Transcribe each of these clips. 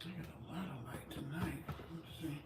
I got a lot of light tonight. Let's see.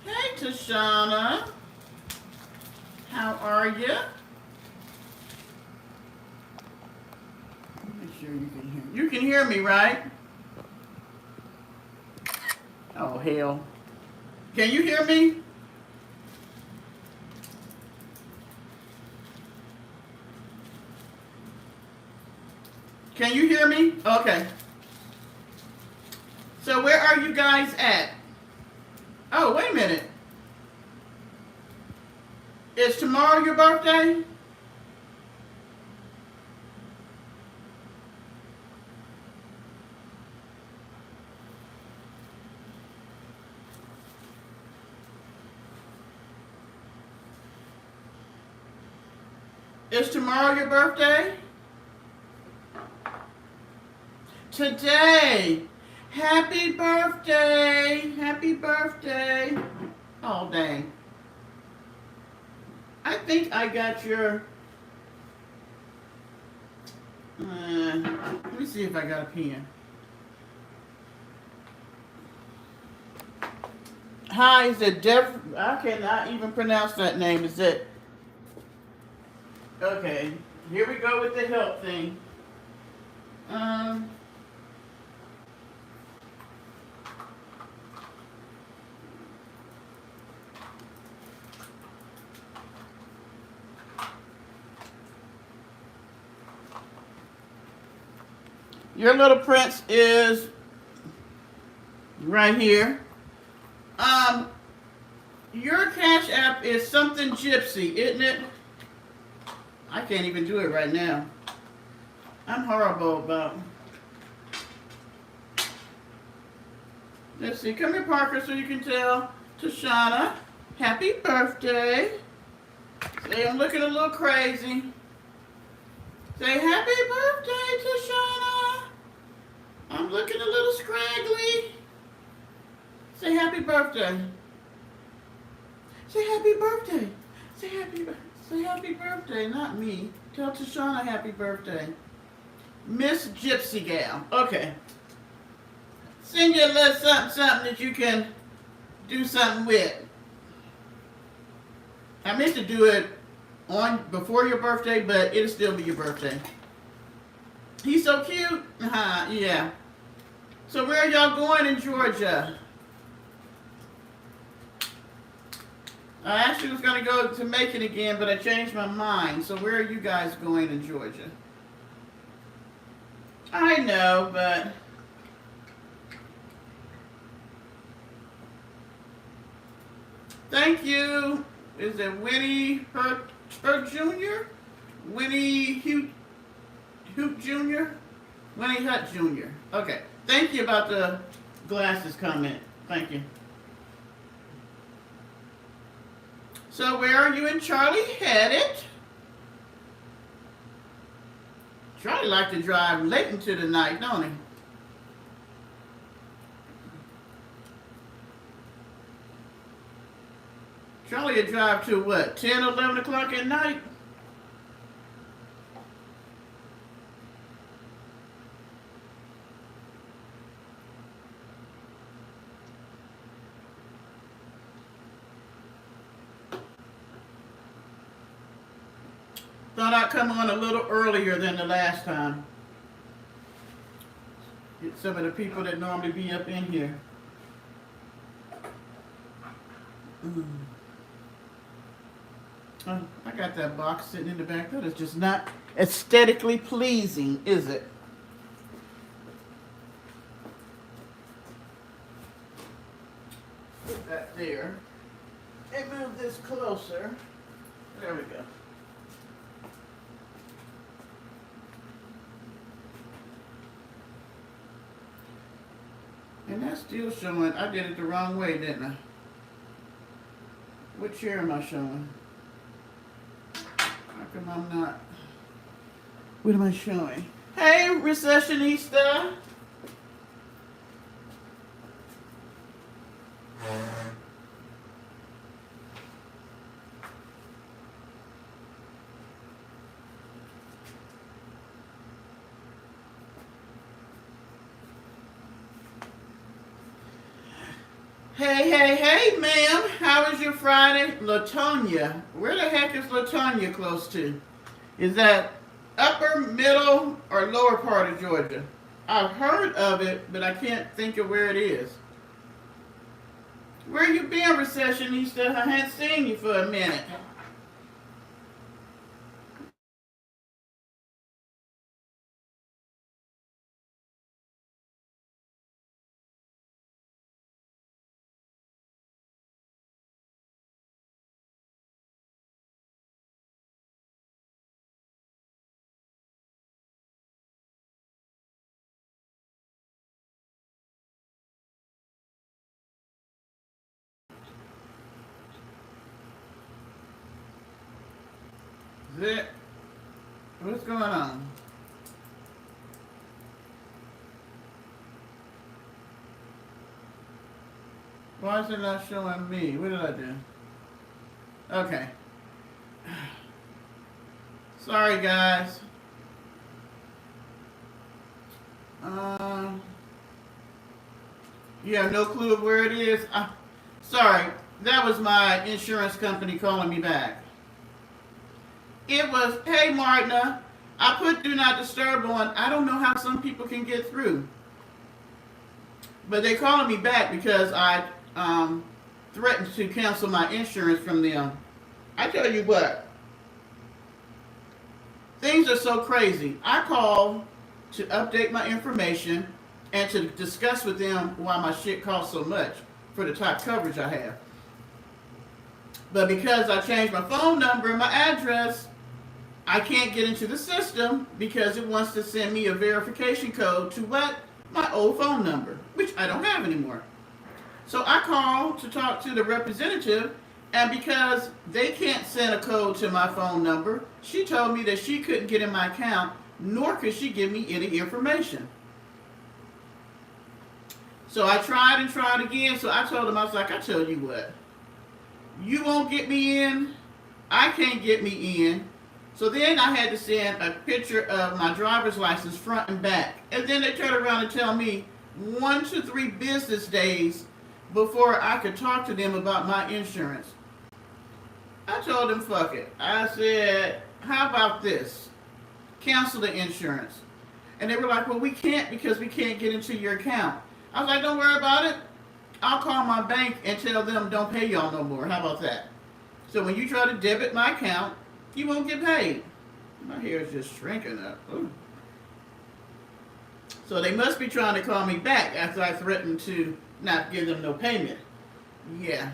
Hey, Tashana. How are you? Make sure you can hear me. You can hear me, right? Oh, hell. Can you hear me? Can you hear me? Okay. So where are you guys at? Oh, wait a minute. Is tomorrow your birthday? Is tomorrow your birthday? Today. Happy birthday. Happy birthday. Oh, dang. I think I got your... let me see if I got a pen. Hi, is it I cannot even pronounce that name. Is it? Okay. Here we go with the help thing. Your little prince is right here. Your Cash App is something gypsy, isn't it? I can't even do it right now. I'm horrible about... Let's see. Come here, Parker, so you can tell Tashana, happy birthday. Say, I'm looking a little crazy. Say, happy birthday, Tashana. I'm looking a little scraggly. Say, happy birthday. Say, happy birthday. Say happy birthday, not me. Tell Tashana happy birthday. Miss Gypsy Gal. Okay. Send you a little something that you can do something with. I meant to do it on before your birthday, but it'll still be your birthday. He's so cute. Yeah. So where are y'all going in Georgia? I actually was going to go to Macon again, but I changed my mind. So where are you guys going in Georgia? I know, but... Thank you. Is it Winnie Her Jr.? Winnie Hoot Jr.? Winnie Hut Jr. Okay. Thank you about the glasses comment. Thank you. So where are you and Charlie headed? Charlie like to drive late into the night, don't he? Charlie would drive to what, 10 or 11 o'clock at night? Thought I'd come on a little earlier than the last time. Get some of the people that normally be up in here. Oh, I got that box sitting in the back. That is just not aesthetically pleasing, is it? Put that there. And move this closer. There we go. And that's still showing. I did it the wrong way, didn't I? What chair am I showing? How come I'm not? What am I showing? Hey, recessionista. Hey, ma'am. How was your Friday? Latonia. Where the heck is Latonia close to? Is that upper, middle, or lower part of Georgia? I've heard of it, but I can't think of where it is. Where you been, recessionista? I hadn't seen you for a minute. What's going on? Why is it not showing me? What did I do? Okay. Sorry, guys. You have no clue of where it is? Sorry, that was my insurance company calling me back. It was, hey Martina, I put do not disturb on. I don't know how some people can get through. But they calling me back because I threatened to cancel my insurance from them. I tell you what, things are so crazy. I call to update my information and to discuss with them why my shit costs so much for the type coverage I have. But because I changed my phone number and my address, I can't get into the system because it wants to send me a verification code to what? My old phone number, which I don't have anymore. So I called to talk to the representative, and because they can't send a code to my phone number, she told me that she couldn't get in my account, nor could she give me any information. So I tried and tried again. So I told them, I was like, I tell you what, you won't get me in, I can't get me in. So then I had to send a picture of my driver's license front and back. And then they turned around and tell me 1 to 3 business days before I could talk to them about my insurance. I told them, fuck it. I said, how about this? Cancel the insurance. And they were like, well, we can't because we can't get into your account. I was like, don't worry about it. I'll call my bank and tell them don't pay y'all no more. How about that? So when you try to debit my account, you won't get paid. My hair is just shrinking up. Ooh. So they must be trying to call me back after I threatened to not give them no payment. Yeah.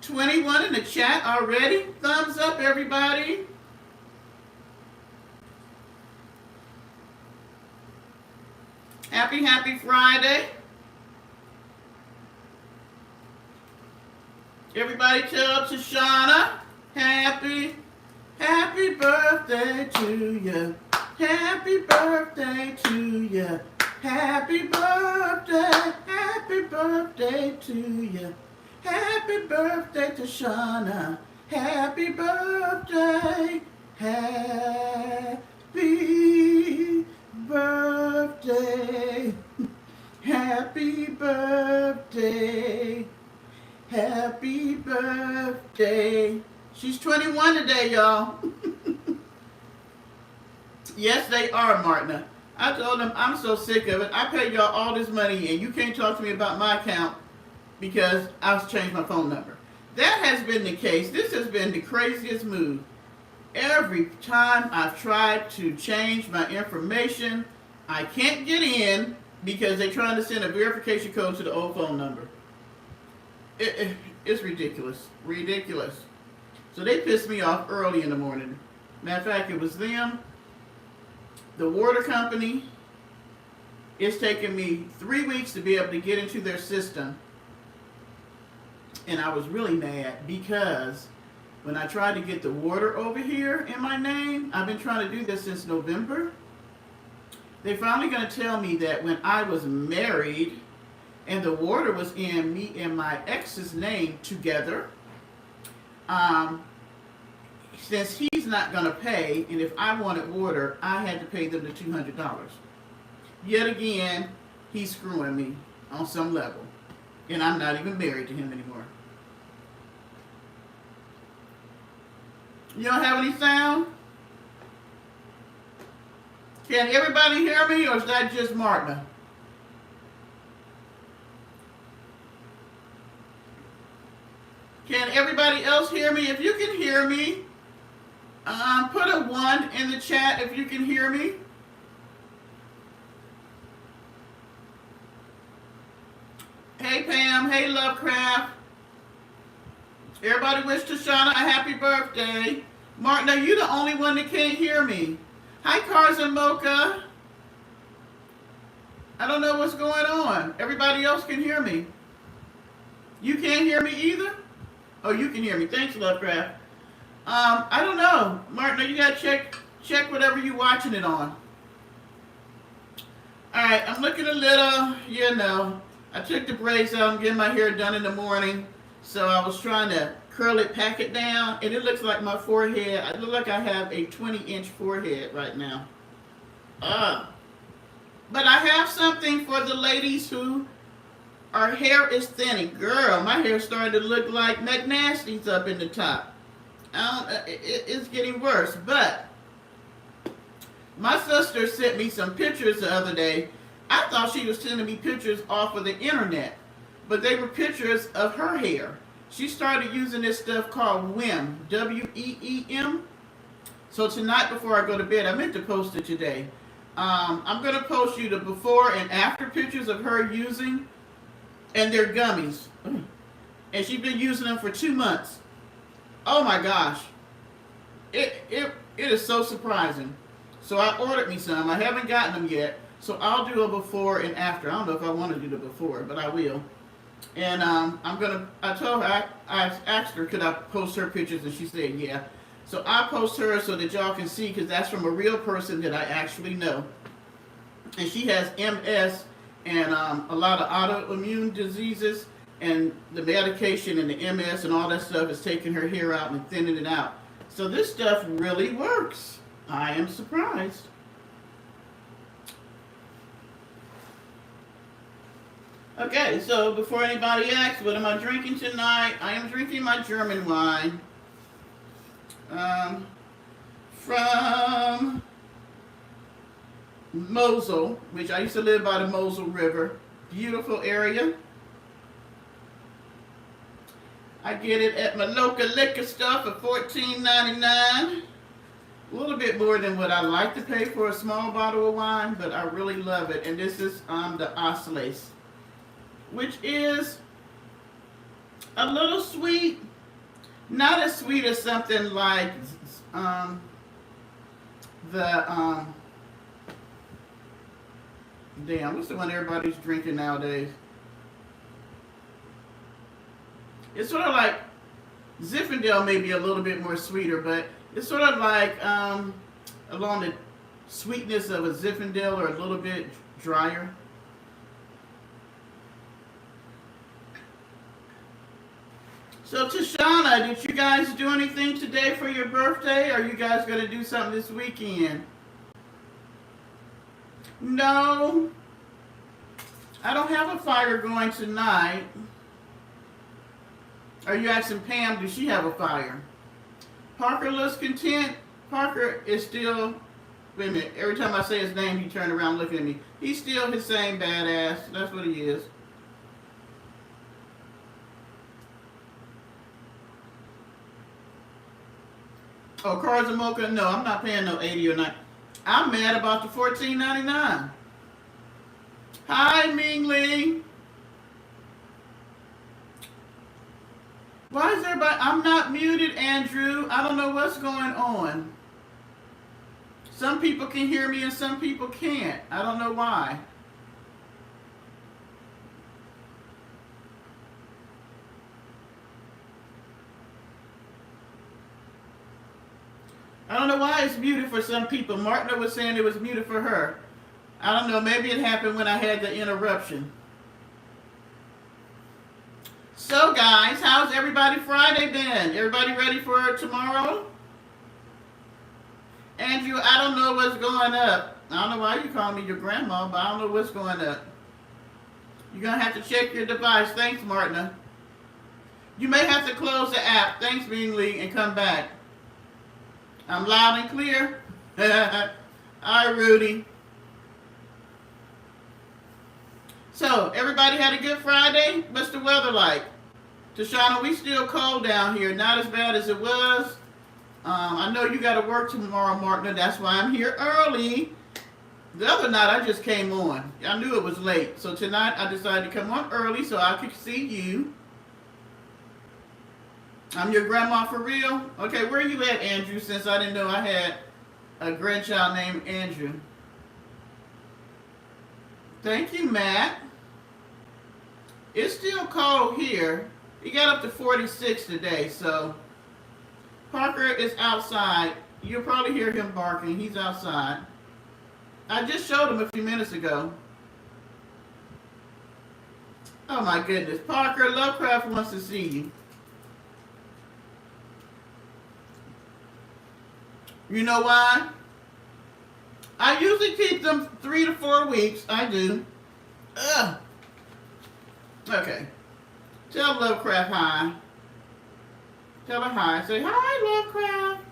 21 in the chat already. Thumbs up, everybody. Happy Friday. Everybody tell Tashana happy birthday to you. Happy birthday to you. Happy birthday to you. Happy birthday to Shauna. Happy birthday. Happy birthday. Happy birthday. Happy birthday. She's 21 today, y'all. Yes, they are, Martina. I told them I'm so sick of it. I pay y'all all this money and you can't talk to me about my account because I've changed my phone number. That has been the case. This has been the craziest move. Every time I've tried to change my information, I can't get in because they're trying to send a verification code to the old phone number. It's ridiculous. Ridiculous. So they pissed me off early in the morning. Matter of fact, it was them. The water company. It's taken me 3 weeks to be able to get into their system. And I was really mad because when I tried to get the water over here in my name, I've been trying to do this since November. They're finally going to tell me that when I was married and the water was in me and my ex's name together, since he's not going to pay, and if I wanted water, I had to pay them the $200. Yet again, he's screwing me on some level. And I'm not even married to him anymore. You don't have any sound? Can everybody hear me, or is that just Martina? Can everybody else hear me? If you can hear me, put a 1 in the chat if you can hear me. Hey Pam, hey Lovecraft. Everybody wish Tashana a happy birthday. Martina, you the only one that can't hear me. Hi Cars and Mocha. I don't know what's going on. Everybody else can hear me. You can't hear me either? Oh, you can hear me. Thanks, Lovecraft. I don't know. Martina, you gotta check whatever you're watching it on. Alright, I'm looking a little, I took the braids out. I'm getting my hair done in the morning. So I was trying to curl it, pack it down, and it looks like my forehead, I look like I have a 20-inch forehead right now. But I have something for the ladies who our hair is thinning. Girl, my hair started to look like McNasty's up in the top. It's getting worse, but my sister sent me some pictures the other day. I thought she was sending me pictures off of the internet, but they were pictures of her hair. She started using this stuff called WEM, W-E-E-M. So tonight before I go to bed, I meant to post it today. I'm going to post you the before and after pictures of her using, and they're gummies. And she's been using them for 2 months. Oh my gosh. It is so surprising. So I ordered me some. I haven't gotten them yet. So I'll do a before and after. I don't know if I want to do the before, but I will. And I told her, I asked her, could I post her pictures? And she said, yeah. So I post her so that y'all can see, because that's from a real person that I actually know. And she has MS and a lot of autoimmune diseases. And the medication and the MS and all that stuff is taking her hair out and thinning it out. So this stuff really works. I am surprised. Okay, so before anybody asks, what am I drinking tonight? I am drinking my German wine from Mosel, which I used to live by the Mosel River. Beautiful area. I get it at my local liquor store for $14.99. A little bit more than what I like to pay for a small bottle of wine, but I really love it. And this is the Auslese, which is a little sweet, not as sweet as something like what's the one everybody's drinking nowadays? It's sort of like Zinfandel, may be a little bit more sweeter, but it's sort of like along the sweetness of a Zinfandel, or a little bit drier. So Tashana, did you guys do anything today for your birthday? Are you guys going to do something this weekend? No. I don't have a fire going tonight. Are you asking Pam, does she have a fire? Parker looks content. Parker is still Wait a minute. Every time I say his name, he turned around looking at me. He's still his same badass. That's what he is. Oh, Cars and Mocha? No, I'm not paying no 80 or 90. I'm mad about the $14.99. Hi, Ming Ling. Why is everybody... I'm not muted, Andrew. I don't know what's going on. Some people can hear me and some people can't. I don't know why. I don't know why it's muted for some people. Martina was saying it was muted for her. I don't know. Maybe it happened when I had the interruption. So, guys, how's everybody Friday been? Everybody ready for tomorrow? Andrew, I don't know what's going up. I don't know why you call me your grandma, but I don't know what's going up. You're going to have to check your device. Thanks, Martina. You may have to close the app. Thanks, Ming Lee, and come back. I'm loud and clear. All right, Rudy. So, everybody had a good Friday? What's the weather like? Tashana, we still cold down here. Not as bad as it was. I know you got to work tomorrow, Martina. That's why I'm here early. The other night, I just came on. I knew it was late. So, tonight, I decided to come on early so I could see you. I'm your grandma for real? Okay, where are you at, Andrew, since I didn't know I had a grandchild named Andrew? Thank you, Matt. It's still cold here. It got up to 46 today, so Parker is outside. You'll probably hear him barking. He's outside. I just showed him a few minutes ago. Oh my goodness. Parker, Lovecraft wants to see you. You know why? I usually keep them 3 to 4 weeks. I do. Ugh. Okay. Tell Lovecraft hi. Tell her hi. Say, hi, Lovecraft.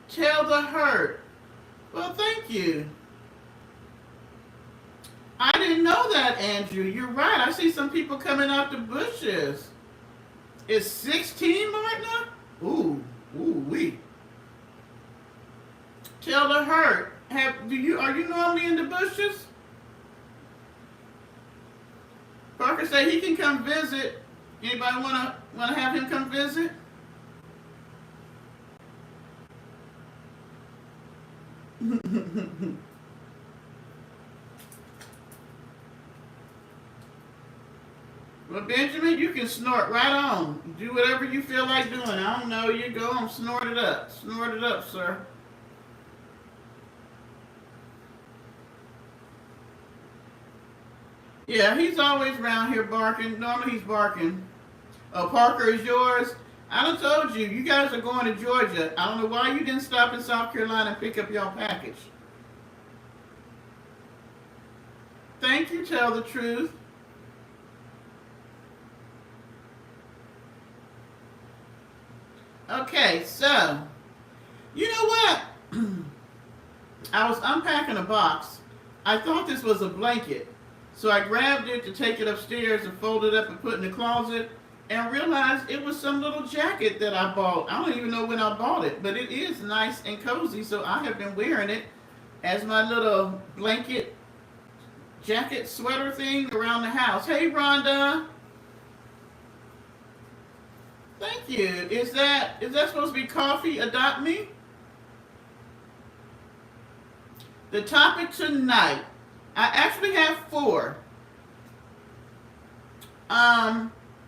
Tell the hurt. Well, thank you. I didn't know that, Andrew. You're right. I see some people coming out the bushes. It's 16, Martina? Ooh, wee. Tell the hurt. Are you normally in the bushes? Parker said he can come visit. Anybody wanna have him come visit? Well, Benjamin, you can snort right on. Do whatever you feel like doing. I don't know. You go and snort it up. Snort it up, sir. Yeah, he's always around here barking. Normally he's barking. Oh, Parker is yours? I done told you. You guys are going to Georgia. I don't know why you didn't stop in South Carolina and pick up your package. Thank you, tell the truth. Okay, so, you know what? I was unpacking a box. I thought this was a blanket. So I grabbed it to take it upstairs and fold it up and put in the closet and realized it was some little jacket that I bought. I don't even know when I bought it, but it is nice and cozy, so I have been wearing it as my little blanket jacket sweater thing around the house. Hey, Rhonda. Thank you. Is that supposed to be coffee? Adopt me? The topic tonight, I actually have 4.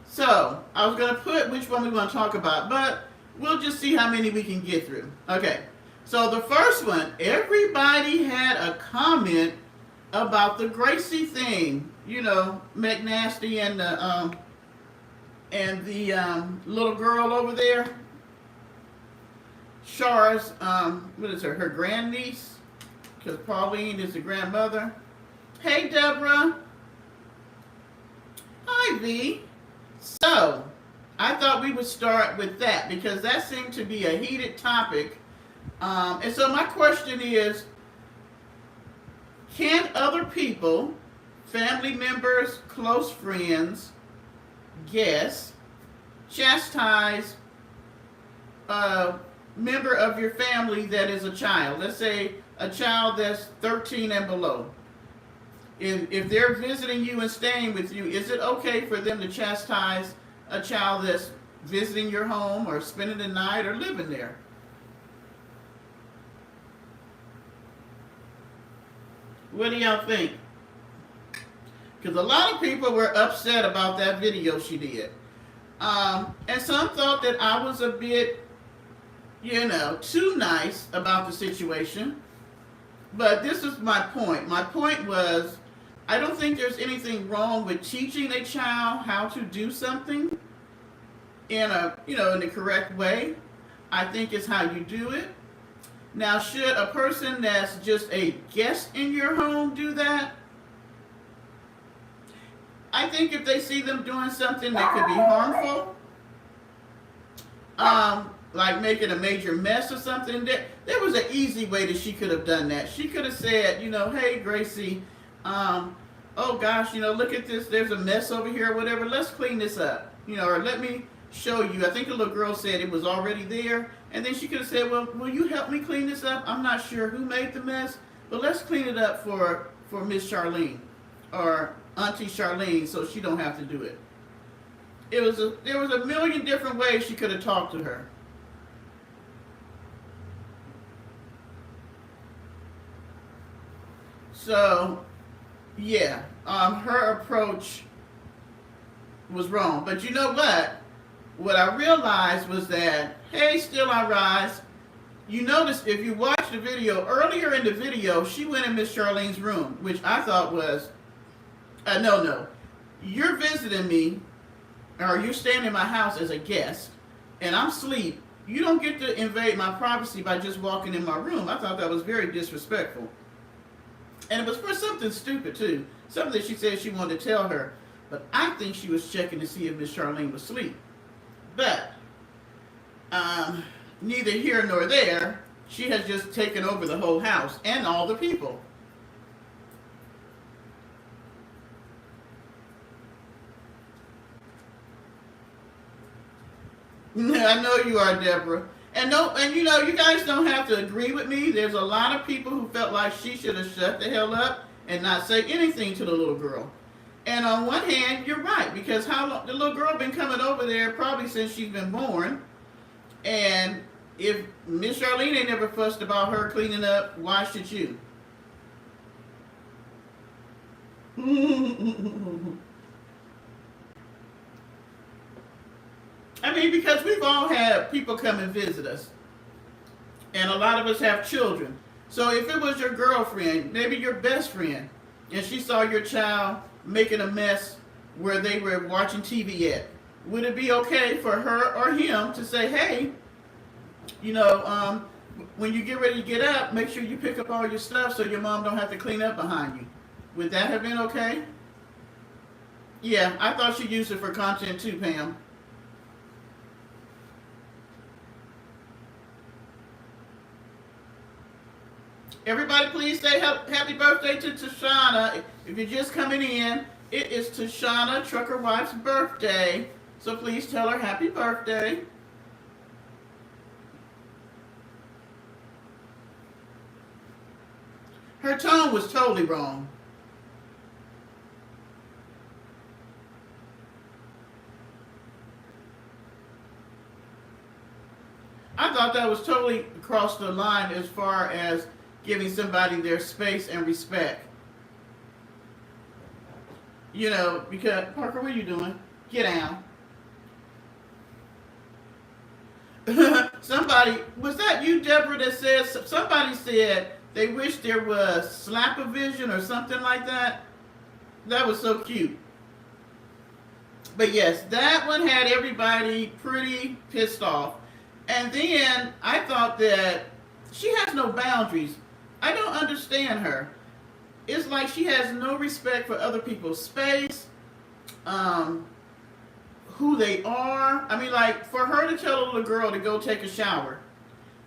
So I was gonna put which one we want to talk about, but we'll just see how many we can get through. Okay. So the first one, everybody had a comment about the Gracie thing. You know, McNasty and the little girl over there, Char's, what is her grandniece, because Pauline is the grandmother. Hey, Deborah. Hi, V. So, I thought we would start with that because that seemed to be a heated topic. And so my question is, can other people, family members, close friends, guests, chastise a member of your family that is a child? Let's say a child that's 13 and below. If they're visiting you and staying with you, is it okay for them to chastise a child that's visiting your home or spending the night or living there? What do y'all think? Because a lot of people were upset about that video she did. And some thought that I was a bit, too nice about the situation. But this is my point. My point was, I don't think there's anything wrong with teaching a child how to do something in the correct way. I think it's how you do it. Now, should a person that's just a guest in your home do that? I think if they see them doing something that could be harmful, like making a major mess or something, there was an easy way that she could have done that. She could have said, hey, Gracie, oh gosh, look at this, there's a mess over here or whatever, let's clean this up, or let me show you. I think the little girl said it was already there, and then she could have said, well, will you help me clean this up? I'm not sure who made the mess, but let's clean it up for Miss Charlene or Auntie Charlene so she don't have to do it. There was a million different ways she could have talked to her. So, yeah, her approach was wrong. But you know what? What I realized was that, hey, Still I Rise, you notice if you watch the video, earlier in the video, she went in Miss Charlene's room, which I thought was, no, you're visiting me, or you're staying in my house as a guest, and I'm asleep. You don't get to invade my privacy by just walking in my room. I thought that was very disrespectful. And it was for something stupid, too. Something that she said she wanted to tell her. But I think she was checking to see if Miss Charlene was asleep. But, neither here nor there, she has just taken over the whole house and all the people. I know you are, Deborah. And you guys don't have to agree with me. There's a lot of people who felt like she should have shut the hell up and not say anything to the little girl. And on one hand, you're right, because how long the little girl been coming over there probably since she's been born. And if Miss Charlene ain't never fussed about her cleaning up, why should you? I mean, because we've all had people come and visit us. And a lot of us have children. So if it was your girlfriend, maybe your best friend, and she saw your child making a mess where they were watching TV at, would it be okay for her or him to say, hey, when you get ready to get up, make sure you pick up all your stuff so your mom don't have to clean up behind you? Would that have been okay? Yeah, I thought she used it for content too, Pam. Everybody please say happy birthday to Tashana. If you're just coming in, it is Tashana, Trucker Wife's birthday. So please tell her happy birthday. Her tone was totally wrong. I thought that was totally across the line as far as giving somebody their space and respect. Because, Parker, what are you doing? Get down. Was that you, Deborah, that said, somebody said they wish there was slap-o-vision or something like that? That was so cute. But yes, that one had everybody pretty pissed off. And then I thought that she has no boundaries. I don't understand her. It's like she has no respect for other people's space. who they are. I mean, like, for her to tell a little girl to go take a shower.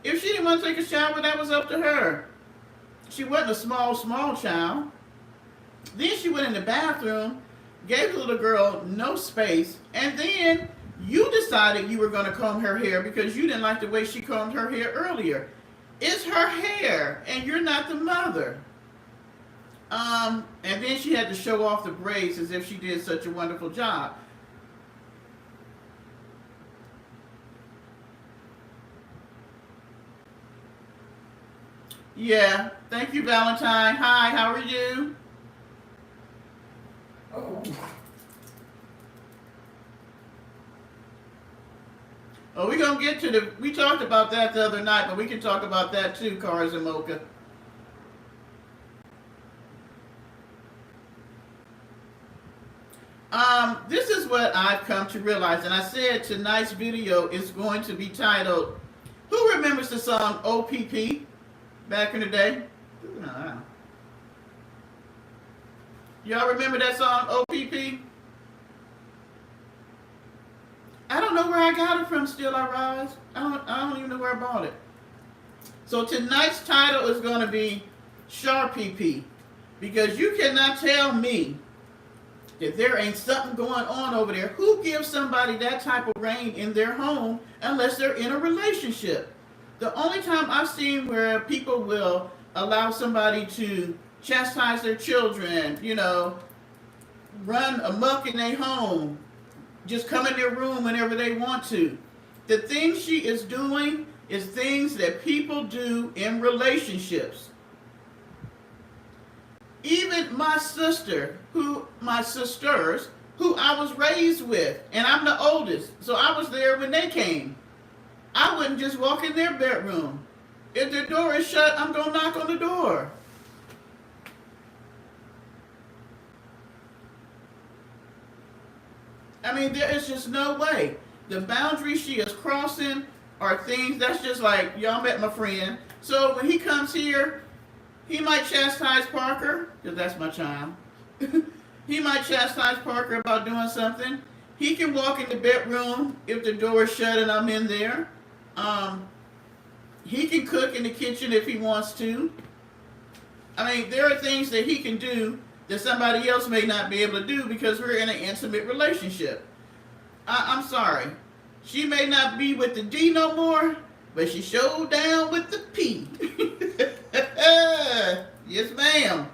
If she didn't want to take a shower, that was up to her. She wasn't a small child. Then she went in the bathroom, gave the little girl no space, and then you decided you were going to comb her hair because you didn't like the way she combed her hair earlier. It's her hair, and you're not the mother. And then she had to show off the braids as if she did such a wonderful job. Yeah, thank you, Valentine. Hi, how are you? Oh, we're going to get to we talked about that the other night, but we can talk about that too, Cars and Mocha. This is what I've come to realize, and I said tonight's video is going to be titled, who remembers the song OPP back in the day? Y'all remember that song OPP? I don't know where I got it from, Still I Rise. I don't even know where I bought it. So tonight's title is going to be Sharp-PP, because you cannot tell me that there ain't something going on over there. Who gives somebody that type of reign in their home unless they're in a relationship? The only time I've seen where people will allow somebody to chastise their children, run amok in their home, just come in their room whenever they want to. The things she is doing is things that people do in relationships. Even my sisters, who I was raised with, and I'm the oldest, so I was there when they came. I wouldn't just walk in their bedroom. If the door is shut, I'm going to knock on the door. I mean, there is just no way. The boundaries she is crossing are things that's just like, y'all met my friend. So when he comes here, he might chastise Parker, because that's my child. He might chastise Parker about doing something. He can walk in the bedroom if the door is shut and I'm in there. He can cook in the kitchen if he wants to. I mean, there are things that he can do that somebody else may not be able to do because we're in an intimate relationship. I'm sorry. She may not be with the D no more, but she showed down with the P. Yes, ma'am.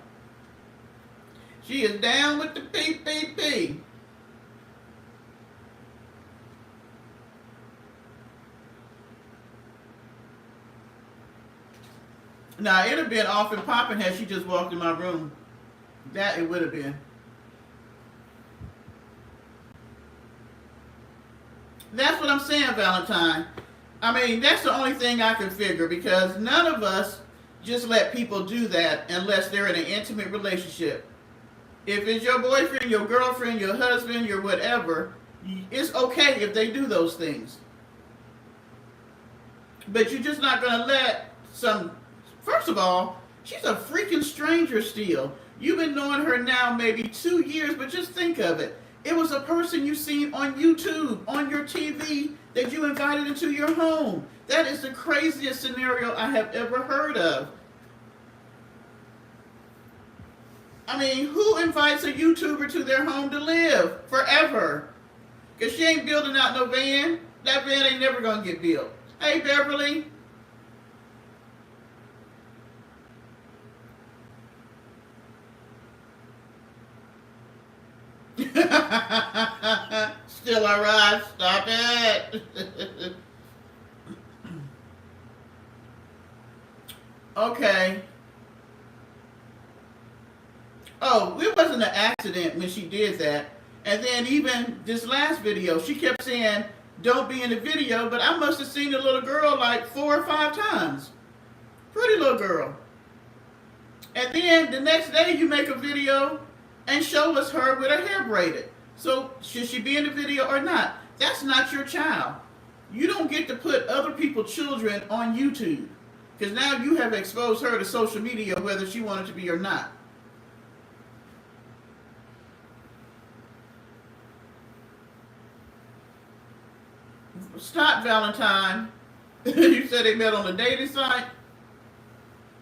She is down with the PPP. Now, it'd have been off and popping had she just walked in my room. That it would have been. That's what I'm saying, Valentine. I mean, that's the only thing I can figure, because none of us just let people do that unless they're in an intimate relationship. If it's your boyfriend, your girlfriend, your husband, your whatever, it's okay if they do those things. But you're just not going to let first of all, she's a freaking stranger still. You've been knowing her now maybe 2 years, but just think of it. It was a person you seen on YouTube, on your TV, that you invited into your home. That is the craziest scenario I have ever heard of. I mean, who invites a YouTuber to their home to live forever? Because she ain't building out no van. That van ain't never going to get built. Hey, Beverly. Still alright, stop it. Okay. Oh, it wasn't an accident when she did that. And then even this last video, she kept saying, don't be in the video, but I must have seen the little girl like 4 or 5 times. Pretty little girl. And then the next day you make a video and show us her with her hair braided. So should she be in the video or not? That's not your child. You don't get to put other people's children on YouTube, because now you have exposed her to social media whether she wanted to be or not. Stop, Valentine. You said they met on a dating site.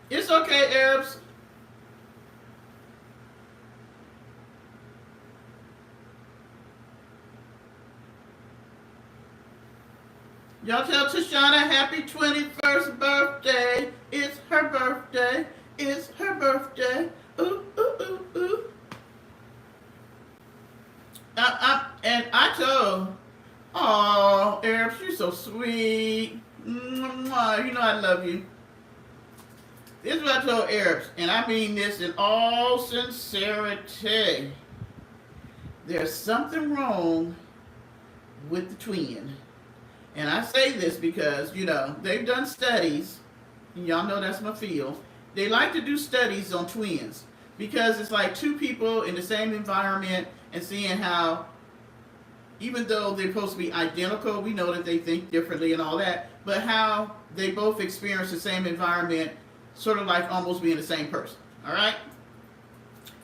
It's okay, Arabs. Y'all tell Tashana happy 21st birthday. It's her birthday. It's her birthday. Ooh, ooh, ooh, ooh. And I told, oh, Arabs, you're so sweet. Mwah, you know I love you. This is what I told Arabs, and I mean this in all sincerity. There's something wrong with the twin. And I say this because, they've done studies, and y'all know that's my field. They like to do studies on twins because it's like two people in the same environment and seeing how, even though they're supposed to be identical, we know that they think differently and all that, but how they both experience the same environment, sort of like almost being the same person. All right?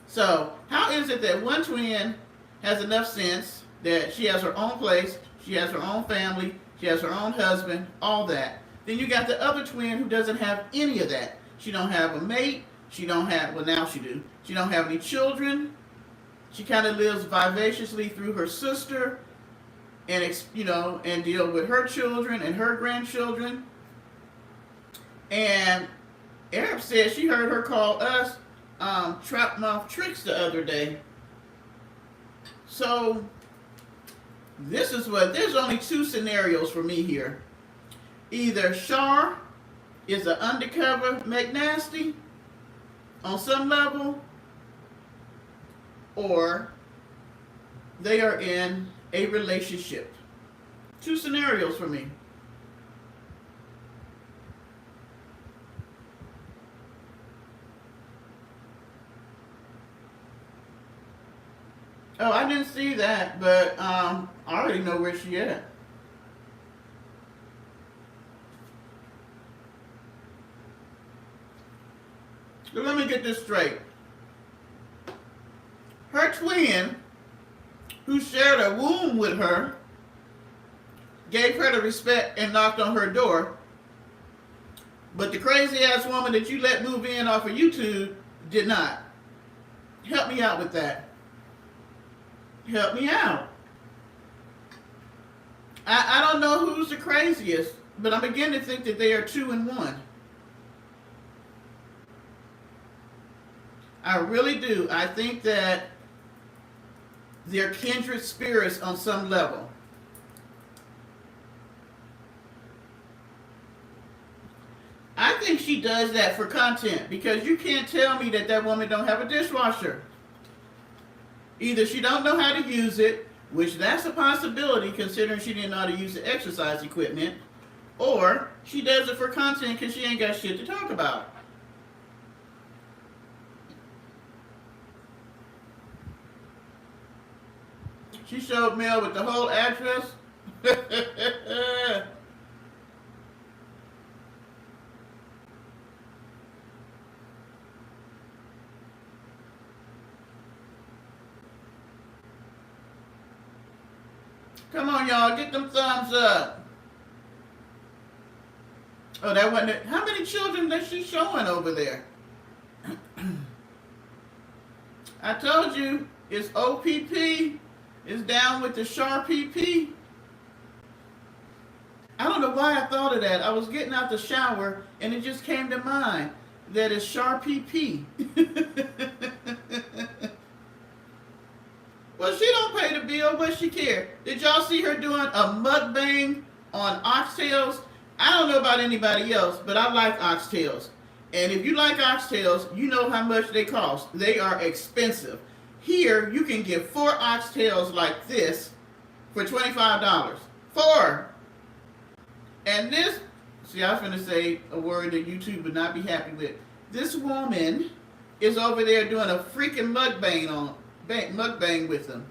So, how is it that one twin has enough sense that she has her own place, she has her own family, she has her own husband, all that. Then you got the other twin who doesn't have any of that. She don't have a mate. She don't have, well now she do. She don't have any children. She kind of lives vivaciously through her sister and, and deal with her children and her grandchildren. And Arab said she heard her call us trap mouth tricks the other day. So there's only two scenarios for me here. Either Shar is an undercover McNasty on some level, or they are in a relationship. Two scenarios for me. Oh, I didn't see that, but I already know where she at. So let me get this straight. Her twin, who shared a womb with her, gave her the respect and knocked on her door. But the crazy ass woman that you let move in off of YouTube did not. Help me out with that. Help me out. I don't know who's the craziest, but I'm beginning to think that they are two in one. I really do. I think that they're kindred spirits on some level. I think she does that for content because you can't tell me that woman don't have a dishwasher. Either she don't know how to use it, which that's a possibility considering she didn't know how to use the exercise equipment, or she does it for content because she ain't got shit to talk about. She showed Mel with the whole address. Come on, y'all, get them thumbs up. Oh, that wasn't it. How many children is she showing over there? I told you, it's OPP. It's down with the Sharp PP. I don't know why I thought of that. I was getting out the shower, and it just came to mind that it's Sharp PP. Well, she don't pay the bill, but she care. Did y'all see her doing a mukbang on oxtails? I don't know about anybody else, but I like oxtails. And if you like oxtails, you know how much they cost. They are expensive. Here, you can get 4 oxtails like this for $25. 4. And this, see, I was going to say a word that YouTube would not be happy with. This woman is over there doing a freaking mukbang with them.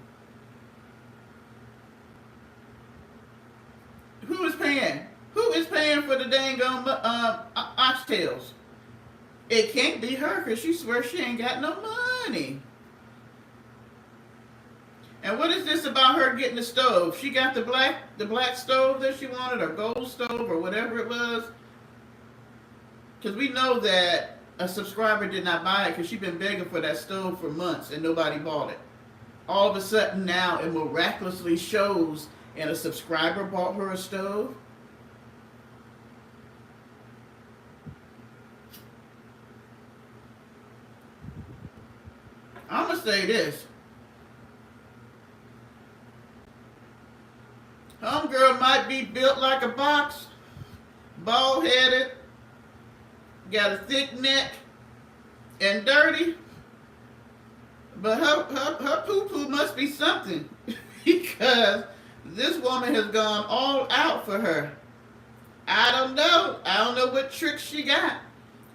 Who is paying? Who is paying for the dang oxtails? It can't be her because she swears she ain't got no money. And what is this about her getting the stove? She got the black stove that she wanted, or gold stove, or whatever it was. Because we know that a subscriber did not buy it because she's been begging for that stove for months and nobody bought it. All of a sudden now it miraculously shows and a subscriber bought her a stove. I'm going to say this. Homegirl might be built like a box, bald-headed, got a thick neck, and dirty, but her poo-poo must be something because this woman has gone all out for her. I don't know what tricks she got,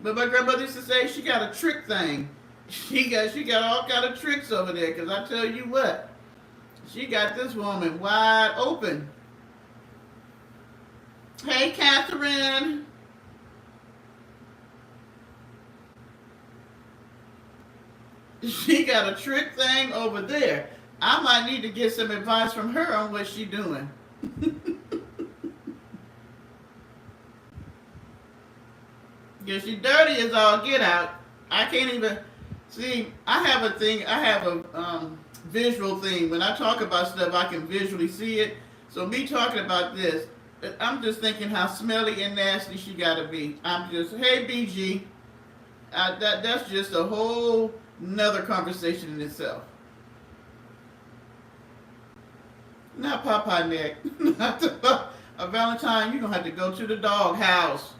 but my grandmother used to say she got a trick thing. She got all kind of tricks over there, because I tell you what, she got this woman wide open. Hey, Catherine. She got a trick thing over there. I might need to get some advice from her on what she's doing. Because she dirty as all get out. I can't even... See, I have a visual thing. When I talk about stuff, I can visually see it. So me talking about this, I'm just thinking how smelly and nasty she gotta be. I'm just, hey BG, that's just a whole another conversation in itself. Not Popeye neck. Not a Valentine, you're gonna have to go to the dog house.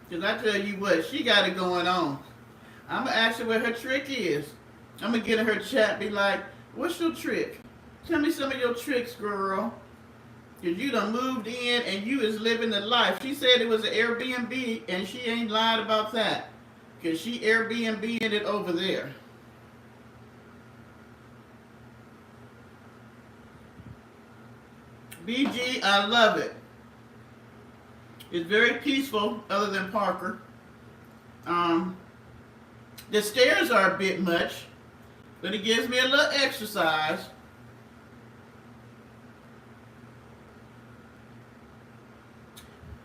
Because I tell you what, she got it going on. I'm going to ask her what her trick is. I'm going to get in her chat, be like, what's your trick? Tell me some of your tricks, girl. Because you done moved in and you is living the life. She said it was an Airbnb and she ain't lied about that. Because she Airbnb'ing it over there. BG, I love it. It's very peaceful, other than Parker. The stairs are a bit much, but it gives me a little exercise.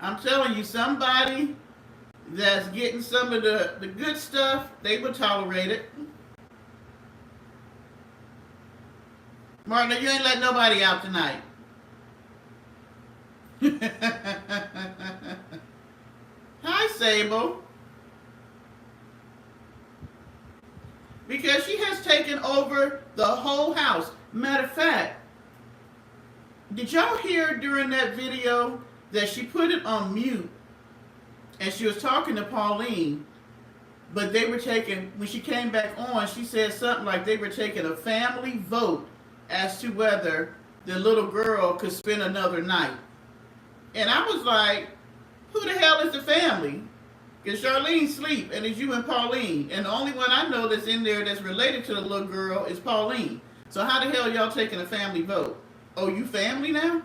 I'm telling you, somebody that's getting some of the good stuff, they would tolerate it. Martin, you ain't let nobody out tonight. Hi, Sable. Because she has taken over the whole house. Matter of fact, did y'all hear during that video that she put it on mute and she was talking to Pauline, but they were taking, when she came back on, she said something like they were taking a family vote as to whether the little girl could spend another night. And I was like, who the hell is the family? Because Charlene sleep, and it's you and Pauline. And the only one I know that's in there that's related to the little girl is Pauline. So how the hell y'all taking a family vote? Oh, you family now?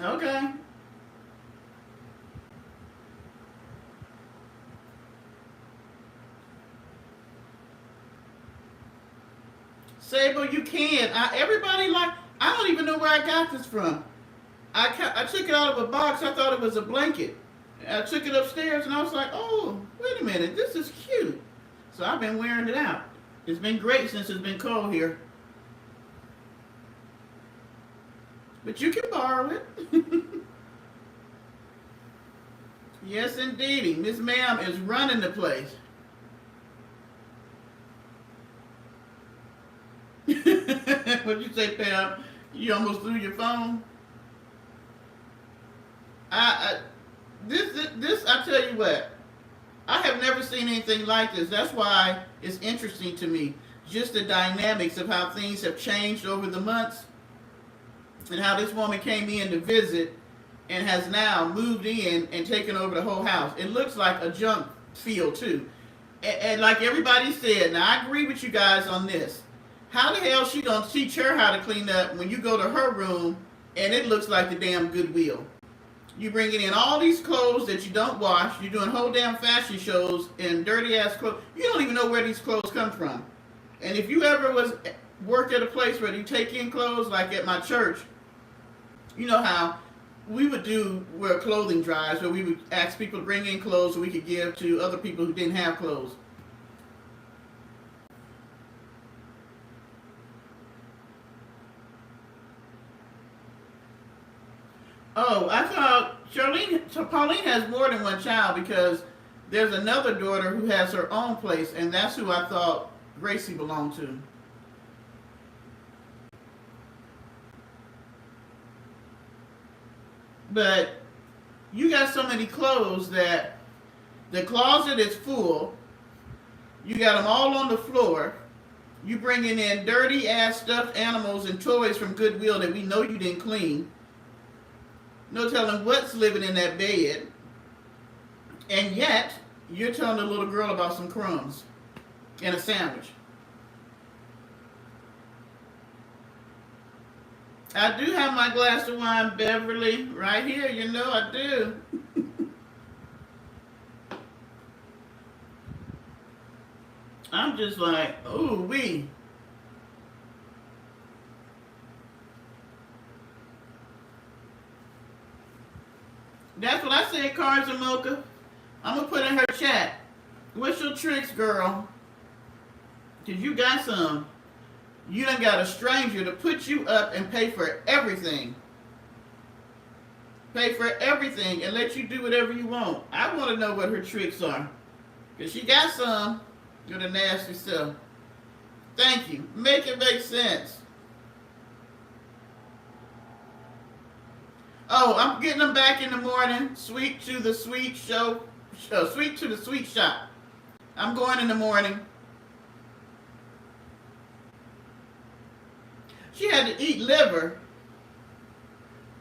Okay. Sable, you can. Everybody like, I don't even know where I got this from. I took it out of a box. I thought it was a blanket. I took it upstairs and I was like, oh, wait a minute. This is cute. So I've been wearing it out. It's been great since it's been cold here. But you can borrow it. Yes, indeedy. Miss Ma'am is running the place. What'd you say, Pam? You almost threw your phone? This, I tell you what, I have never seen anything like this. That's why it's interesting to me. Just the dynamics of how things have changed over the months and how this woman came in to visit and has now moved in and taken over the whole house. It looks like a junk field too. And like everybody said, now I agree with you guys on this. How the hell she gonna teach her how to clean up when you go to her room and it looks like the damn Goodwill? You bringing in all these clothes that you don't wash. You're doing whole damn fashion shows in dirty ass clothes. You don't even know where these clothes come from. And if you ever worked at a place where you take in clothes, like at my church, you know how we would do where clothing drives, where we would ask people to bring in clothes so we could give to other people who didn't have clothes. Oh, I thought Pauline has more than one child because there's another daughter who has her own place, and that's who I thought Gracie belonged to. But you got so many clothes that the closet is full. You got them all on the floor. You bringing in dirty ass stuffed animals and toys from Goodwill that we know you didn't clean. No telling what's living in that bed. And yet, you're telling the little girl about some crumbs and a sandwich. I do have my glass of wine, Beverly, right here. You know I do. I'm just like, ooh wee. That's what I said, Cards and Mocha. I'm going to put in her chat. What's your tricks, girl? Because you got some. You done got a stranger to put you up and pay for everything. Pay for everything and let you do whatever you want. I want to know what her tricks are. Because she got some. You're the nasty self. Thank you. Make it make sense. Oh, I'm getting them back in the morning. Sweet to the sweet show. Sweet to the sweet shop. I'm going in the morning. She had to eat liver.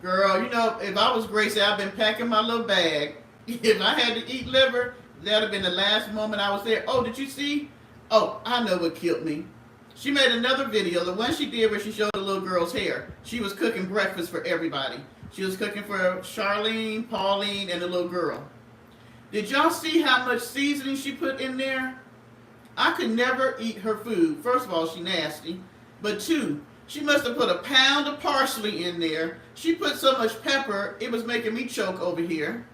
Girl, you know, if I was Gracie, I'd been packing my little bag. If I had to eat liver, that'd have been the last moment I was there. Oh, did you see? Oh, I know what killed me. She made another video, the one she did where she showed the little girl's hair. She was cooking breakfast for everybody. She was cooking for Charlene, Pauline, and the little girl. Did y'all see how much seasoning she put in there? I could never eat her food. First of all, she nasty. But two, she must have put a pound of parsley in there. She put so much pepper, it was making me choke over here.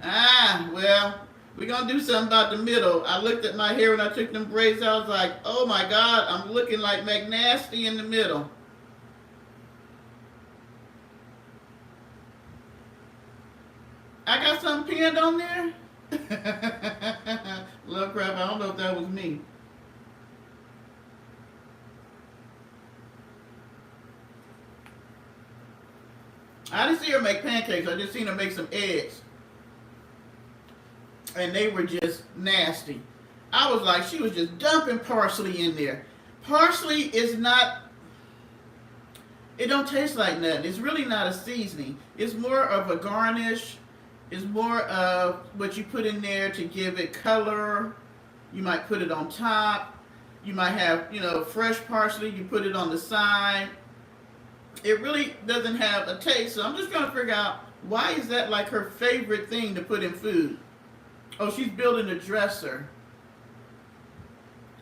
Well, we're going to do something about the middle. I looked at my hair when I took them braids out. I was like, oh my God, I'm looking like McNasty in the middle. I got something pinned on there? Love crap, I don't know if that was me. I didn't see her make pancakes. I just seen her make some eggs. And they were just nasty. I was like, she was just dumping parsley in there. Parsley is not, it don't taste like nothing. It's really not a seasoning. It's more of a garnish. It's more of what you put in there to give it color. You might put it on top. You might have, fresh parsley. You put it on the side. It really doesn't have a taste. So I'm just going to figure out, why is that like her favorite thing to put in food? Oh, she's building a dresser.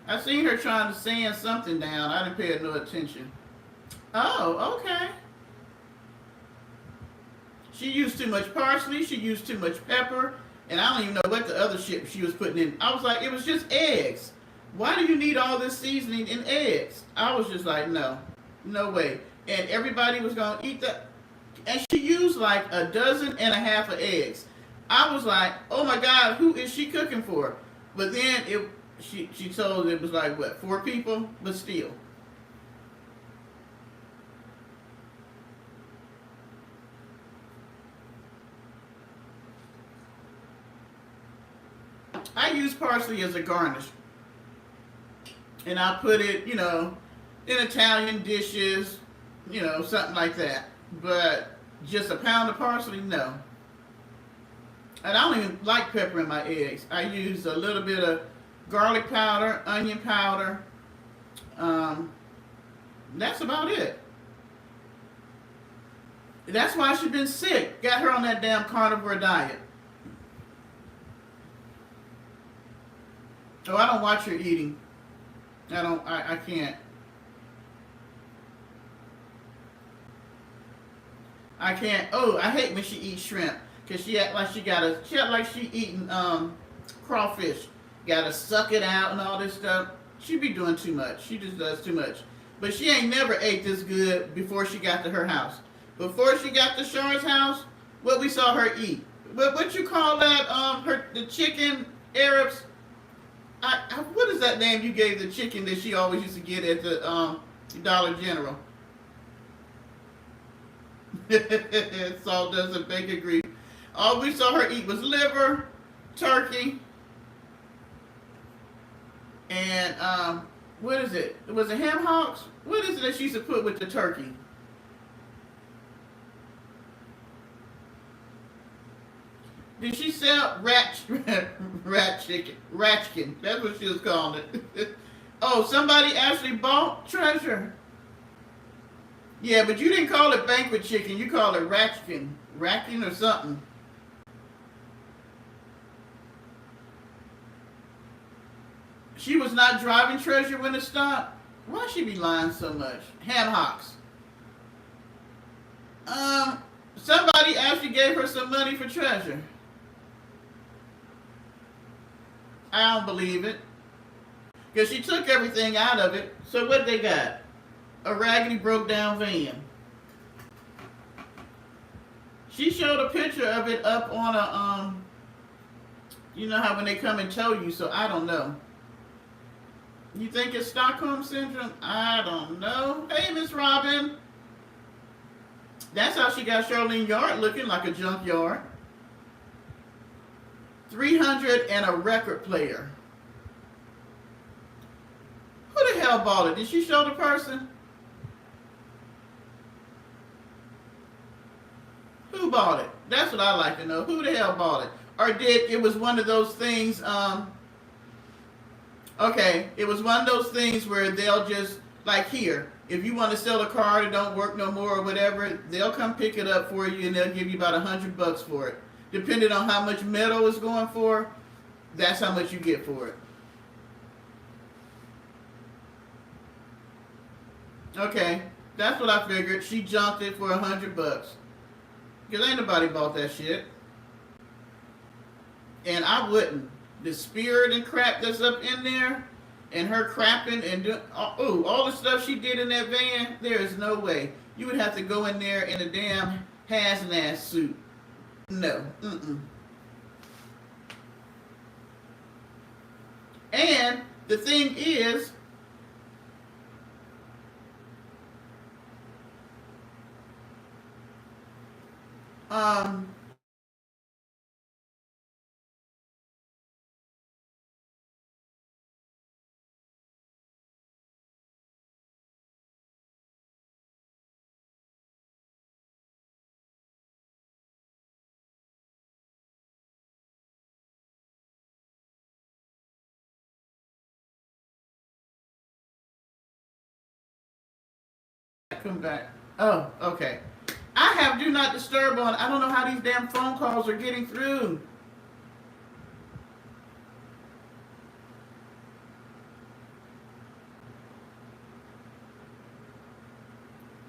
I seen her trying to sand something down. I didn't pay no attention. Oh, okay. She used too much parsley. She used too much pepper. And I don't even know what the other shit she was putting in. I was like, it was just eggs. Why do you need all this seasoning in eggs? I was just like, no way. And everybody was going to eat that. And she used like 1.5 dozen of eggs. I was like, oh my God, who is she cooking for? But then she told it was like, what, 4 people? But still. I use parsley as a garnish. And I put it, in Italian dishes, something like that. But just a pound of parsley, no. And I don't even like pepper in my eggs. I use a little bit of garlic powder, onion powder, Um, that's about it. That's why she's been sick. Got her on that damn carnivore diet. Oh, I don't watch her eating. I don't. I can't. I can't. Oh, I hate when she eats shrimp because she act like she got to. She act like she eating crawfish. Got to suck it out and all this stuff. She be doing too much. She just does too much. But she ain't never ate this good before she got to her house. Before she got to Char's house, what we saw her eat. What you call that? The chicken Arabs. What is that name you gave the chicken that she always used to get at the Dollar General? Salt doesn't bake agree. All we saw her eat was liver, turkey, and what is it? Was it ham hocks? What is it that she used to put with the turkey? Did she sell rat chicken? Ratchkin. That's what she was calling it. Oh, somebody actually bought treasure. Yeah, but you didn't call it banquet chicken. You called it ratchkin. Ratkin or something. She was not driving treasure when it stopped. Why she be lying so much? Ham hocks. Somebody actually gave her some money for treasure. I don't believe it. Because she took everything out of it. So what they got? A raggedy broke down van. She showed a picture of it up on a you know how when they come and tow you, so I don't know. You think it's Stockholm Syndrome? I don't know. Hey, Miss Robin. That's how she got Charlene Yard looking like a junkyard. 300 and a record player. Who the hell bought it? Did she show the person? Who bought it? That's what I like to know. Who the hell bought it? Or did it was one of those things, okay, it was one of those things where they'll just, like here, if you want to sell a car that don't work no more or whatever, they'll come pick it up for you and they'll give you about $100 for it. Depending on how much metal it's going for, that's how much you get for it. Okay, that's what I figured. She junked it for $100. Because ain't nobody bought that shit. And I wouldn't. The spirit and crap that's up in there, and her crapping and doing, all the stuff she did in that van, there is no way. You would have to go in there in a damn hazmat suit. No. And the thing is, come back. Oh, okay. I have do not disturb on. I don't know how these damn phone calls are getting through.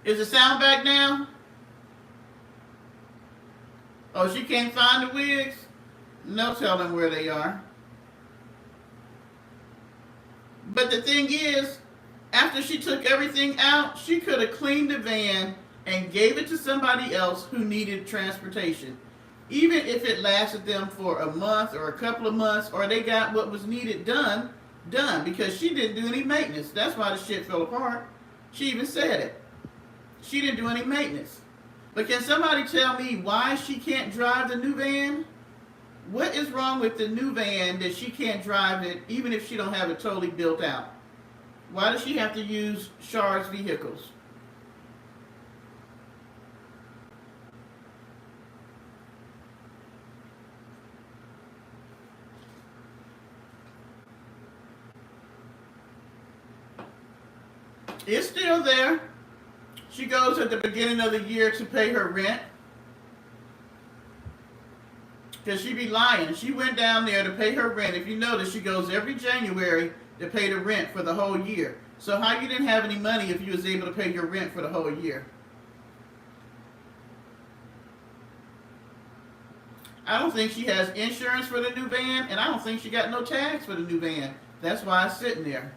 Is the sound back now? Oh, she can't find the wigs? No telling where they are. But the thing is, after she took everything out, she could have cleaned the van and gave it to somebody else who needed transportation. Even if it lasted them for a month or a couple of months, or they got what was needed done, because she didn't do any maintenance. That's why the shit fell apart. She even said it. She didn't do any maintenance. But can somebody tell me why she can't drive the new van? What is wrong with the new van that she can't drive it even if she don't have it totally built out? Why does she have to use Char's vehicles? It's still there. She goes at the beginning of the year to pay her rent. Because she be lying. She went down there to pay her rent. If you notice, she goes every January to pay the rent for the whole year. So how you didn't have any money if you was able to pay your rent for the whole year? I don't think she has insurance for the new van, and I don't think she got no tags for the new van. That's why it's sitting there.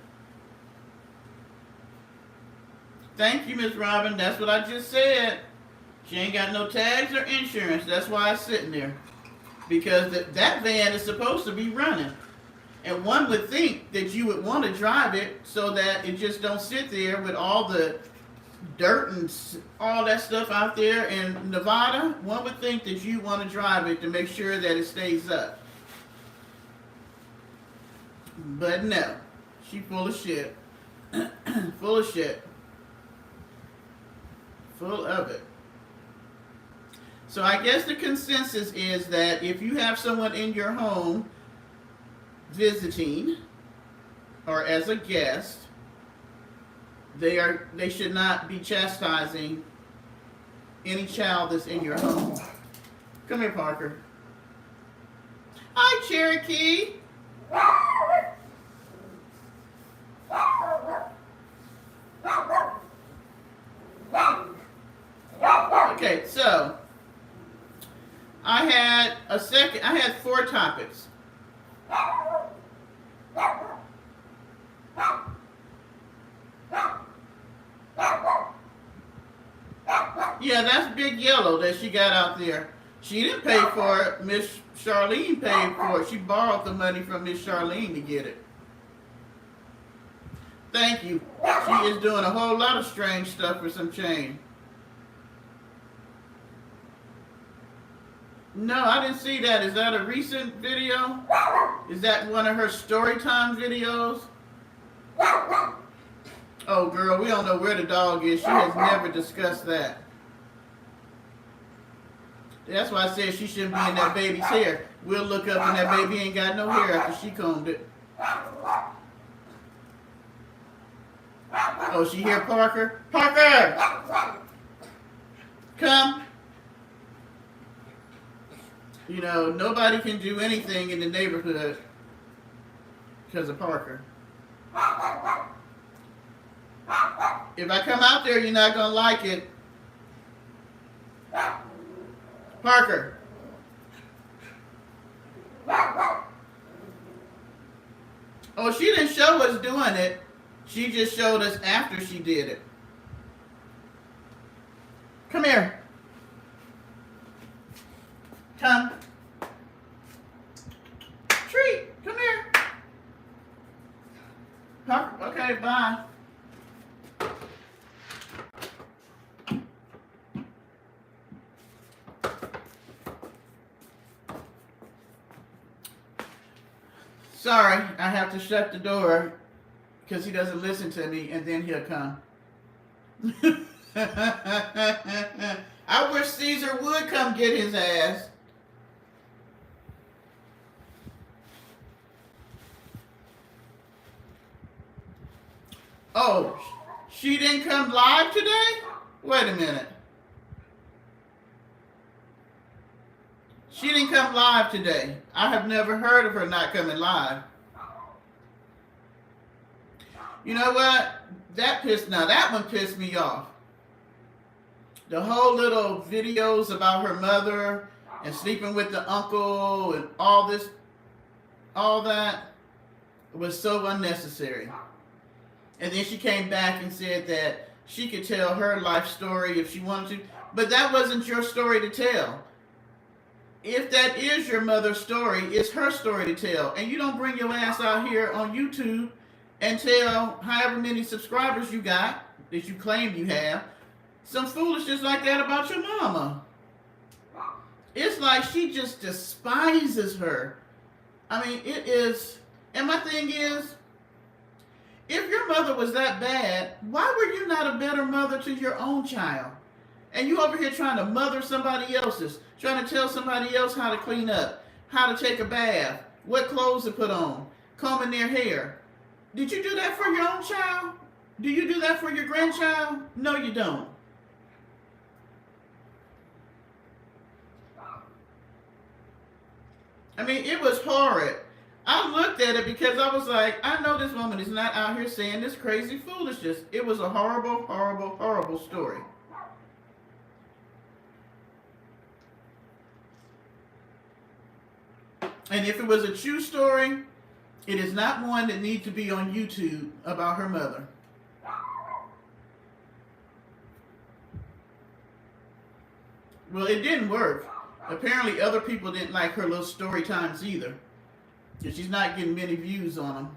Thank you, Miss Robin. That's what I just said. She ain't got no tags or insurance. That's why it's sitting there. Because that van is supposed to be running. And one would think that you would want to drive it so that it just don't sit there with all the dirt and all that stuff out there in Nevada. One would think that you want to drive it to make sure that it stays up. But no. She full of shit. Full of shit. Full of it. So I guess the consensus is that if you have someone in your home visiting or as a guest, they should not be chastising any child that's in your home. Come here, Parker. Hi, Cherokee. Okay, so I had 4 topics. Yeah, that's Big Yellow that she got out there. She didn't pay for it. Miss Charlene paid for it. She borrowed the money from Miss Charlene to get it. Thank you. She is doing a whole lot of strange stuff for some change. No, I didn't see that. Is that a recent video? Is that one of her story time videos? Oh, girl, we don't know where the dog is. She has never discussed that. That's why I said she shouldn't be in that baby's hair. We'll look up and that baby ain't got no hair after she combed it. Oh, she hear Parker? Parker! Come. You know, nobody can do anything in the neighborhood because of Parker. If I come out there, you're not going to like it. Parker. Oh, she didn't show us doing it. She just showed us after she did it. Come here. Come. Treat. Come here. Parker. Okay, bye. Sorry, I have to shut the door because he doesn't listen to me, and then he'll come. I wish Caesar would come get his ass. Oh, she didn't come live today? Wait a minute. She didn't come live today. I have never heard of her not coming live. You know what? That one pissed me off. The whole little videos about her mother and sleeping with the uncle and all that was so unnecessary. And then she came back and said that she could tell her life story if she wanted to. But that wasn't your story to tell. If that is your mother's story, it's her story to tell. And you don't bring your ass out here on YouTube and tell however many subscribers you got, that you claim you have, some foolishness like that about your mama. It's like she just despises her. I mean, it is. And my thing is, if your mother was that bad, why were you not a better mother to your own child? And you over here trying to mother somebody else's, trying to tell somebody else how to clean up, how to take a bath, what clothes to put on, combing their hair. Did you do that for your own child? Do you do that for your grandchild? No, you don't. I mean, it was horrid. I looked at it because I was like, I know this woman is not out here saying this crazy foolishness. It was a horrible, horrible, horrible story. And if it was a true story, it is not one that needs to be on YouTube about her mother. Well, it didn't work. Apparently, other people didn't like her little story times either. Because she's not getting many views on them.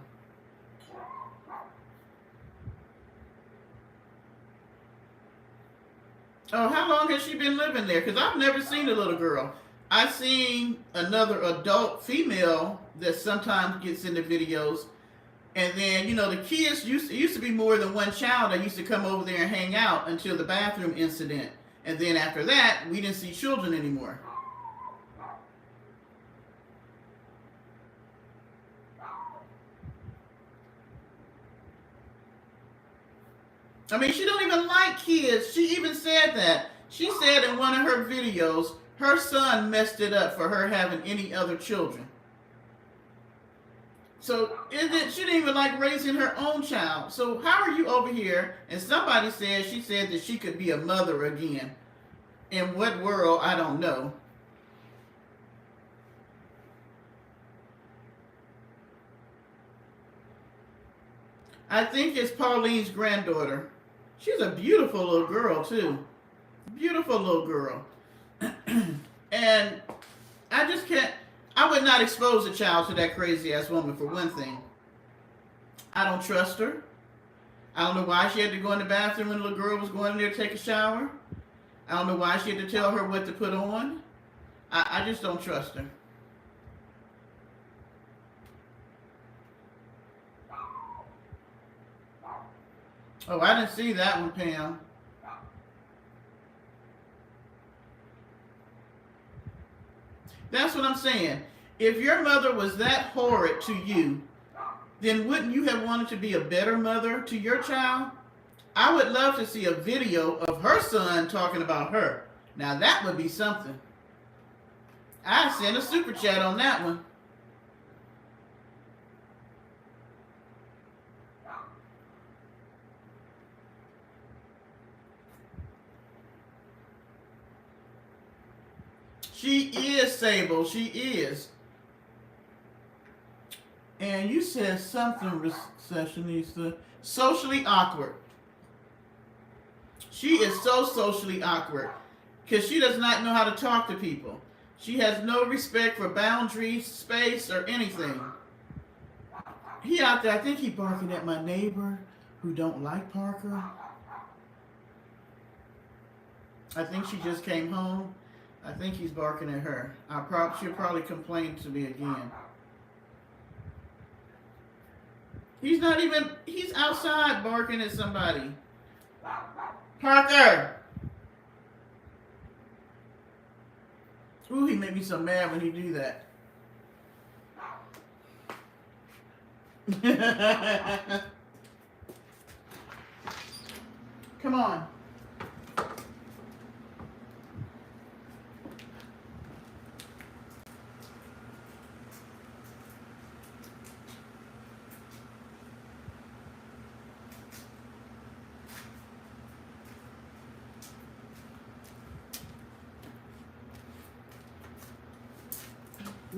Oh, how long has she been living there? Because I've never seen the little girl. I've seen another adult female that sometimes gets in the videos. And then, the kids used to be more than one child that used to come over there and hang out until the bathroom incident. And then after that, we didn't see children anymore. I mean, she don't even like kids. She even said that. She said in one of her videos, her son messed it up for her having any other children. So she didn't even like raising her own child. So how are you over here? And somebody said, she said that she could be a mother again. In what world, I don't know. I think it's Pauline's granddaughter. She's a beautiful little girl, too. Beautiful little girl. And I just can't, I would not expose a child to that crazy ass woman for one thing. I don't trust her. I don't know why she had to go in the bathroom when the little girl was going in there to take a shower. I don't know why she had to tell her what to put on. I just don't trust her. Oh, I didn't see that one, Pam. That's what I'm saying. If your mother was that horrid to you, then wouldn't you have wanted to be a better mother to your child? I would love to see a video of her son talking about her. Now that would be something. I'd send a super chat on that one. She is Sable. She is. And you said something, Recessionista. Socially awkward. She is so socially awkward. Because she does not know how to talk to people. She has no respect for boundaries, space, or anything. He out there, I think he barking at my neighbor who don't like Parker. I think she just came home. I think he's barking at her. She'll probably complain to me again. He's outside barking at somebody. Parker! Ooh, he made me so mad when he do that. Come on.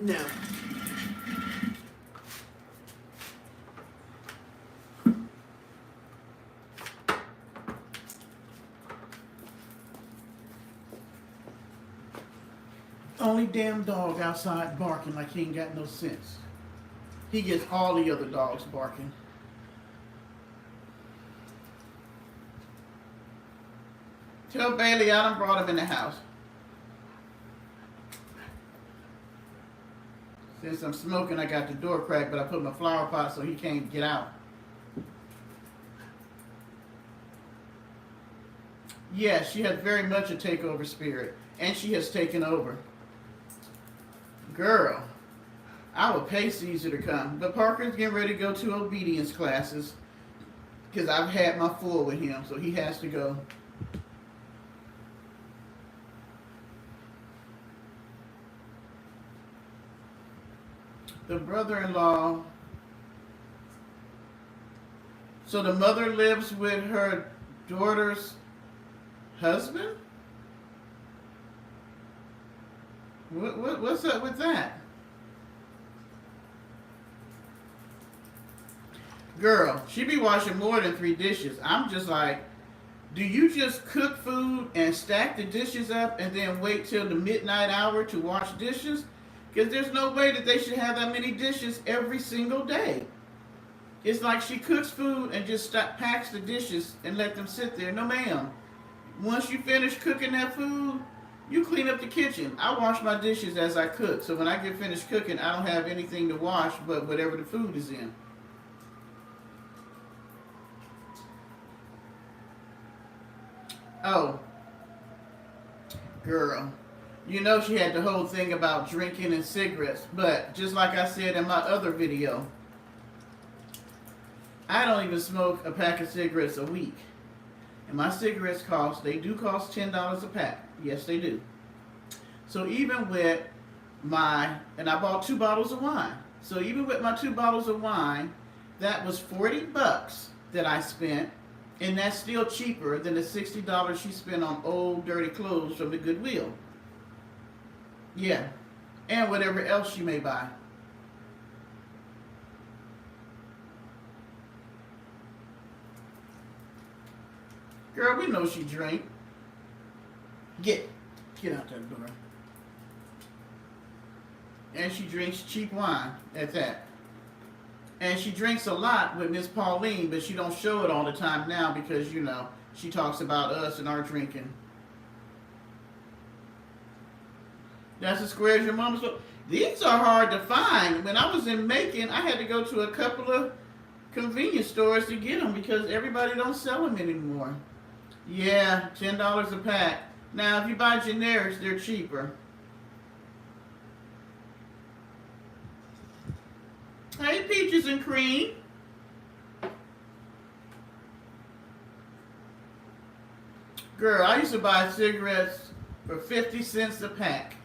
No. Only damn dog outside barking like he ain't got no sense. He gets all the other dogs barking. Tell Bailey I done brought him in the house. Since I'm smoking, I got the door cracked, but I put my flower pot so he can't get out. Yes, she has very much a takeover spirit, and she has taken over. Girl, I would pay Caesar to come, but Parker's getting ready to go to obedience classes. Because I've had my full with him, so he has to go. The brother-in-law. So the mother lives with her daughter's husband? What's up with that? Girl, she be washing more than 3 dishes. I'm just like, do you just cook food and stack the dishes up and then wait till the midnight hour to wash dishes? Because there's no way that they should have that many dishes every single day. It's like she cooks food and just packs the dishes and let them sit there. No, ma'am. Once you finish cooking that food, you clean up the kitchen. I wash my dishes as I cook. So when I get finished cooking, I don't have anything to wash but whatever the food is in. Oh, girl. You know she had the whole thing about drinking and cigarettes. But just like I said in my other video, I don't even smoke a pack of cigarettes a week. And my cigarettes they do cost $10 a pack. Yes, they do. So even with and I bought 2 bottles of wine. So even with my 2 bottles of wine, that was $40 that I spent. And that's still cheaper than the $60 she spent on old dirty clothes from the Goodwill. Yeah. And whatever else she may buy. Girl, we know she drink. Get out that door. And she drinks cheap wine at that. And she drinks a lot with Miss Pauline, but she don't show it all the time now because, you know, she talks about us and our drinking. That's as square as your mama's. These are hard to find. When I was in Macon, I had to go to a couple of convenience stores to get them because everybody don't sell them anymore. Yeah, $10 a pack. Now, if you buy generics, they're cheaper. Hey, Peaches and Cream. Girl, I used to buy cigarettes for 50 cents a pack.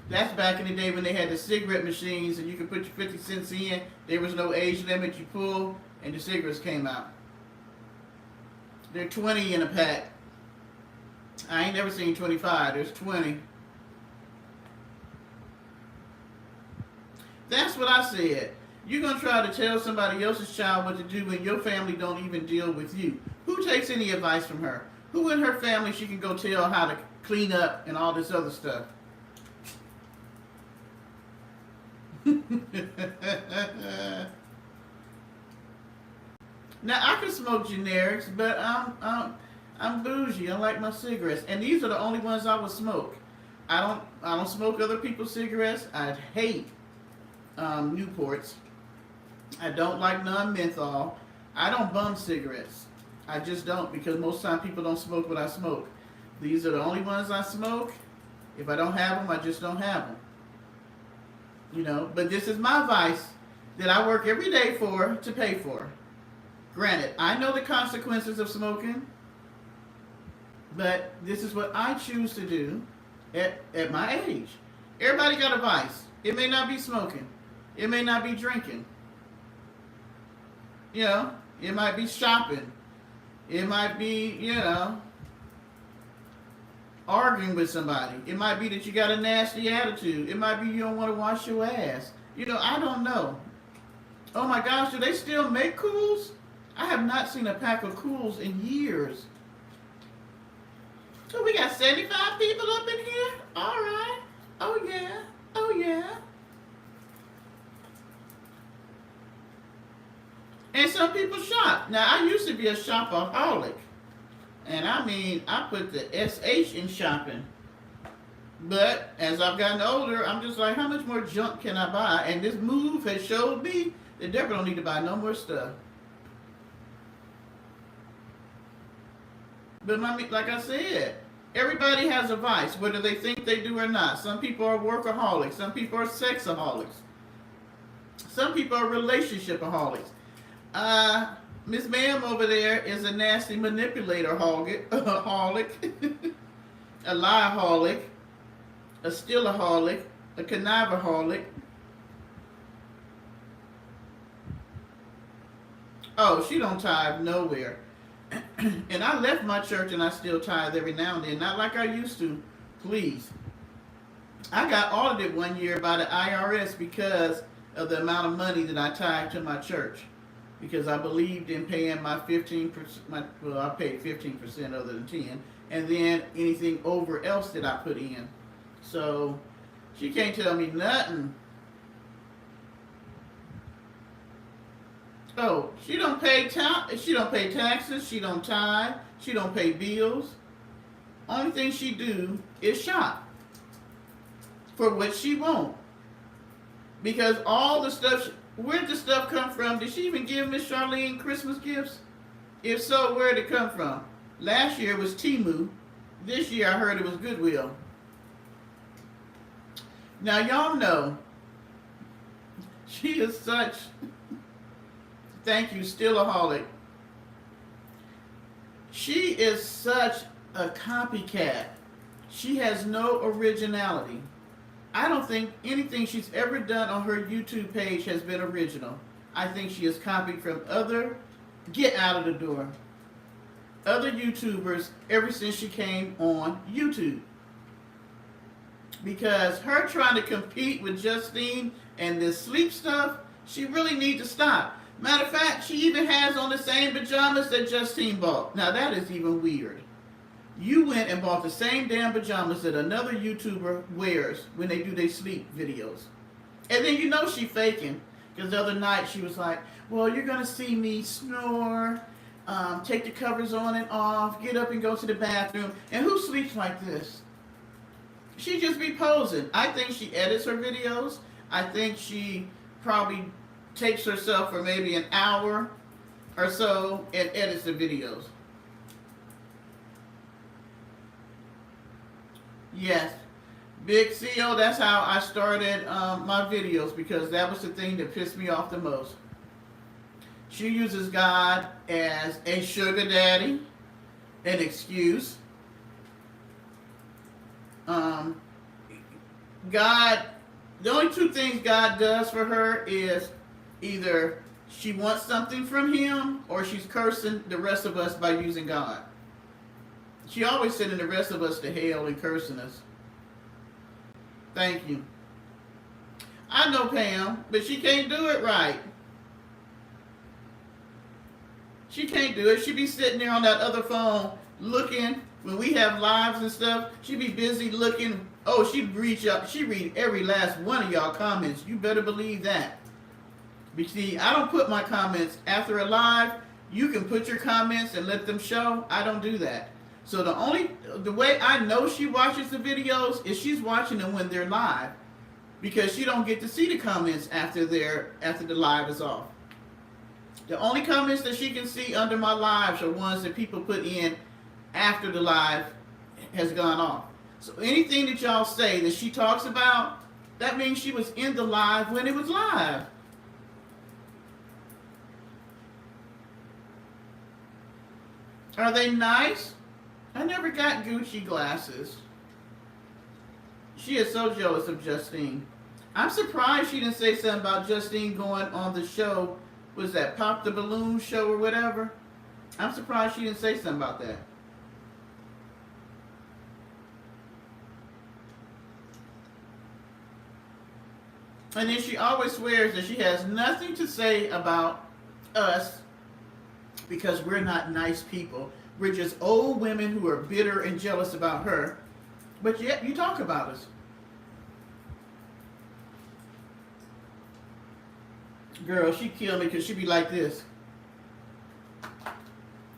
That's back in the day when they had the cigarette machines and you could put your 50 cents in. There was no age limit. You pull and the cigarettes came out. They're 20 in a pack. I ain't never seen 25. There's 20. That's what I said. You're going to try to tell somebody else's child what to do when your family don't even deal with you. Who takes any advice from her? Who in her family she can go tell how to clean up and all this other stuff? Now I can smoke generics, but I'm bougie. I like my cigarettes, and these are the only ones I would smoke. I don't smoke other people's cigarettes. I hate Newports. I don't like non-menthol. I don't bum cigarettes. I just don't, because most time people don't smoke what I smoke. These are the only ones I smoke. If I don't have them, I just don't have them. You know, but this is my vice that I work every day to pay for. Granted, I know the consequences of smoking, but this is what I choose to do at my age. Everybody got a vice. It may not be smoking. It may not be drinking. You know, it might be shopping. It might be, you know, arguing with somebody. It might be that you got a nasty attitude. It might be you don't want to wash your ass. You know, I don't know. Oh my gosh, do they still make Cools? I have not seen a pack of Cools in years. So we got 75 people up in here? All right. Oh yeah. Oh yeah. And some people shop. Now, I used to be a shopaholic. And I mean, I put the SH in shopping. But as I've gotten older, I'm just like, how much more junk can I buy? And this move has showed me that definitely don't need to buy no more stuff. But like I said, everybody has a vice, whether they think they do or not. Some people are workaholics. Some people are sexaholics. Some people are relationshipaholics. Miss Ma'am over there is a nasty manipulator holic, a lieholic, a stealaholic, a conniverholic. Oh, she don't tithe nowhere. And I left my church and I still tithe every now and then. Not like I used to. Please. I got audited one year by the IRS because of the amount of money that I tithe to my church. Because I believed in paying my 15%, well, I paid 15% other than 10, and then anything over else that I put in. So she can't tell me nothing. Oh, she don't pay taxes, she don't tithe, she don't pay bills. Only thing she do is shop for what she want. Because all the stuff, where'd the stuff come from? Did she even give Miss Charlene Christmas gifts? If so, where'd it come from? Last year it was Temu. This year I heard it was Goodwill. Now y'all know, she is such, thank you, Stillaholic. She is such a copycat. She has no originality. I don't think anything she's ever done on her YouTube page has been original. I think she has copied from get out of the door, other YouTubers ever since she came on YouTube. Because her trying to compete with Justine and this sleep stuff, she really needs to stop. Matter of fact, she even has on the same pajamas that Justine bought. Now that is even weird. You went and bought the same damn pajamas that another YouTuber wears when they do their sleep videos. And then you know she faking. Because the other night she was like, well, you're going to see me snore, take the covers on and off, get up and go to the bathroom. And who sleeps like this? She just be posing. I think she edits her videos. I think she probably takes herself for maybe an hour or so and edits the videos. Yes, Big CEO, that's how I started my videos, because that was the thing that pissed me off the most. She uses God as a sugar daddy, an excuse. God, the only two things God does for her is either she wants something from him or she's cursing the rest of us by using God. She always sending the rest of us to hell and cursing us. Thank you. I know Pam, but she can't do it right. She can't do it. She be sitting there on that other phone looking. When we have lives and stuff, she be busy looking. Oh, she'd reach up. She read every last one of y'all comments. You better believe that. Because see, I don't put my comments after a live. You can put your comments and let them show. I don't do that. So the way I know she watches the videos is she's watching them when they're live, because she don't get to see the comments after the live is off. The only comments that she can see under my lives are ones that people put in after the live has gone off. So anything that y'all say that she talks about, that means she was in the live when it was live. Are they nice? I never got Gucci glasses. She is so jealous of Justine. I'm surprised she didn't say something about Justine going on the show. Was that Pop the Balloon show or whatever? I'm surprised she didn't say something about that. And then she always swears that she has nothing to say about us because we're not nice people. We're just old women who are bitter and jealous about her. But yet you talk about us. Girl, she killed me because she be like this.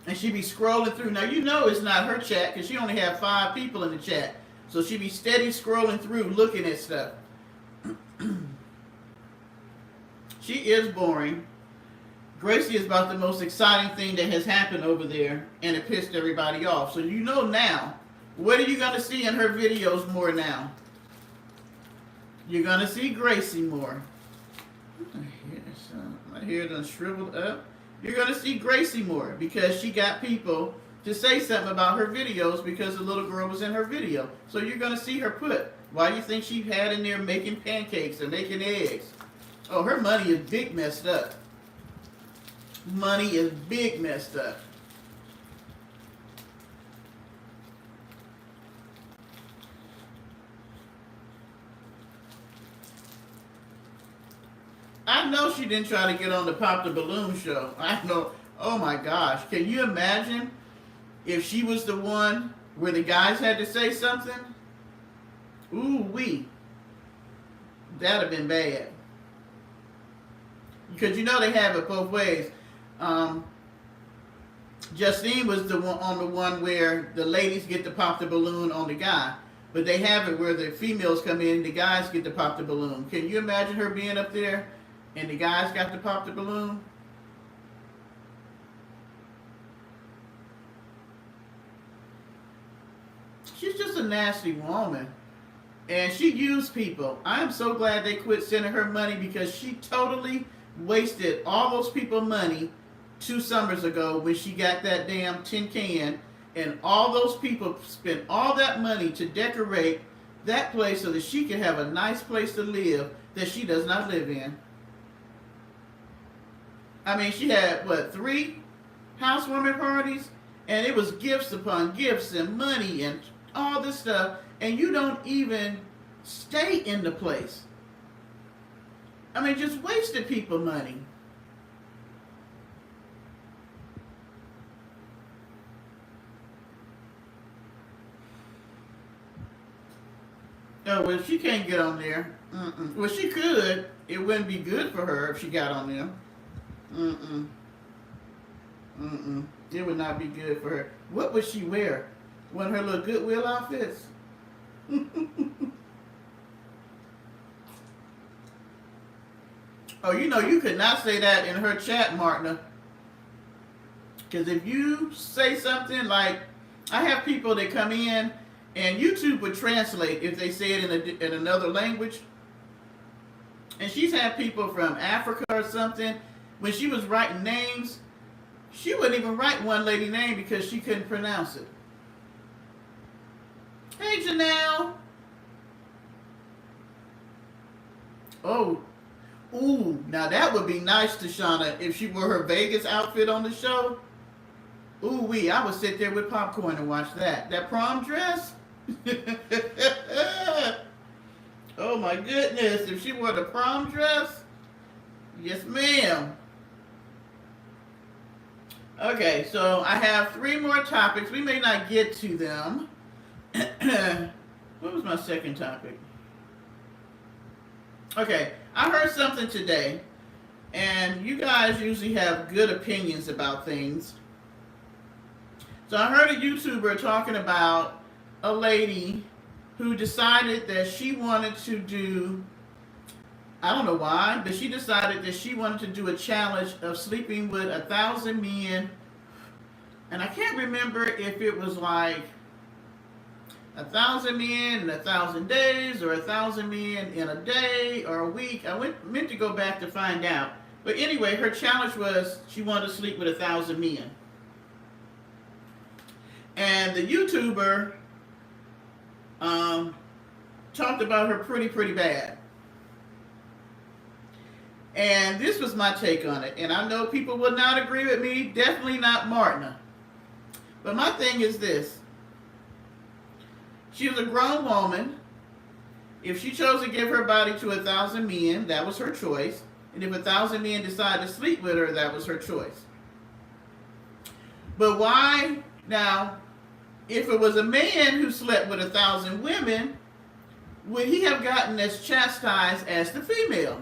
And she be scrolling through. Now you know it's not her chat because she only have 5 people in the chat. So she be steady scrolling through looking at stuff. She is boring. Gracie is about the most exciting thing that has happened over there, and it pissed everybody off. So you know now, what are you going to see in her videos more now? You're going to see Gracie more. My hair done shriveled up. You're going to see Gracie more because she got people to say something about her videos because the little girl was in her video. So you're going to see her put, why do you think she had in there making pancakes or making eggs? Oh, her money is big messed up. Money is big messed up. I know she didn't try to get on the Pop the Balloon show. I know. Oh my gosh. Can you imagine if she was the one where the guys had to say something? Ooh wee. That'd have been bad. Because you know they have it both ways. Justine was the one on the one where the ladies get to pop the balloon on the guy. But they have it where the females come in, the guys get to pop the balloon. Can you imagine her being up there and the guys got to pop the balloon? She's just a nasty woman. And she used people. I am so glad they quit sending her money because she totally wasted all those people money 2 summers ago when she got that damn tin can, and all those people spent all that money to decorate that place so that she could have a nice place to live that she does not live in. I mean, she had, 3 housewarming parties, and it was gifts upon gifts and money and all this stuff, and you don't even stay in the place. I mean, just wasted people money. Oh, well, she can't get on there. Well, she could. It wouldn't be good for her if she got on there. It would not be good for her. What would she wear? One of her little Goodwill outfits? Oh, you know, you could not say that in her chat, Martina. Because if you say something like, I have people that come in and YouTube would translate if they say it in another language. And she's had people from Africa or something. When she was writing names, she wouldn't even write one lady name because she couldn't pronounce it. Hey, Janelle. Oh, ooh, now that would be nice to Shauna if she wore her Vegas outfit on the show. Ooh wee, I would sit there with popcorn and watch that. That prom dress? Oh my goodness, if she wore the prom dress? Yes, ma'am. Okay, so I have 3 more topics. We may not get to them. What was my second topic? Okay, I heard something today, and you guys usually have good opinions about things. So I heard a YouTuber talking about a lady who decided that she wanted to do, I don't know why, but she decided that she wanted to do a challenge of sleeping with 1,000 men. And I can't remember if it was like 1,000 men in 1,000 days or 1,000 men in a day or a week. I meant to go back to find out. But anyway, her challenge was she wanted to sleep with 1,000 men. And the YouTuber talked about her pretty bad. And this was my take on it. And I know people will not agree with me. Definitely not Martina. But my thing is this. She was a grown woman. If she chose to give her body to 1,000 men, that was her choice. And if 1,000 men decided to sleep with her, that was her choice. But why? Now, if it was a man who slept with 1,000 women, would he have gotten as chastised as the female?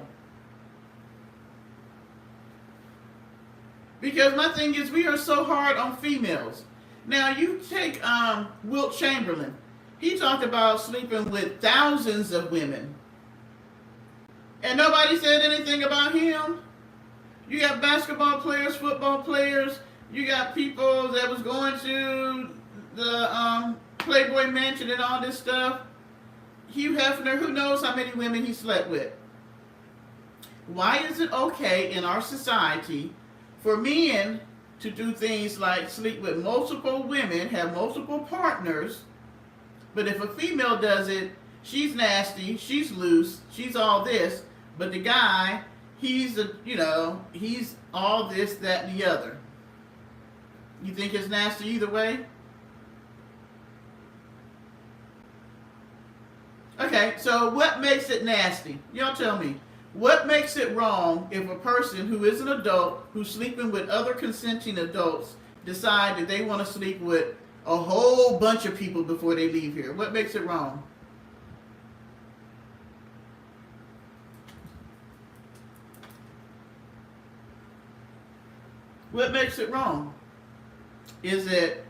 Because my thing is, we are so hard on females. Now, you take Wilt Chamberlain. He talked about sleeping with thousands of women. And nobody said anything about him. You got basketball players, football players. You got people that was going to the Playboy Mansion and all this stuff. Hugh Hefner, who knows how many women he slept with. Why is it okay in our society for men to do things like sleep with multiple women, have multiple partners, but if a female does it, she's nasty, she's loose, she's all this, but the guy, he's he's all this, that, and the other. You think it's nasty either way? Okay, so what makes it nasty? Y'all tell me. What makes it wrong if a person who is an adult, who's sleeping with other consenting adults, decide that they want to sleep with a whole bunch of people before they leave here? What makes it wrong? What makes it wrong? Is it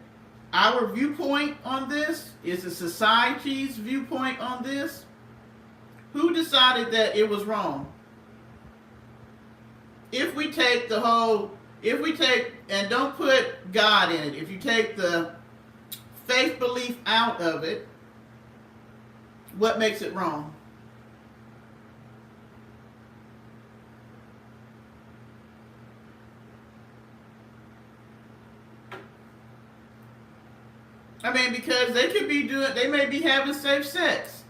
our viewpoint on this? Is it society's viewpoint on this? Who decided that it was wrong? If we take and don't put God in it, if you take the faith belief out of it, what makes it wrong? I mean, because they may be having safe sex.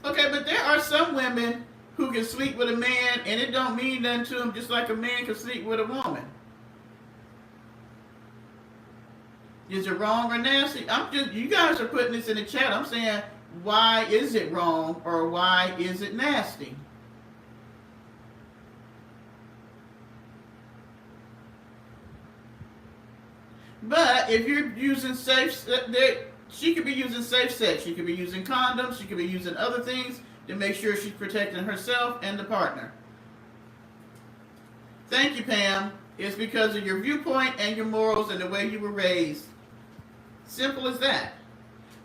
Okay, but there are some women who can sleep with a man and it don't mean nothing to them, just like a man can sleep with a woman. Is it wrong or nasty? You guys are putting this in the chat. I'm saying, why is it wrong or why is it nasty? But if you're using she could be using safe sex. She could be using condoms. She could be using other things to make sure she's protecting herself and the partner. Thank you, Pam. It's because of your viewpoint and your morals and the way you were raised. Simple as that.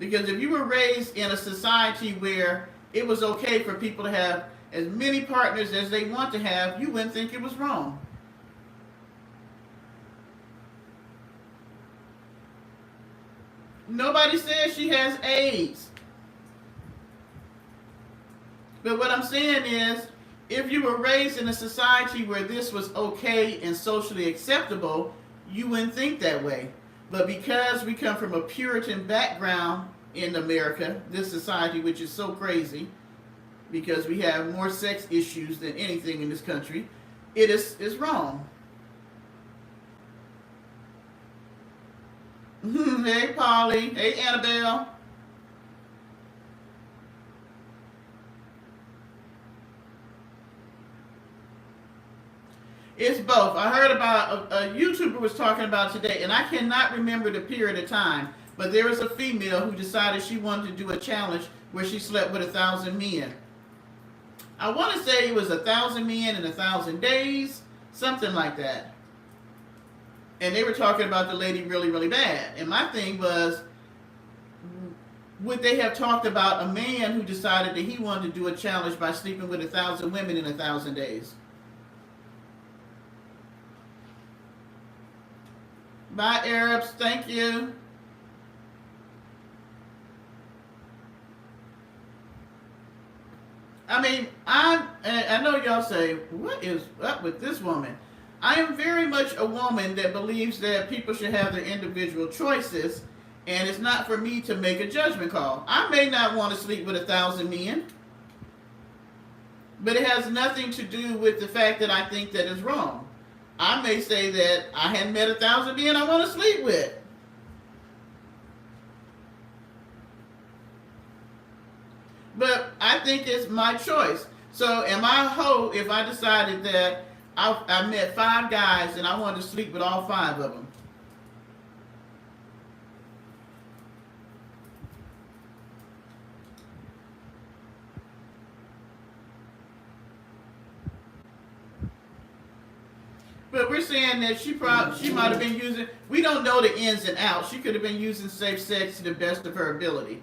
Because if you were raised in a society where it was okay for people to have as many partners as they want to have, you wouldn't think it was wrong. Nobody says she has AIDS. But what I'm saying is, if you were raised in a society where this was okay and socially acceptable, you wouldn't think that way. But because we come from a Puritan background in America, this society, which is so crazy, because we have more sex issues than anything in this country, it's wrong. Hey, Polly. Hey, Annabelle. It's both. I heard about a YouTuber was talking about it today, and I cannot remember the period of time, but there was a female who decided she wanted to do a challenge where she slept with 1,000 men. I want to say it was 1,000 men in 1,000 days, something like that. And they were talking about the lady really, really bad. And my thing was, would they have talked about a man who decided that he wanted to do a challenge by sleeping with 1,000 women in 1,000 days? Bye, Arabs. Thank you. I mean, I know y'all say, what is up with this woman? I am very much a woman that believes that people should have their individual choices, and it's not for me to make a judgment call. I may not want to sleep with 1,000 men, but it has nothing to do with the fact that I think that is wrong. I may say that I hadn't met 1,000 men I want to sleep with. But I think it's my choice. So am I a hoe if I decided that I met 5 guys and I wanted to sleep with all 5 of them? But we're saying that she might have been using, we don't know the ins and outs. She could have been using safe sex to the best of her ability.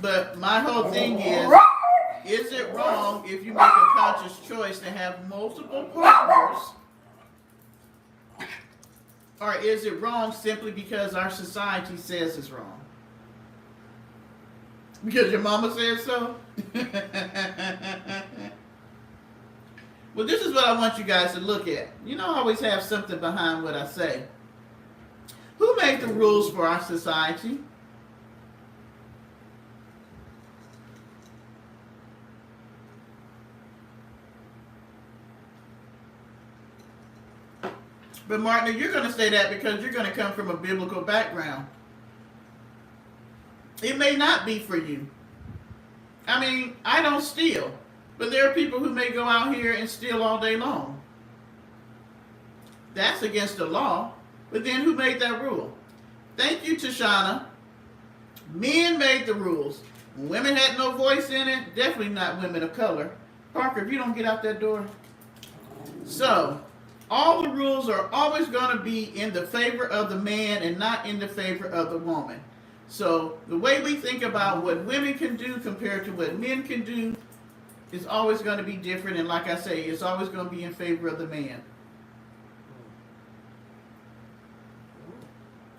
But my whole thing is it wrong if you make a conscious choice to have multiple partners? Or is it wrong simply because our society says it's wrong? Because your mama said so? Well, this is what I want you guys to look at. You know, I always have something behind what I say. Who made the rules for our society? But Martin, you're going to say that because you're going to come from a biblical background. It may not be for you. I mean, I don't steal. But there are people who may go out here and steal all day long. That's against the law. But then who made that rule? Thank you, Tashana. Men made the rules. Women had no voice in it. Definitely not women of color. Parker, if you don't get out that door. So, all the rules are always going to be in the favor of the man and not in the favor of the woman. So, the way we think about what women can do compared to what men can do is always going to be different. And like I say, it's always going to be in favor of the man.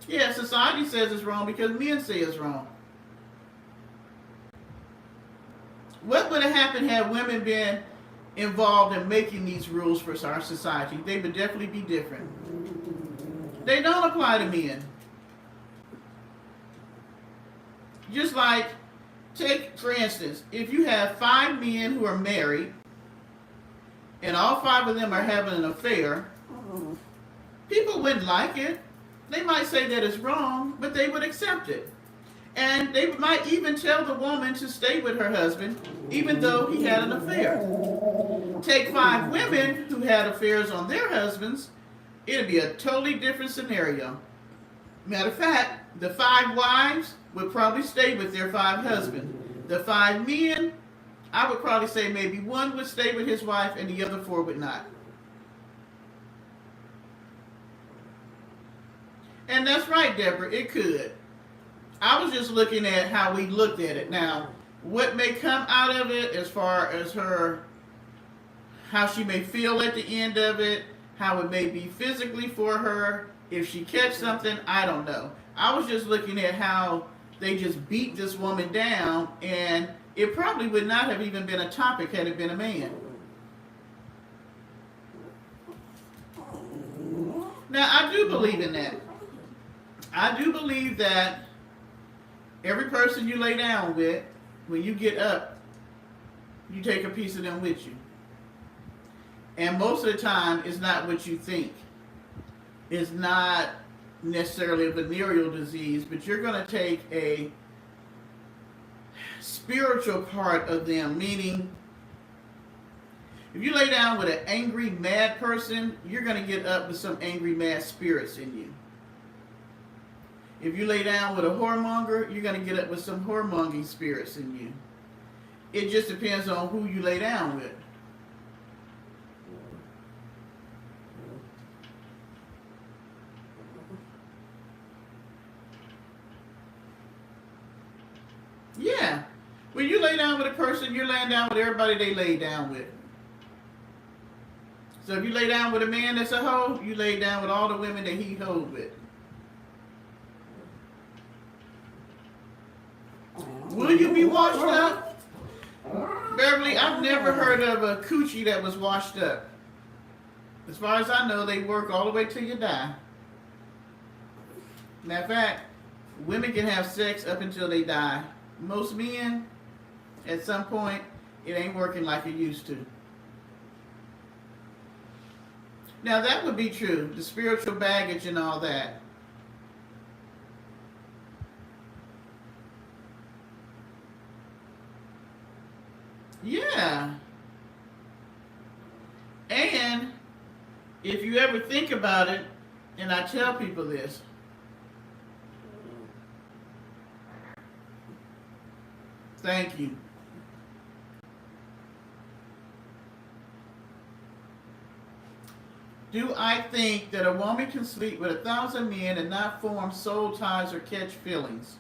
Yeah, society says it's wrong because men say it's wrong. What would have happened had women been involved in making these rules for our society? They would definitely be different. They don't apply to men. Just like, take, for instance, if you have 5 men who are married, and all 5 of them are having an affair, people wouldn't like it. They might say that it's wrong, but they would accept it. And they might even tell the woman to stay with her husband, even though he had an affair. Take 5 women who had affairs on their husbands, it'd be a totally different scenario. Matter of fact, the 5 wives would probably stay with their 5 husbands. The 5 men, I would probably say maybe 1 would stay with his wife and the other 4 would not. And that's right, Deborah, it could. I was just looking at how we looked at it. Now, what may come out of it as far as her, how she may feel at the end of it, how it may be physically for her, if she catch something, I don't know. I was just looking at how they just beat this woman down, and it probably would not have even been a topic had it been a man. Now, I do believe in that. I do believe that every person you lay down with, when you get up, you take a piece of them with you. And most of the time, it's not what you think. It's not necessarily a venereal disease, but you're going to take a spiritual part of them, meaning if you lay down with an angry, mad person, you're going to get up with some angry, mad spirits in you. If you lay down with a whoremonger, you're going to get up with some whoremongering spirits in you. It just depends on who you lay down with. Yeah. When you lay down with a person, you're laying down with everybody they lay down with. So if you lay down with a man that's a hoe, you lay down with all the women that he hoed with. Will you be washed up? Beverly, I've never heard of a coochie that was washed up. As far as I know, they work all the way till you die. Matter of fact, women can have sex up until they die. Most men, at some point, it ain't working like it used to. Now that would be true, the spiritual baggage and all that. Yeah. And if you ever think about it, and I tell people this, thank you. Do I think that a woman can sleep with 1,000 men and not form soul ties or catch feelings?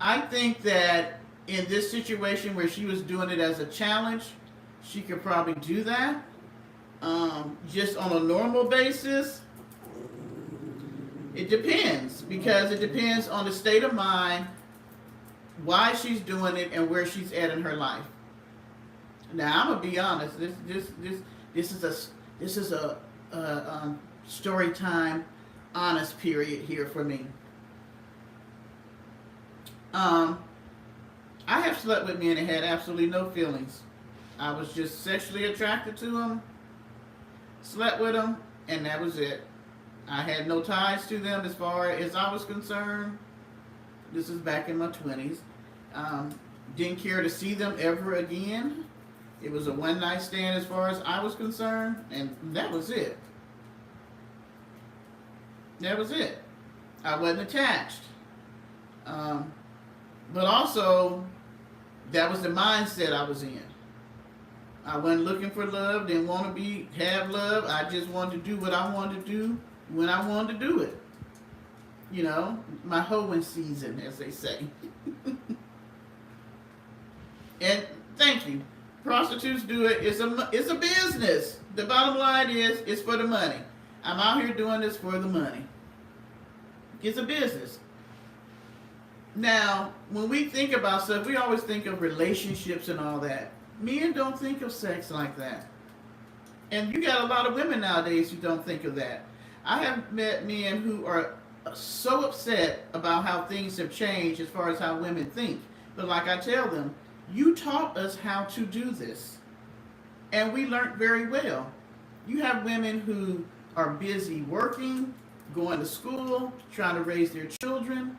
I think that in this situation where she was doing it as a challenge, she could probably do that. Just on a normal basis, It depends, because it depends on the state of mind, why she's doing it, and where she's at in her life. Now, I'm gonna be honest. This is a story time, honest period here for me. I have slept with men and had absolutely no feelings. I was just sexually attracted to them, slept with them, and that was it. I had no ties to them as far as I was concerned. This is back in my 20s. Didn't care to see them ever again. It was a one-night stand as far as I was concerned, and that was it. That was it. I wasn't attached. But also, that was the mindset I was in. I wasn't looking for love, didn't want to have love. I just wanted to do what I wanted to do when I wanted to do it. You know, my hoeing season, as they say. And thank you. Prostitutes do it. It's a business. The bottom line is, it's for the money. I'm out here doing this for the money. It's a business. Now, when we think about stuff, we always think of relationships and all that. Men don't think of sex like that. And you got a lot of women nowadays who don't think of that. I have met men who are so upset about how things have changed as far as how women think. But like I tell them, you taught us how to do this. And we learned very well. You have women who are busy working, going to school, trying to raise their children,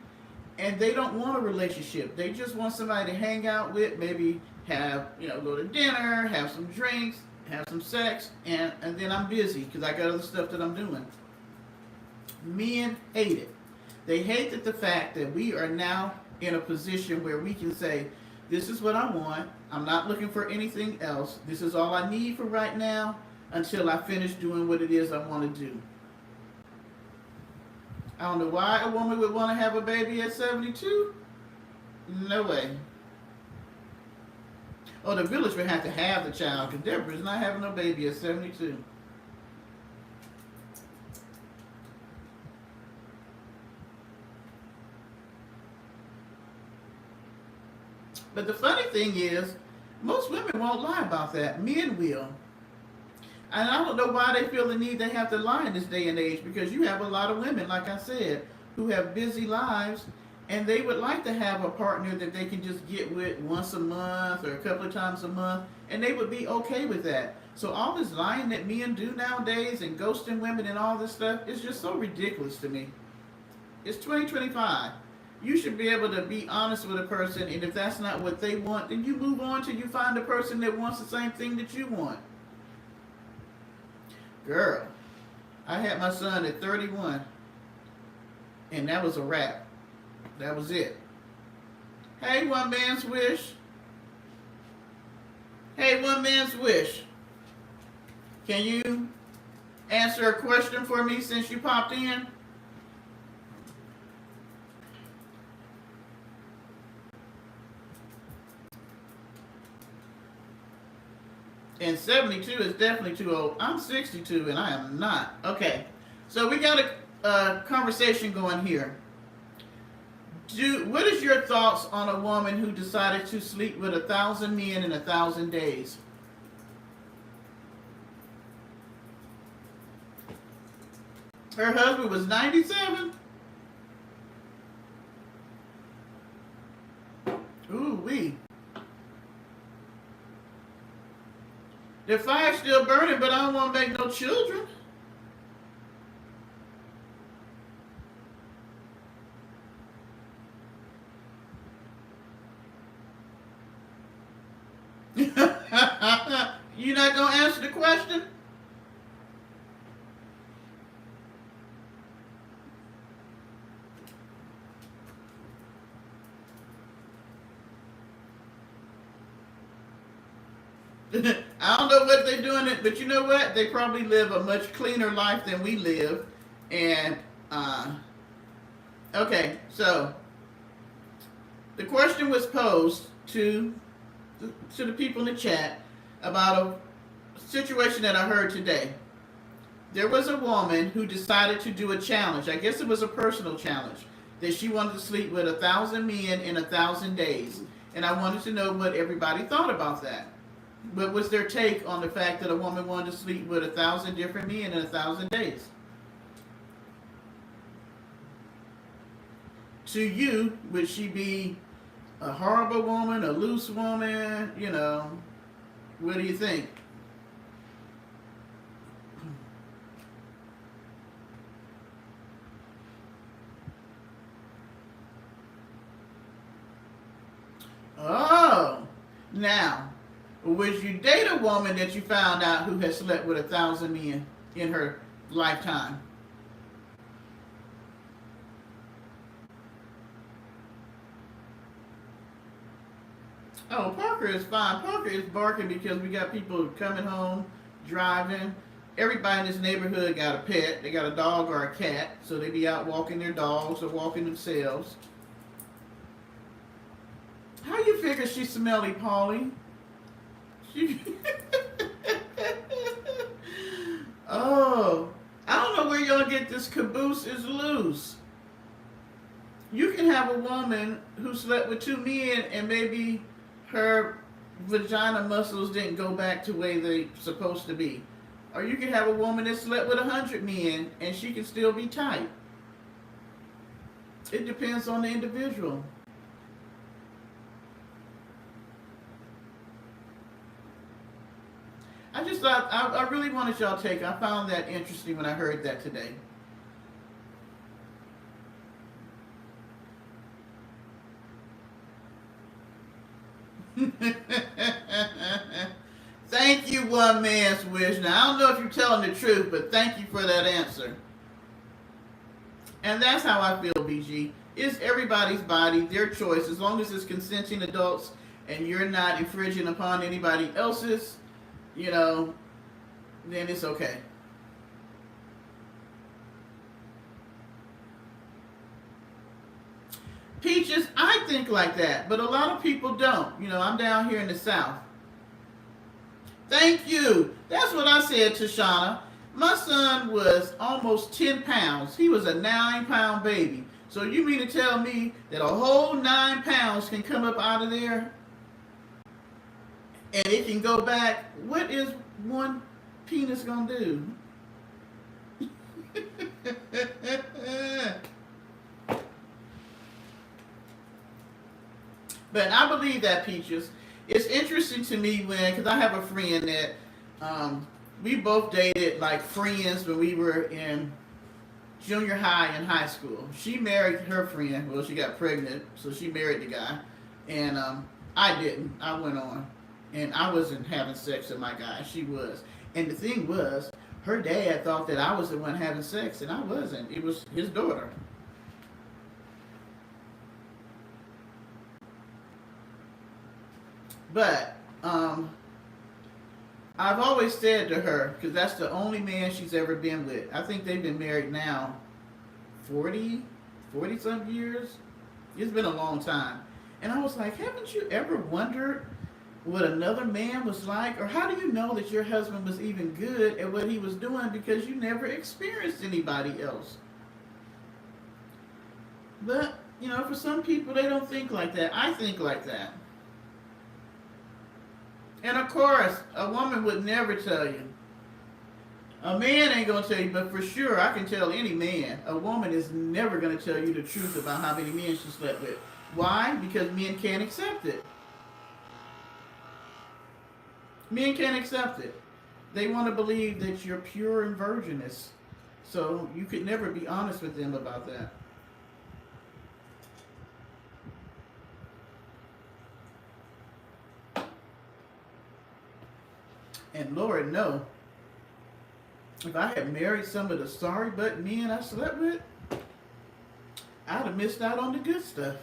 and they don't want a relationship. They just want somebody to hang out with, maybe have, go to dinner, have some drinks, have some sex, and then I'm busy because I got other stuff that I'm doing. Men hate it. They hate the fact that we are now in a position where we can say, this is what I want. I'm not looking for anything else. This is all I need for right now until I finish doing what it is I want to do. I don't know why a woman would want to have a baby at 72. No way. Oh, the village would have to have the child, because Deborah's not having no baby at 72. But the funny thing is, most women won't lie about that. Men will. And I don't know why they feel the need they have to lie in this day and age, because you have a lot of women, like I said, who have busy lives, and they would like to have a partner that they can just get with once a month or a couple of times a month, and they would be okay with that. So all this lying that men do nowadays and ghosting women and all this stuff is just so ridiculous to me. It's 2025. You should be able to be honest with a person, and if that's not what they want, then you move on till you find a person that wants the same thing that you want. Girl, I had my son at 31, and that was a wrap. That was it. Hey, one man's wish. Hey, one man's wish. Can you answer a question for me since you popped in? And 72 is definitely too old. I'm 62 and I am not. Okay, so we got a conversation going here. What is your thoughts on a woman who decided to sleep with 1,000 men in 1,000 days? Her husband was 97? Ooh-wee. The fire's still burning, but I don't want to make no children. You not going to answer the question? I don't know what they're doing it, but you know what? They probably live a much cleaner life than we live. And, okay, so the question was posed to the people in the chat about a situation that I heard today. There was a woman who decided to do a challenge. I guess it was a personal challenge that she wanted to sleep with 1,000 men in 1,000 days. And I wanted to know what everybody thought about that. What was their take on the fact that a woman wanted to sleep with 1,000 different men in 1,000 days? To you, would she be a horrible woman, a loose woman? You know, what do you think? Oh, now, would you date a woman that you found out who has slept with 1,000 men in her lifetime? Oh, Parker is fine. Parker is barking because we got people coming home, driving. Everybody in this neighborhood got a pet. They got a dog or a cat, so they be out walking their dogs or walking themselves. How you figure she's smelly, Polly? She... Oh, I don't know where y'all get this caboose is loose. You can have a woman who slept with 2 men and maybe her vagina muscles didn't go back to the way they supposed to be. Or you can have a woman that slept with 100 men and she can still be tight. It depends on the individual. I just thought, I really wanted y'all to take, I found that interesting when I heard that today. Thank you, one man's wish. Now, I don't know if you're telling the truth, but thank you for that answer. And that's how I feel, BG. It's everybody's body, their choice. As long as it's consenting adults and you're not infringing upon anybody else's, you know, then it's okay. Peaches, I think like that, but a lot of people don't. You know, I'm down here in the South. Thank you. That's what I said to Shauna. My son was almost 10 pounds. He was a 9-pound baby. So you mean to tell me that a whole 9 pounds can come up out of there and it can go back? What is one penis gonna do? But I believe that, Peaches. It's interesting to me when, because I have a friend that we both dated like friends when we were in junior high and high school. She married her friend. Well, she got pregnant, so she married the guy. And I didn't. I went on. And I wasn't having sex with my guy. She was. And the thing was, her dad thought that I was the one having sex, and I wasn't. It was his daughter. But I've always said to her, because that's the only man she's ever been with. I think they've been married now 40 some years. It's been a long time. And I was like, haven't you ever wondered what another man was like? Or how do you know that your husband was even good at what he was doing because you never experienced anybody else? But, you know, for some people, they don't think like that. I think like that. And of course, a woman would never tell you. A man ain't going to tell you, but for sure, I can tell any man. A woman is never going to tell you the truth about how many men she slept with. Why? Because men can't accept it. Men can't accept it. They want to believe that you're pure and virginous. So you could never be honest with them about that. And Lord, no. If I had married some of the sorry butt men I slept with, I'd have missed out on the good stuff.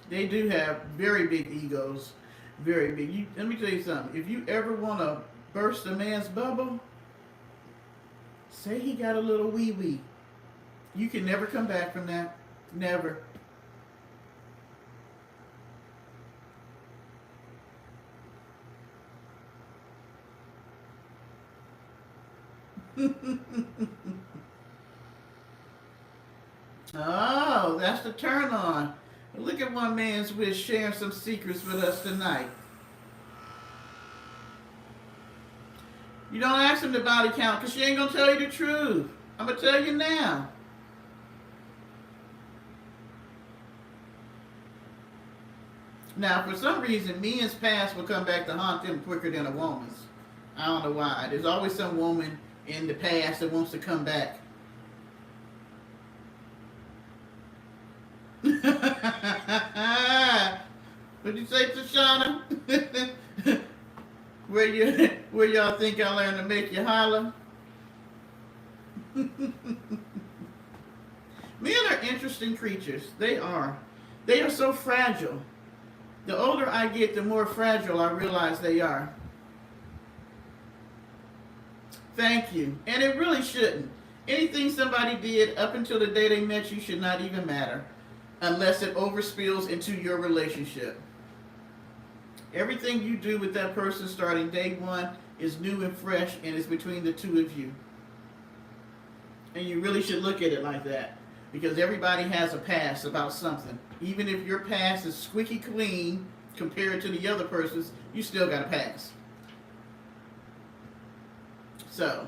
They do have very big egos. Very big. Let me tell you something. If you ever want to burst a man's bubble, say he got a little wee-wee. You can never come back from that. Never. Oh, that's the turn on. Look at one man's wish sharing some secrets with us tonight. You don't ask him the body count because she ain't going to tell you the truth. I'm going to tell you now. Now, for some reason, men's past will come back to haunt them quicker than a woman's. I don't know why. There's always some woman in the past that wants to come back. What'd you say, Tashana? Where y'all think I learned to make you holler? Men are interesting creatures. They are. They are so fragile. The older I get, the more fragile I realize they are. Thank you. And it really shouldn't. Anything somebody did up until the day they met you should not even matter unless it overspills into your relationship. Everything you do with that person starting day one is new and fresh and is between the two of you. And you really should look at it like that because everybody has a past about something. Even if your past is squeaky clean compared to the other person's, you still got a past. So,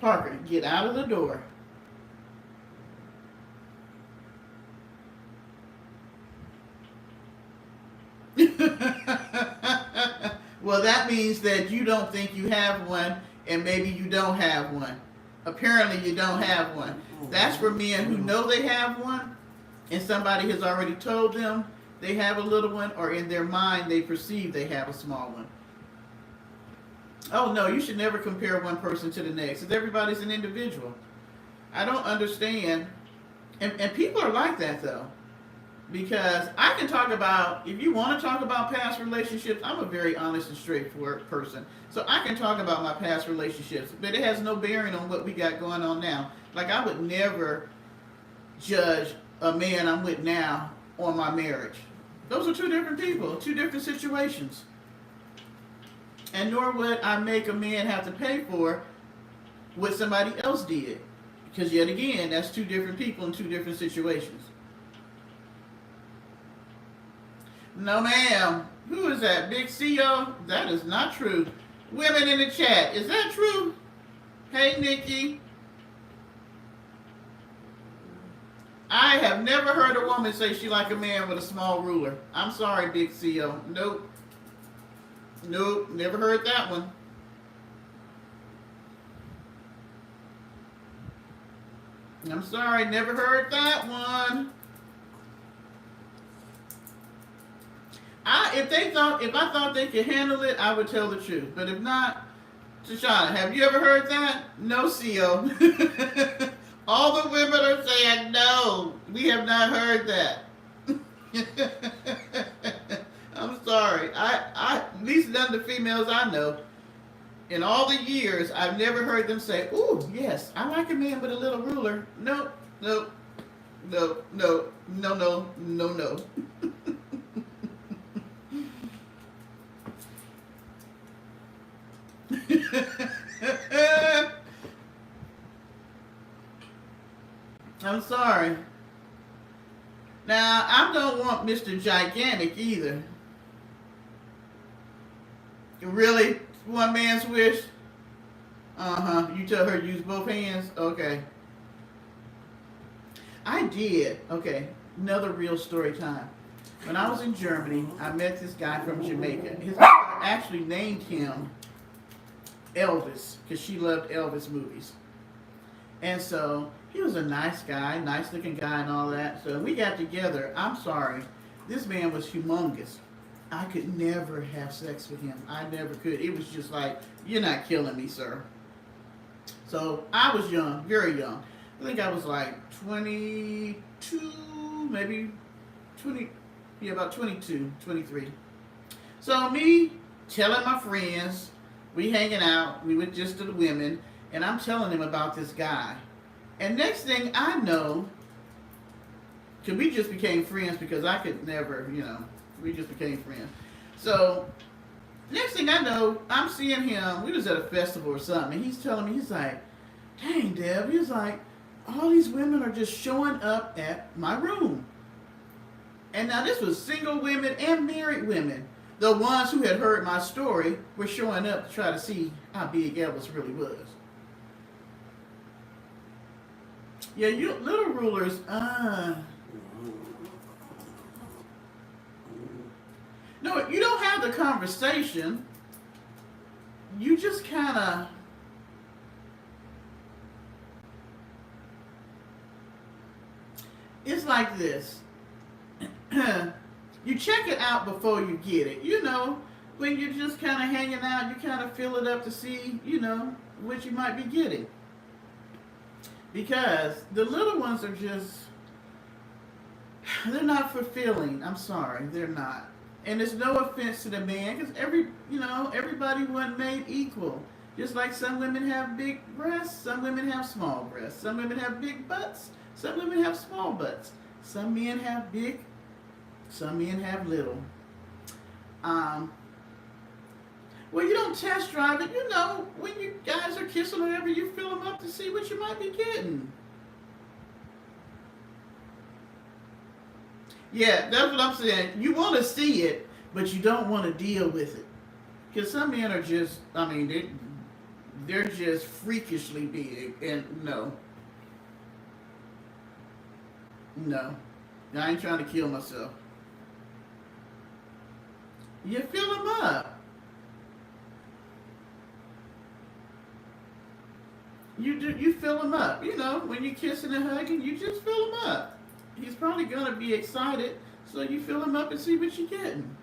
Parker, get out of the door. Well, that means that you don't think you have one, and maybe you don't have one. Apparently, you don't have one. That's for men who know they have one, and somebody has already told them they have a little one, or in their mind they perceive they have a small one. Oh no, you should never compare one person to the next, because everybody's an individual. I don't understand, and people are like that though, because I can talk about, if you want to talk about past relationships, I'm a very honest and straightforward person. So I can talk about my past relationships, but it has no bearing on what we got going on now. Like I would never judge a man I'm with now on my marriage. Those are two different people, two different situations. And nor would I make a man have to pay for what somebody else did. Because yet again, that's two different people in two different situations. No ma'am. Who is that? Big CEO? That is not true. Women in the chat, is that true? Hey Nikki. I have never heard a woman say she like a man with a small ruler. I'm sorry, Big CEO. Nope. Nope, never heard that one. I'm sorry, never heard that one. If I thought they could handle it, I would tell the truth. But if not, Tashana, have you ever heard that? No, CEO. All the women are saying no. We have not heard that. I'm sorry. At least none of the females I know, in all the years, I've never heard them say, "Ooh, yes, I like a man with a little ruler." Nope, nope, nope, nope, no, no, no, no. I'm sorry. Now, I don't want Mr. Gigantic either. Really? One man's wish? Uh-huh. You tell her to use both hands? Okay. I did. Okay. Another real story time. When I was in Germany, I met this guy from Jamaica. His mother actually named him Elvis because she loved Elvis movies. And so he was a nice guy, nice looking guy and all that. So we got together. I'm sorry. This man was humongous. I could never have sex with him. I never could. It was just like, you're not killing me, sir. So I was young, very young. I think I was like 22, maybe 20, yeah, about 22, 23. So me telling my friends, we hanging out, we were just the women, and I'm telling them about this guy. And next thing I know, because we just became friends because I could never, we just became friends. So Next thing I know, I'm seeing him. We was at a festival or something, and he's telling me, he's like, "Dang, Deb," he's like, "all these women are just showing up at my room." And now this was single women and married women. The ones who had heard my story were showing up to try to see how big Elvis really was. Yeah, you little rulers, no, you don't have the conversation. You just kind of, it's like this. You check it out before you get it. You know, when you're just kind of hanging out, you kind of fill it up to see, what you might be getting. Because the little ones are just, they're not fulfilling. I'm sorry, they're not. And it's no offense to the man, because everybody wasn't made equal. Just like some women have big breasts, some women have small breasts. Some women have big butts, some women have small butts. Some men have big, some men have little. Well, you don't test drive it. When you guys are kissing or whatever, you fill them up to see what you might be getting. Yeah, that's what I'm saying. You want to see it, but you don't want to deal with it. Because some men are just, they're just freakishly big. And no. I ain't trying to kill myself. You fill them up. You fill him up. When you're kissing and hugging, you just fill him up. He's probably going to be excited, so you fill him up and see what you're getting.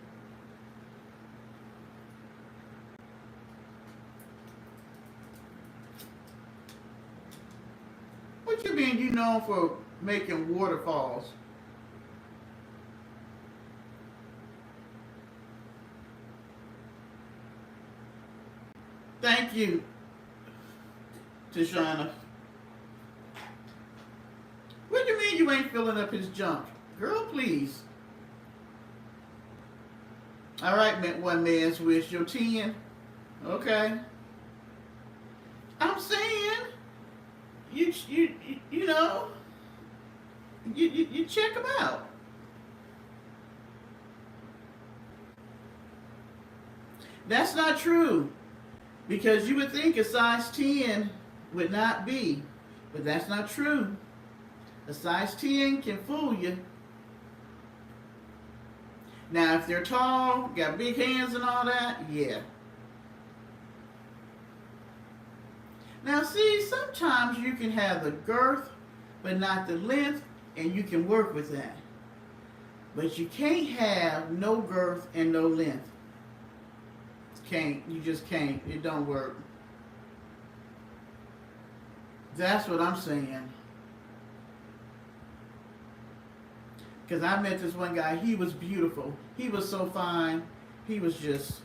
What you mean you known for making waterfalls? Thank you, Tashana. What do you mean you ain't filling up his junk? Girl, please. All right, one man's wish. Your 10. Okay. I'm saying, you check them out. That's not true. Because you would think a size 10 would not be. But that's not true. A size 10 can fool you. Now, if they're tall, got big hands and all that, yeah. Now, see, sometimes you can have the girth, but not the length, and you can work with that. But you can't have no girth and no length. Can't. You just can't. It don't work. That's what I'm saying. Because I met this one guy. He was beautiful. He was so fine. He was just,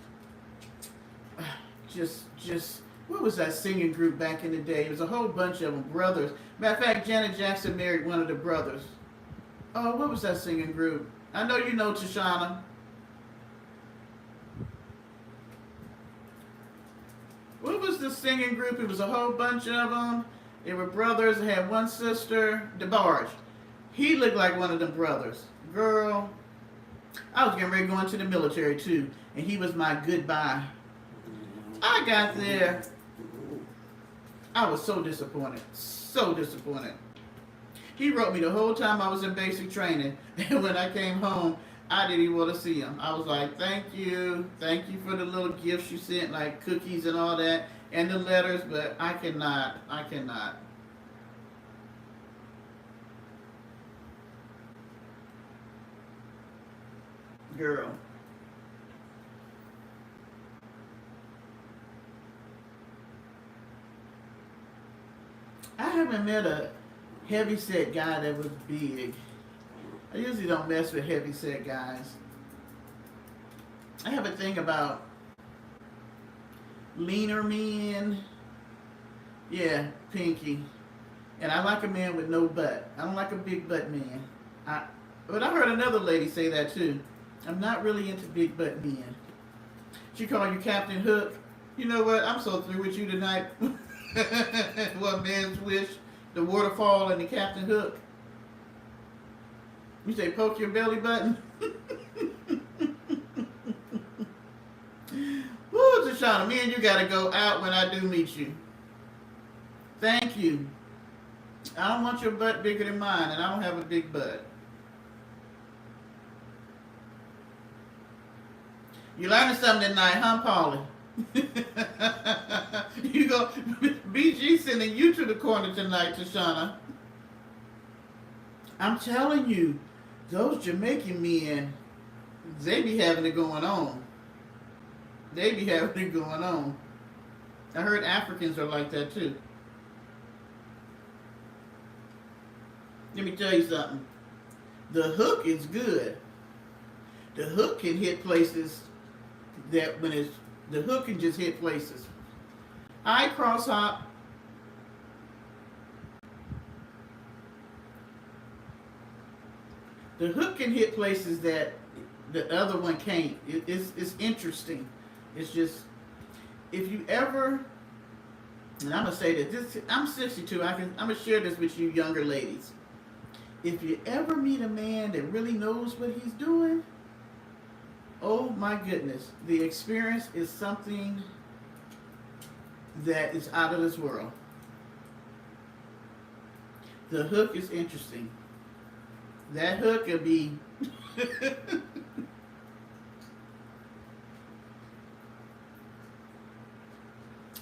what was that singing group back in the day? It was a whole bunch of them, brothers. Matter of fact, Janet Jackson married one of the brothers. Oh, what was that singing group? I know you know, Tashana. What was the singing group? It was a whole bunch of them. They were brothers. They had one sister, DeBarge. He looked like one of them brothers. Girl, I was getting ready to go into the military too, and he was my goodbye. I got there. I was so disappointed. So disappointed. He wrote me the whole time I was in basic training. And when I came home, I didn't even want to see him. I was like, thank you. Thank you for the little gifts you sent, like cookies and all that, and the letters, but I cannot. Girl. I haven't met a heavyset guy that was big. I usually don't mess with heavyset guys. I have a thing about leaner men. Yeah, Pinky. And I like a man with no butt. I don't like a big butt man. But I heard another lady say that too. I'm not really into big butt men. She called you Captain Hook. You know what? I'm so through with you tonight. What man's wish? The waterfall and the Captain Hook. You say poke your belly button? Woo, Tashana, me and you gotta go out when I do meet you. Thank you. I don't want your butt bigger than mine, and I don't have a big butt. You learning something tonight, huh, Polly? You go, BG sending you to the corner tonight, Tashana. I'm telling you, those Jamaican men, they be having it going on. They be having it going on. I heard Africans are like that too. Let me tell you something. The hook is good. The hook can hit places that when it's, the hook can just hit places. Hi, cross hop. The hook can hit places that the other one can't. It's interesting. It's just, if you ever, and I'm gonna say that this, I'm 62. I'm gonna share this with you younger ladies. If you ever meet a man that really knows what he's doing, oh my goodness, the experience is something that is out of this world. The hook is interesting. That hook could be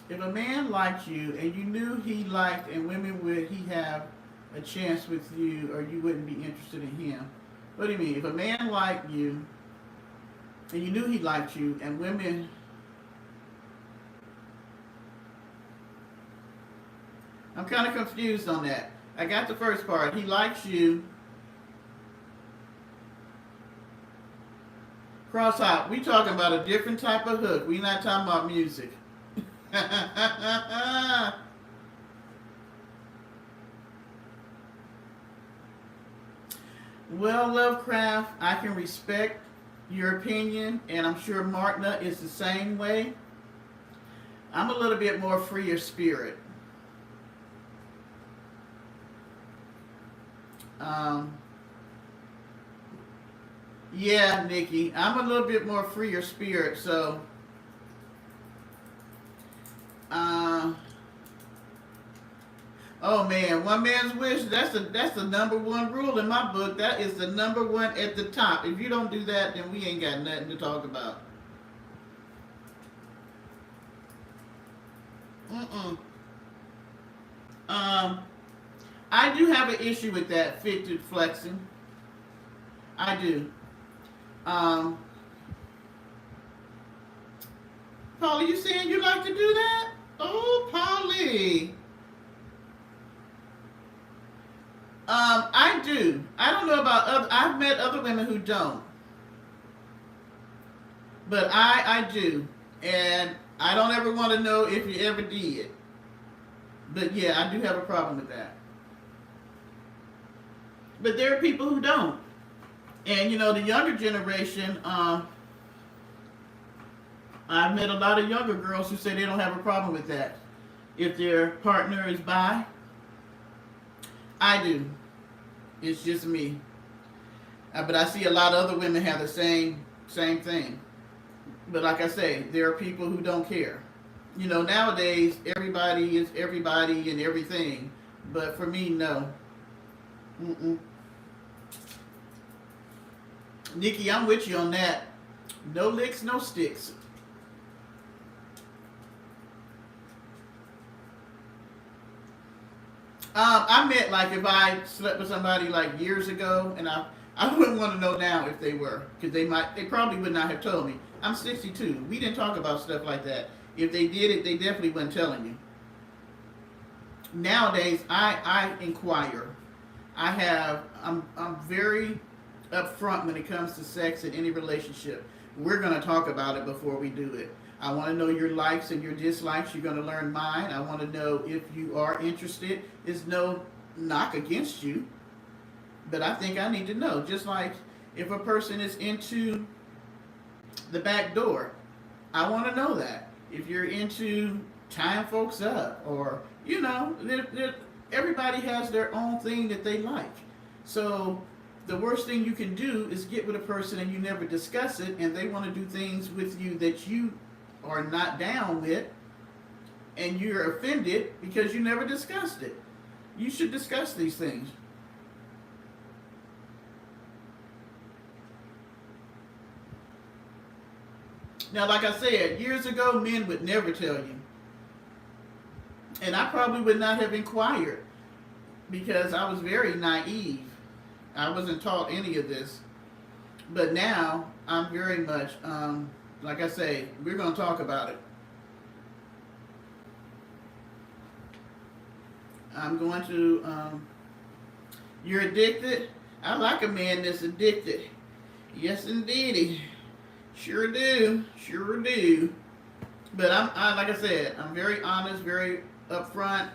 if a man liked you and you knew he liked, and women would he have a chance with you, or you wouldn't be interested in him. What do you mean? If a man liked you and you knew he liked you, and women, I'm kind of confused on that. I got the first part. He likes you. Cross out. We talking about a different type of hook. We not talking about music. Well, Lovecraft, I can respect your opinion, and I'm sure Martina is the same way. I'm a little bit more freer spirit. Yeah, Nikki, I'm a little bit more freer spirit, so oh man, one man's wish, that's the number one rule in my book. That is the number one at the top. If you don't do that, then we ain't got nothing to talk about. I do have an issue with that fidget flexing. I do. Polly, you saying you like to do that? Oh, Polly. I do. I don't know about other. I've met other women who don't, but I do, and I don't ever want to know if you ever did. But yeah, I do have a problem with that. But there are people who don't, and you know, the younger generation. I've met a lot of younger girls who say they don't have a problem with that. If their partner is bi, I do. It's just me. But I see a lot of other women have the same thing. But like I say, there are people who don't care. You know, nowadays everybody is everybody and everything. But for me, no. Nikki, I'm with you on that. No licks, no sticks. I meant like if I slept with somebody like years ago, and I wouldn't want to know now if they were, because they probably would not have told me. I'm 62. We didn't talk about stuff like that. If they did it, they definitely weren't telling you. Nowadays, I inquire. I'm very upfront when it comes to sex in any relationship. We're gonna talk about it before we do it. I want to know your likes and your dislikes. You're going to learn mine. I want to know if you are interested. It's no knock against you, but I think I need to know. Just like if a person is into the back door, I want to know that. If you're into tying folks up, or, everybody has their own thing that they like. So the worst thing you can do is get with a person and you never discuss it, and they want to do things with you that you are not down with, and you're offended because you never discussed it. You should discuss these things. Now, like I said, years ago, men would never tell you. And I probably would not have inquired because I was very naive. I wasn't taught any of this. But now, I'm very much, like I say, we're going to talk about it. I'm going to, you're addicted? I like a man that's addicted. Yes, indeedy. Sure do. Sure do. But like I said, I'm very honest, very upfront.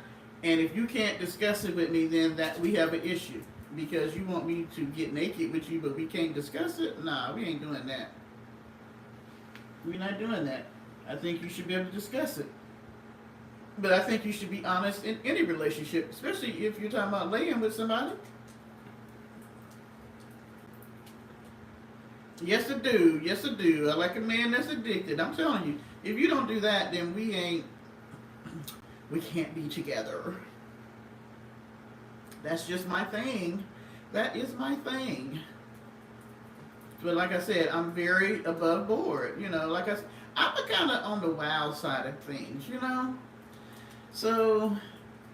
And if you can't discuss it with me, then that we have an issue. Because you want me to get naked with you, but we can't discuss it? Nah, we ain't doing that. We're not doing that. I think you should be able to discuss it. But I think you should be honest in any relationship, especially if you're talking about laying with somebody. Yes, I do. Yes, I do. I like a man that's addicted. I'm telling you, if you don't do that, then we can't be together. That's just my thing. That is my thing. But like I said, I'm very above board. Like I said, I'm kind of on the wild side of things, So,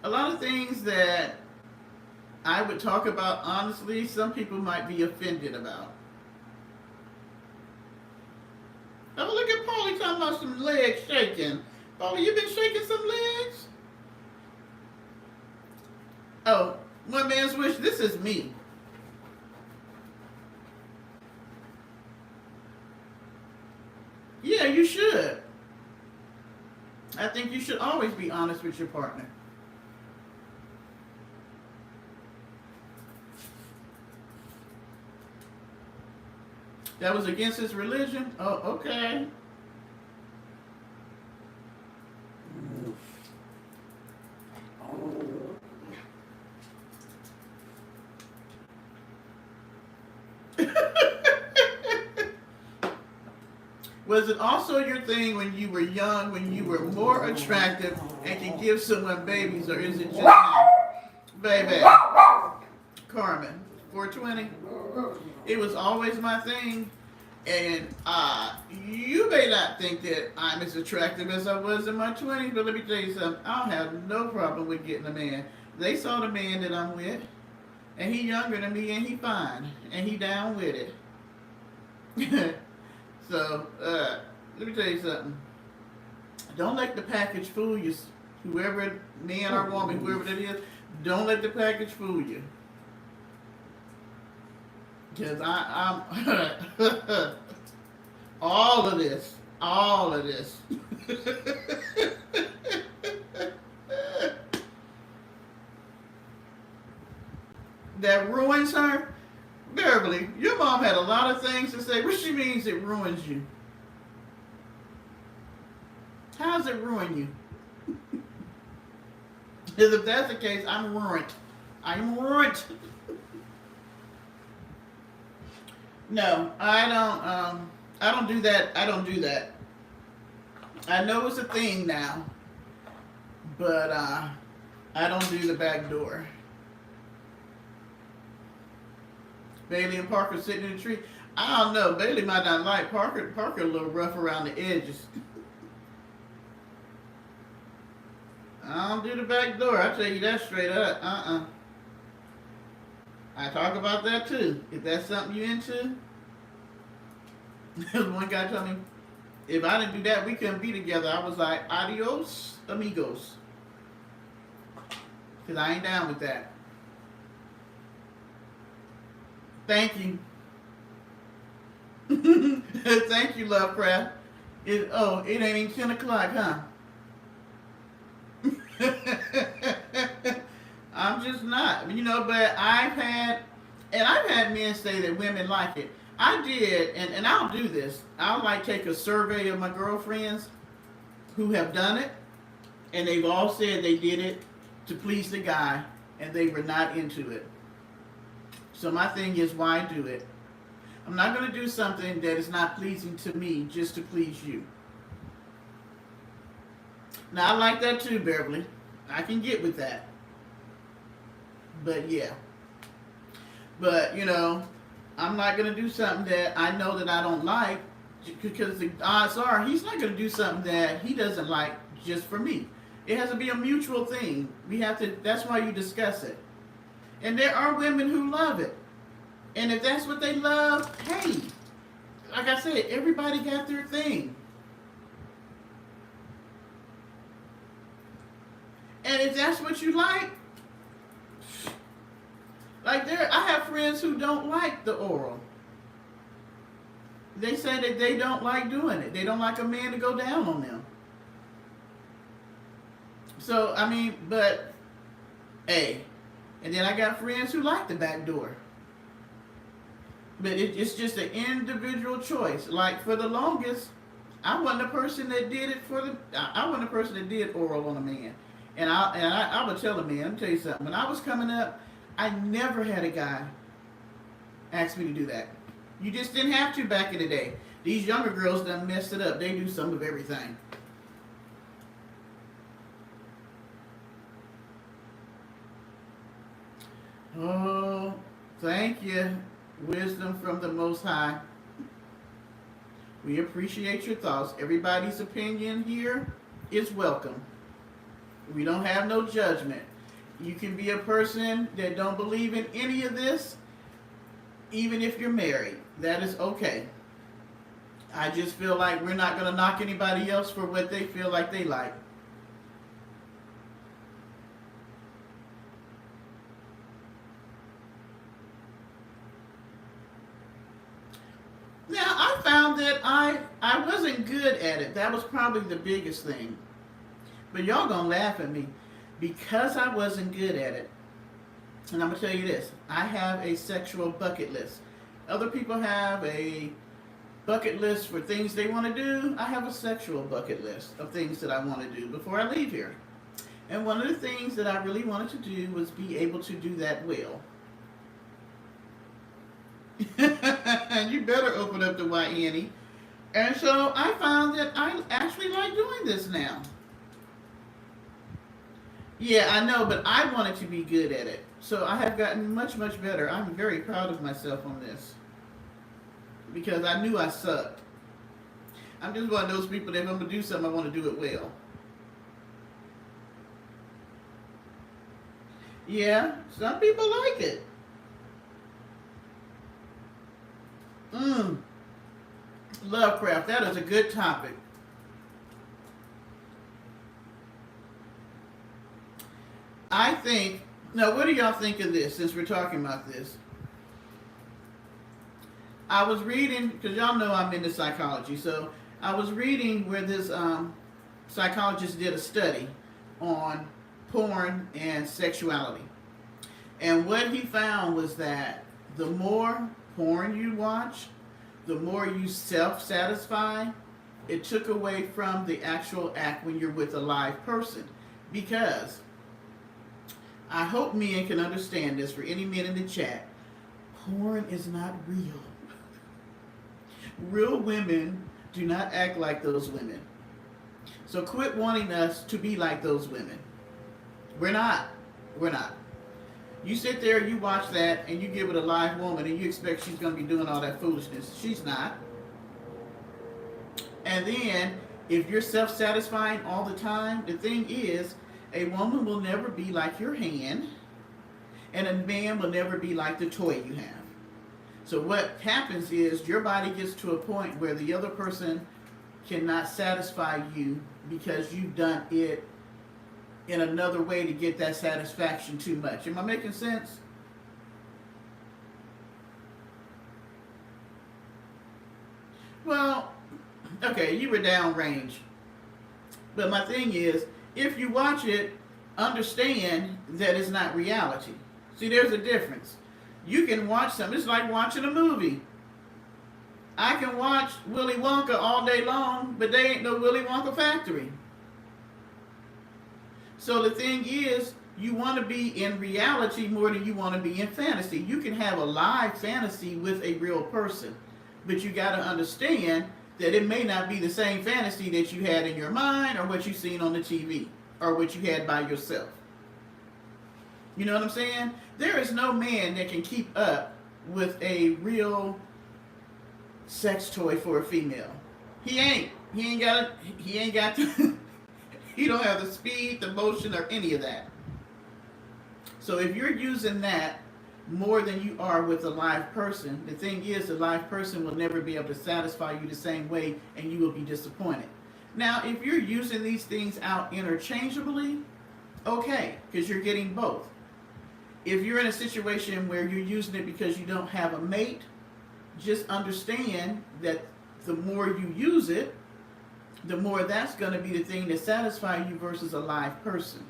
a lot of things that I would talk about honestly, some people might be offended about. Oh, look at Paulie talking about some legs shaking. Paulie, you been shaking some legs? Oh, one man's wish. This is me. Yeah, you should. I think you should always be honest with your partner. That was against his religion? Oh, okay. Was it also your thing when you were young, when you were more attractive and could give someone babies, or is it just now? Baby. Carmen, 420. It was always my thing. And you may not think that I'm as attractive as I was in my 20s, but let me tell you something. I don't have no problem with getting a man. They saw the man that I'm with, and he younger than me, and he fine, and he down with it. So, let me tell you something. Don't let the package fool you. Whoever, man or woman, whoever that is, don't let the package fool you. Because I'm all of this. That ruins her. Beverly, your mom had a lot of things to say. What she means it ruins you? How does it ruin you? Because if that's the case, I'm ruined. I'm ruined. No, I don't do that. I don't do that. I know it's a thing now, but I don't do the back door. Bailey and Parker sitting in the tree. I don't know. Bailey might not like Parker. Parker a little rough around the edges. I don't do the back door. I tell you that straight up. I talk about that too. If that's something you into. One guy told me, if I didn't do that, we couldn't be together. I was like, adios, amigos. Because I ain't down with that. Thank you. Thank you, Lovecraft. It ain't even 10 o'clock, huh? I'm just not. But I've had men say that women like it. I did, and I'll do this. I'll like take a survey of my girlfriends who have done it, and they've all said they did it to please the guy, and they were not into it. So my thing is, why do it? I'm not going to do something that is not pleasing to me just to please you. Now I like that too, Beverly. I can get with that. But yeah. But I'm not going to do something that I know that I don't like, because the odds are he's not going to do something that he doesn't like just for me. It has to be a mutual thing. We have to. That's why you discuss it. And there are women who love it. And if that's what they love, hey, like I said, everybody got their thing. And if that's what you like there, I have friends who don't like the oral. They say that they don't like doing it. They don't like a man to go down on them. So, I mean, but, hey. And then I got friends who like the back door. But it's just an individual choice. Like, for the longest, I wasn't a person that did it I wasn't a person that did oral on a man. And I would tell a man, let me tell you something. When I was coming up, I never had a guy ask me to do that. You just didn't have to back in the day. These younger girls done messed it up. They do some of everything. Oh, thank you. Wisdom from the Most High. We appreciate your thoughts. Everybody's opinion here is welcome. We don't have no judgment. You can be a person that don't believe in any of this, even if you're married. That is okay. I just feel like we're not going to knock anybody else for what they feel like they like. Now, I found that I wasn't good at it. That was probably the biggest thing. But y'all gonna laugh at me because I wasn't good at it. And I'm gonna tell you this: I have a sexual bucket list. Other people have a bucket list for things they want to do. I have a sexual bucket list of things that I want to do before I leave here. And one of the things that I really wanted to do was be able to do that well. You better open up the white Annie. And so I found that I actually like doing this now. Yeah, I know, but I wanted to be good at it. So I have gotten much, much better. I'm very proud of myself on this. Because I knew I sucked. I'm just one of those people that if I'm going to do something, I want to do it well. Yeah, some people like it. Lovecraft, that is a good topic. I think, now what do y'all think of this since we're talking about this? I was reading, because y'all know I'm into psychology, so I was reading where this psychologist did a study on porn and sexuality. And what he found was that the more porn you watch, the more you self-satisfy, it took away from the actual act when you're with a live person. Because I hope men can understand this, for any men in the chat, porn is not real. Real women do not act like those women. So quit wanting us to be like those women. We're not. We're not. You sit there, you watch that, and you give it a live woman, and you expect she's going to be doing all that foolishness. She's not. And then, if you're self-satisfying all the time, the thing is, a woman will never be like your hand, and a man will never be like the toy you have. So what happens is, your body gets to a point where the other person cannot satisfy you because you've done it in another way to get that satisfaction too much. Am I making sense? Well, okay, you were downrange. But my thing is, if you watch it, understand that it's not reality. See, there's a difference. You can watch something, it's like watching a movie. I can watch Willy Wonka all day long, but they ain't no Willy Wonka factory. So the thing is, you want to be in reality more than you want to be in fantasy. You can have a live fantasy with a real person, but you got to understand that it may not be the same fantasy that you had in your mind or what you seen on the TV or what you had by yourself. You know what I'm saying? There is no man that can keep up with a real sex toy for a female. He ain't. He ain't got it. He ain't got the, he don't have the speed, the motion, or any of that. So if you're using that more than you are with a live person, the thing is the live person will never be able to satisfy you the same way and you will be disappointed. Now, if you're using these things out interchangeably, okay, because you're getting both. If you're in a situation where you're using it because you don't have a mate, just understand that the more you use it, the more that's going to be the thing that satisfies you versus a live person.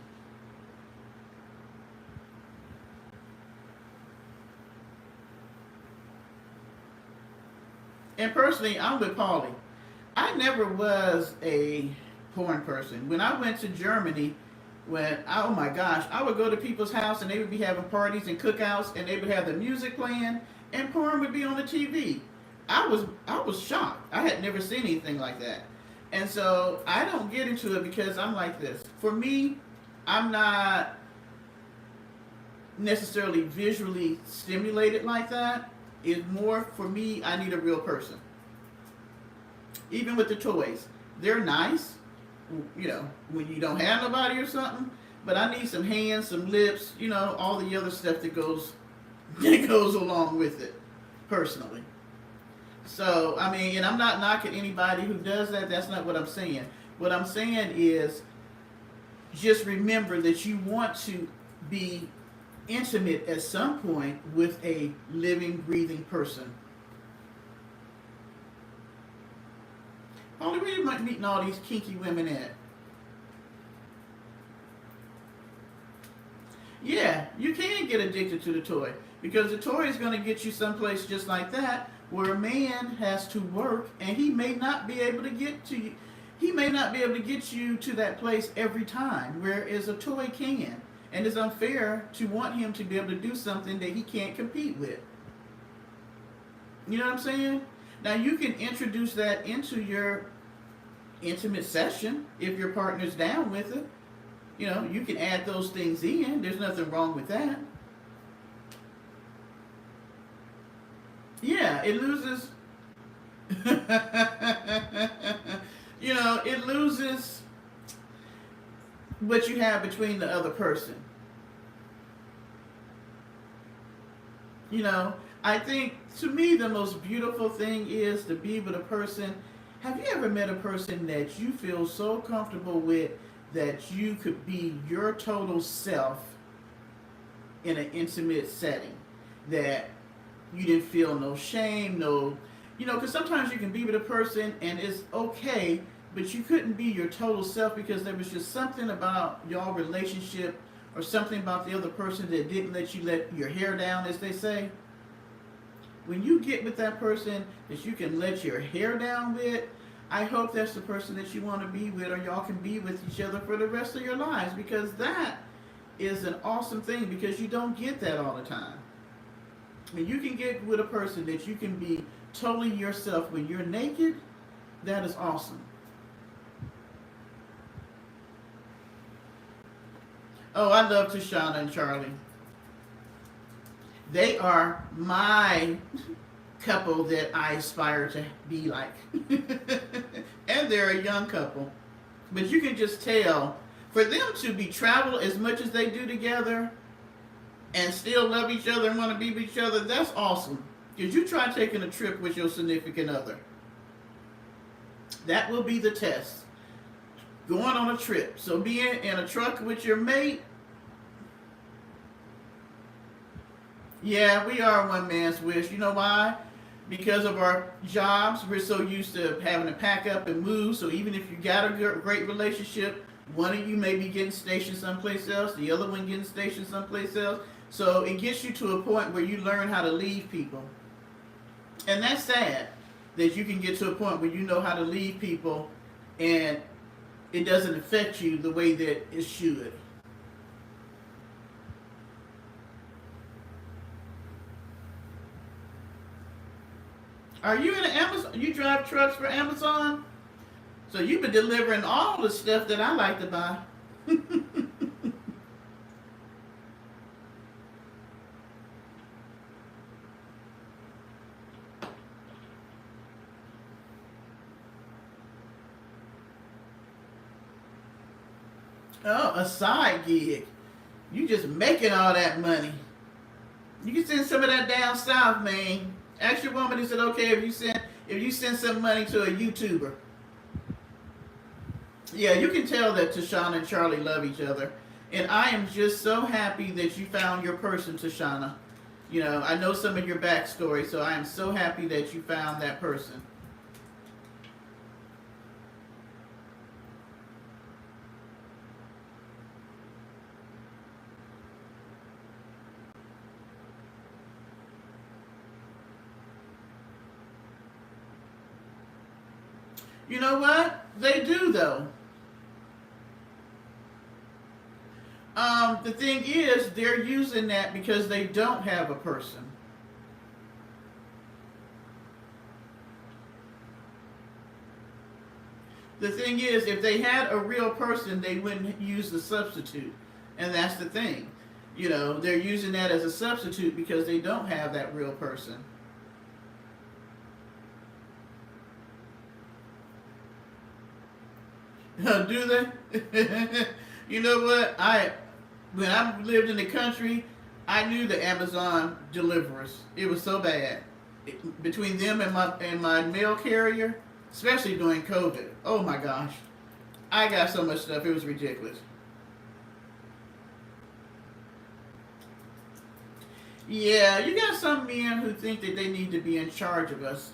And personally, I'm with Paulie. I never was a porn person. When I went to Germany, oh my gosh, I would go to people's house and they would be having parties and cookouts and they would have the music playing and porn would be on the TV. I was shocked. I had never seen anything like that. And so I don't get into it because I'm like this. For me, I'm not necessarily visually stimulated like that. It's more for me, I need a real person. Even with the toys, they're nice, you know, when you don't have nobody or something. But I need some hands, some lips, you know, all the other stuff that goes along with it, personally. So, I mean, and I'm not knocking anybody who does that. That's not what I'm saying. What I'm saying is just remember that you want to be intimate at some point with a living, breathing person. Only where you might meeting all these kinky women at? Yeah, you can get addicted to the toy because the toy is going to get you someplace just like that where a man has to work and he may not be able to get to you. He may not be able to get you to that place every time, whereas a toy can. And it's unfair to want him to be able to do something that he can't compete with. You know what I'm saying? Now you can introduce that into your intimate session if your partner's down with it. You know, you can add those things in. There's nothing wrong with that. Yeah, it loses. You know, it loses what you have between the other person. You know, I think to me the most beautiful thing is to be with a person. Have you ever met a person that you feel so comfortable with that you could be your total self in an intimate setting? That you didn't feel no shame, no, you know, because sometimes you can be with a person and it's okay, but you couldn't be your total self because there was just something about y'all relationship or something about the other person that didn't let you let your hair down, as they say. When you get with that person that you can let your hair down with, I hope that's the person that you want to be with, or y'all can be with each other for the rest of your lives, because that is an awesome thing, because you don't get that all the time. When you can get with a person that you can be totally yourself when you're naked, that is awesome. Oh, I love Tashana and Charlie. They are my couple that I aspire to be like. And they're a young couple. But you can just tell, for them to be travel as much as they do together and still love each other and want to be with each other, that's awesome. Because you try taking a trip with your significant other. That will be the test. Going on a trip. So being in a truck with your mate, yeah, we are one man's wish. You know why? Because of our jobs, we're so used to having to pack up and move. So even if you got a great relationship, one of you may be getting stationed someplace else, the other one getting stationed someplace else. So it gets you to a point where you learn how to leave people. And that's sad. that you can get to a point where you know how to leave people and it doesn't affect you the way that it should. Are you in Amazon? You drive trucks for Amazon? So you've been delivering all the stuff that I like to buy. Oh, a side gig. You just making all that money. You can send some of that down south, man. Ask your woman, is it okay if you send some money to a YouTuber? Yeah, you can tell that Tashana and Charlie love each other. And I am just so happy that you found your person, Tashana. You know, I know some of your backstory, so I am so happy that you found that person. You know what? They do, though. The thing is, they're using that because they don't have a person. The thing is, if they had a real person, they wouldn't use the substitute. And that's the thing. You know, they're using that as a substitute because they don't have that real person. Do they? You know what? When I lived in the country, I knew the Amazon deliverers. It was so bad. Between them and my mail carrier, especially during COVID. Oh my gosh. I got so much stuff, it was ridiculous. Yeah, you got some men who think that they need to be in charge of us.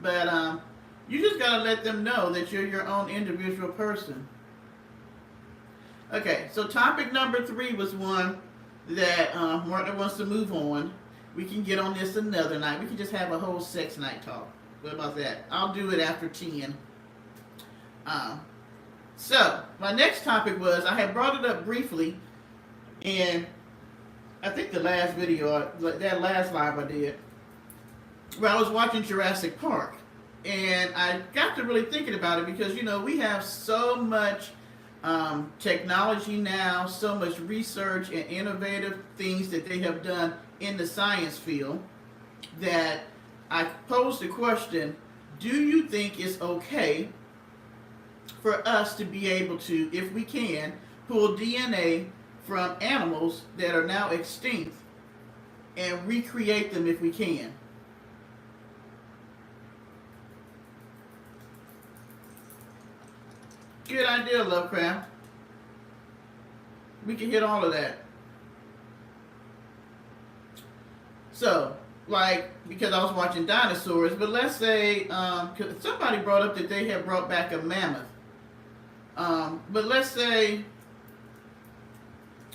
But you just gotta let them know that you're your own individual person. Okay, so topic number 3 was one that Martha wants to move on. We can get on this another night. We can just have a whole sex night talk. What about that? I'll do it after 10. So, my next topic was, I had brought it up briefly, and I think the last video, that last live I did, where I was watching Jurassic Park. And I got to really thinking about it because, you know, we have so much technology now, so much research and innovative things that they have done in the science field, that I posed the question, do you think it's okay for us to be able to, if we can, pull DNA from animals that are now extinct and recreate them if we can? Good idea, Lovecraft. We can hit all of that. So, like, because I was watching dinosaurs, but let's say, somebody brought up that they had brought back a mammoth. But let's say,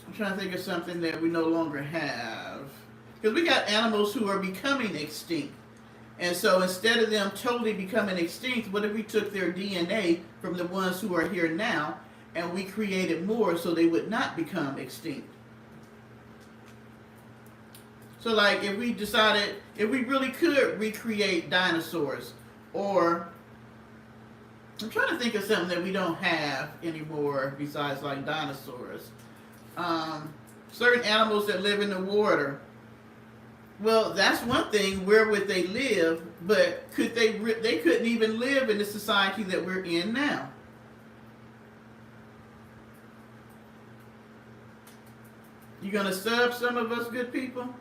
I'm trying to think of something that we no longer have. Because we got animals who are becoming extinct. And so instead of them totally becoming extinct, what if we took their DNA from the ones who are here now and we created more so they would not become extinct? So like if we decided, if we really could recreate dinosaurs, or I'm trying to think of something that we don't have anymore besides like dinosaurs. Certain animals that live in the water. Well, that's one thing. Where would they live? But could they couldn't even live in the society that we're in now. You gonna sub some of us good people?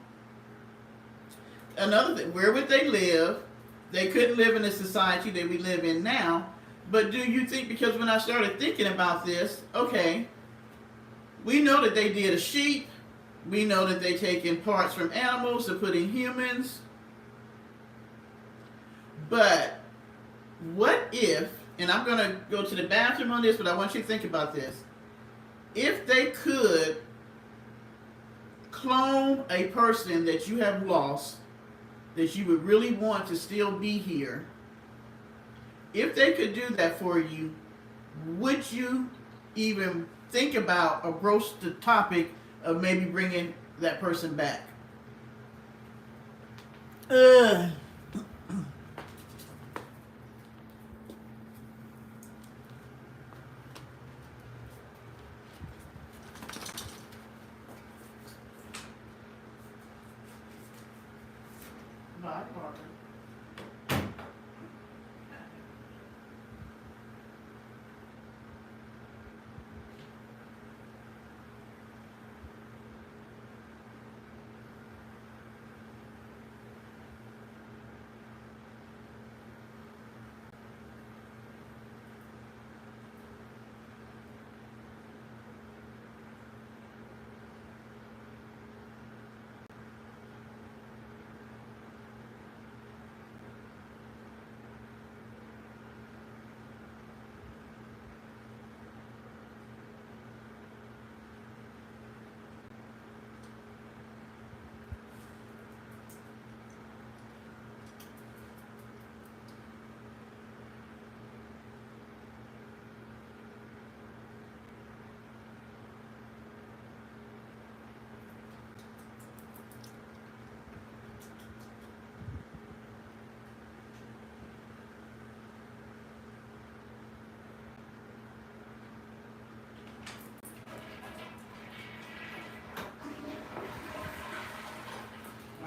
Another thing, where would they live? They couldn't live in the society that we live in now. But do you think, because when I started thinking about this, okay, we know that they did a sheep. We know that they take in parts from animals to put in humans. But what if, and I'm going to go to the bathroom on this, but I want you to think about this. If they could clone a person that you have lost, that you would really want to still be here, if they could do that for you, would you even think about or broach the topic of maybe bringing that person back? Ugh. Bye, Barbara.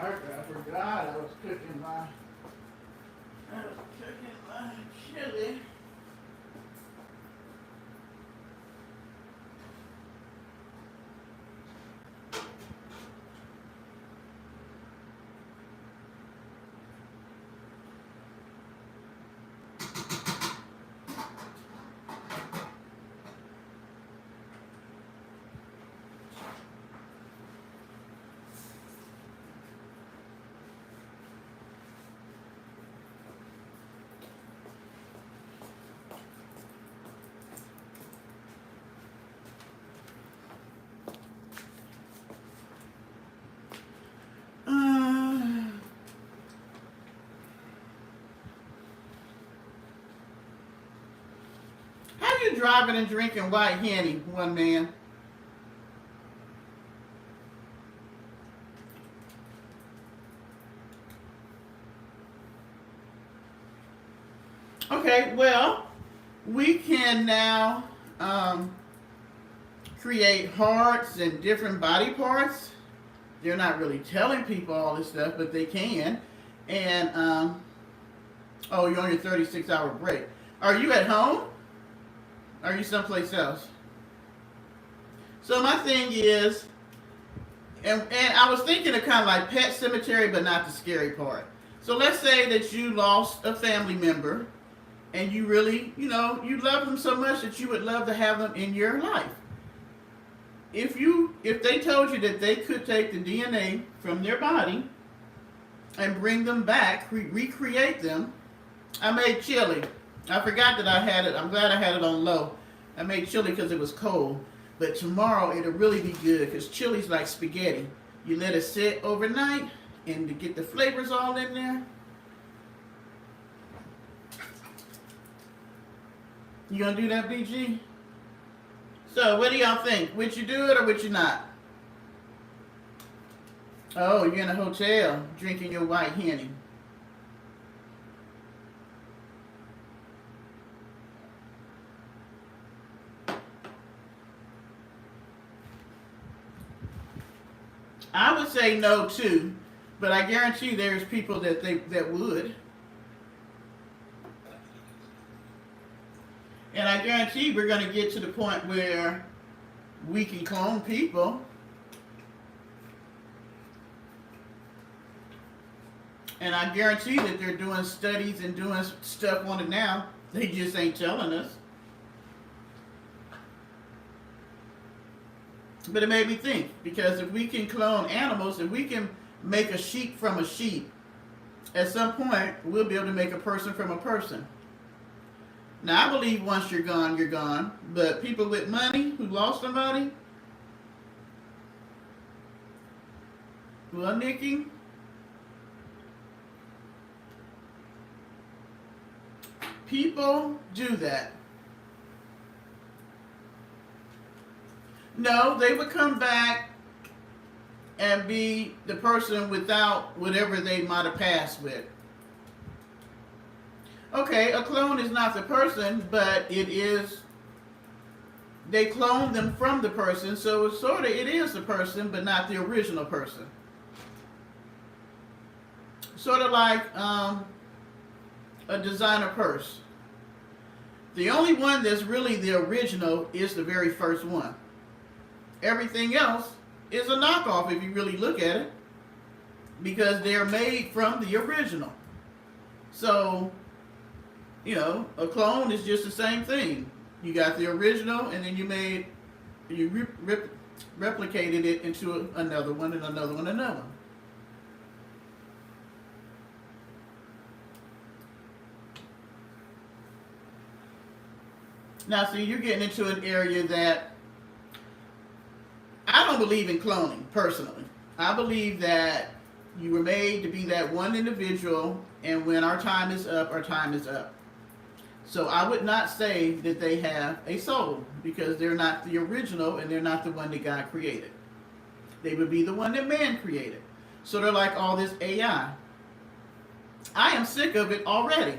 I forgot I was cooking my chili. How you driving and drinking white Henny, one man? Okay, well, we can now create hearts and different body parts. They're not really telling people all this stuff, but they can. And, oh, you're on your 36-hour break. Are you at home? Are you someplace else? So my thing is, and I was thinking of kind of like Pet Cemetery, but not the scary part. So let's say that you lost a family member, and you really, you love them so much that you would love to have them in your life. If they told you that they could take the DNA from their body and bring them back, recreate them. I made chili. I forgot that I had it. I'm glad I had it on low. I made chili because it was cold. But tomorrow it'll really be good because chili's like spaghetti. You let it sit overnight and to get the flavors all in there. You gonna do that, BG? So what do y'all think? Would you do it or would you not? Oh, you're in a hotel drinking your white Henny. I would say no too, but I guarantee there's people that would. And I guarantee we're going to get to the point where we can clone people. And I guarantee that they're doing studies and doing stuff on it now. They just ain't telling us. But it made me think, because if we can clone animals, if we can make a sheep from a sheep, at some point we'll be able to make a person from a person. Now, I believe once you're gone, you're gone. But people with money who lost somebody, well, Nikki, People do that. No, they would come back and be the person without whatever they might have passed with. Okay, a clone is not the person, but it is, they clone them from the person, so it's sort of, it is the person, but not the original person. Sort of like a designer purse. The only one that's really the original is the very first one. Everything else is a knockoff if you really look at it, because they're made from the original. So, you know, a clone is just the same thing. You got the original, and then you replicated it into another one, and another one, another one. Now, see, you're getting into an area that I don't believe in cloning, personally. I believe that you were made to be that one individual, and when our time is up, our time is up. So I would not say that they have a soul, because they're not the original, and they're not the one that God created. They would be the one that man created. So they're like all this AI. I am sick of it already.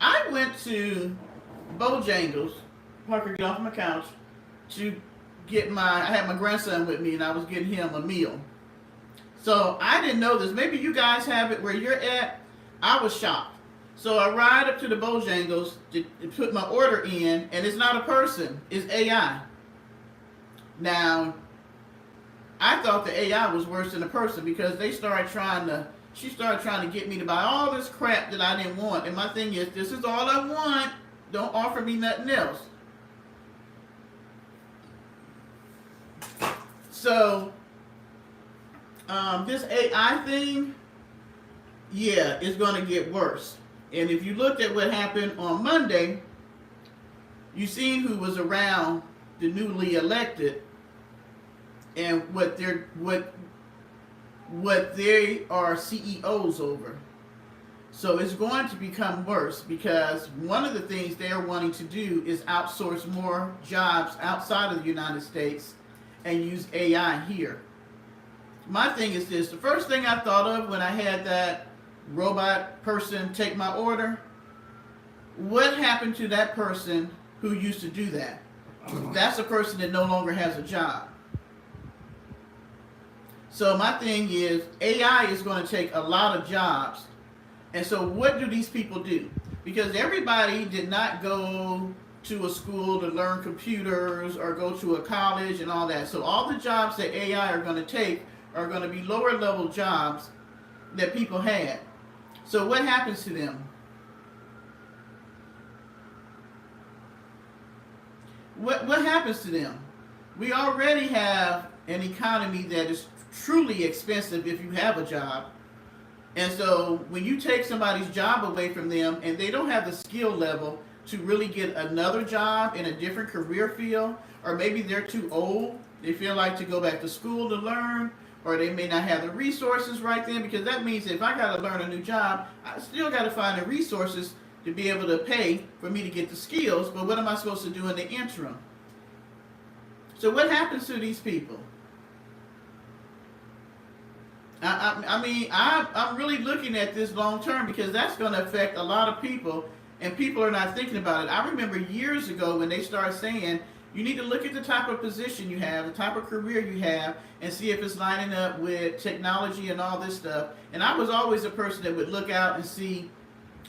I went to Bojangles, Parker, get off my couch, to get I had my grandson with me, and I was getting him a meal. So I didn't know this. Maybe you guys have it where you're at. I was shocked. So I ride up to the Bojangles to put my order in, and it's not a person, it's AI. Now, I thought the AI was worse than a person, because she started trying to get me to buy all this crap that I didn't want. And my thing is, this is all I want. Don't offer me nothing else. So, this AI thing, yeah, it's going to get worse. And if you looked at what happened on Monday, you seen who was around the newly elected and what they are CEOs over. So it's going to become worse, because one of the things they are wanting to do is outsource more jobs outside of the United States and use AI here. My thing is this: the first thing I thought of when I had that robot person take my order, what happened to that person who used to do that? That's a person that no longer has a job. So my thing is, AI is going to take a lot of jobs. And so what do these people do? Because everybody did not go to a school to learn computers or go to a college and all that. So all the jobs that AI are going to take are going to be lower level jobs that people had. So what happens to them? What happens to them? We already have an economy that is truly expensive if you have a job. And so when you take somebody's job away from them and they don't have the skill level to really get another job in a different career field, or maybe they're too old, they feel like to go back to school to learn, or they may not have the resources right then, because that means if I got to learn a new job, I still got to find the resources to be able to pay for me to get the skills. But what am I supposed to do in the interim? So what happens to these people? I'm really looking at this long term, because that's going to affect a lot of people, and people are not thinking about it. I remember years ago when they started saying, you need to look at the type of position you have, the type of career you have, and see if it's lining up with technology and all this stuff. And I was always a person that would look out and see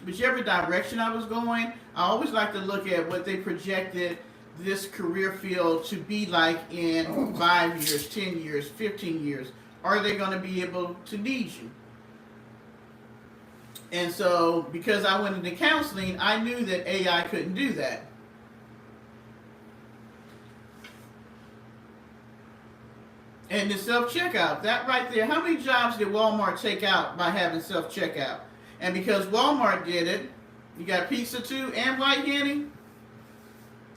whichever direction I was going. I always like to look at what they projected this career field to be like in 5 years, 10 years, 15 years. Are they going to be able to need you? And so, because I went into counseling, I knew that AI couldn't do that. And the self-checkout, that right there, how many jobs did Walmart take out by having self-checkout? And because Walmart did it, you got pizza too, and white Henny?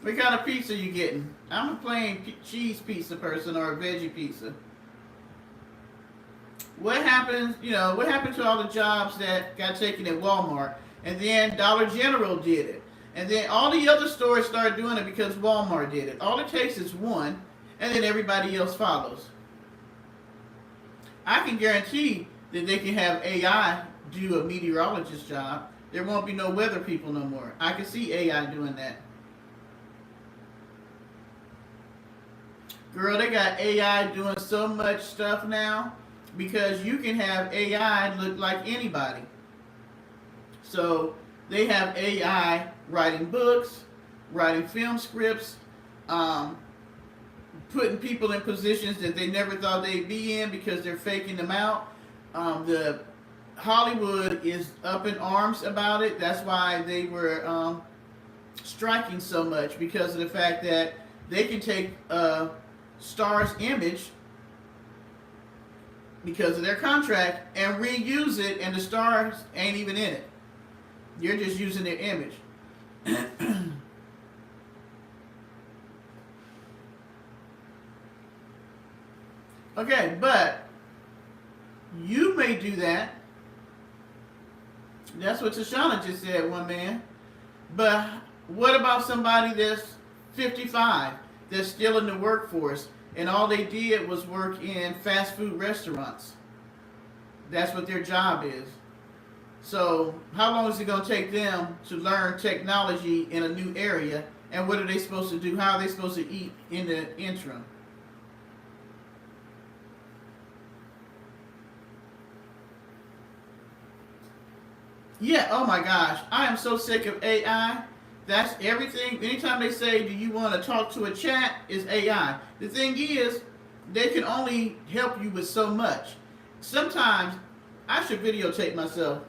What kind of pizza you getting? I'm a plain cheese pizza person, or a veggie pizza. What happens, what happened to all the jobs that got taken at Walmart? And then Dollar General did it. And then all the other stores started doing it because Walmart did it. All it takes is one, and then everybody else follows. I can guarantee that they can have AI do a meteorologist job. There won't be no weather people no more. I can see AI doing that. Girl, they got AI doing so much stuff now because you can have AI look like anybody. So they have AI writing books, writing film scripts, putting people in positions that they never thought they'd be in because they're faking them out. The Hollywood is up in arms about it. That's why they were striking so much, because of the fact that they can take a star's image because of their contract and reuse it, and the stars ain't even in it. You're just using their image. Okay, but you may do that. That's what Tashana just said, one man. But what about somebody that's 55, that's still in the workforce, and all they did was work in fast food restaurants? That's what their job is. So how long is it going to take them to learn technology in a new area? And what are they supposed to do? How are they supposed to eat in the interim? Yeah, oh my gosh. I am so sick of AI. That's everything. Anytime they say, do you want to talk to a chat, is AI. The thing is, they can only help you with so much. Sometimes, I should videotape myself.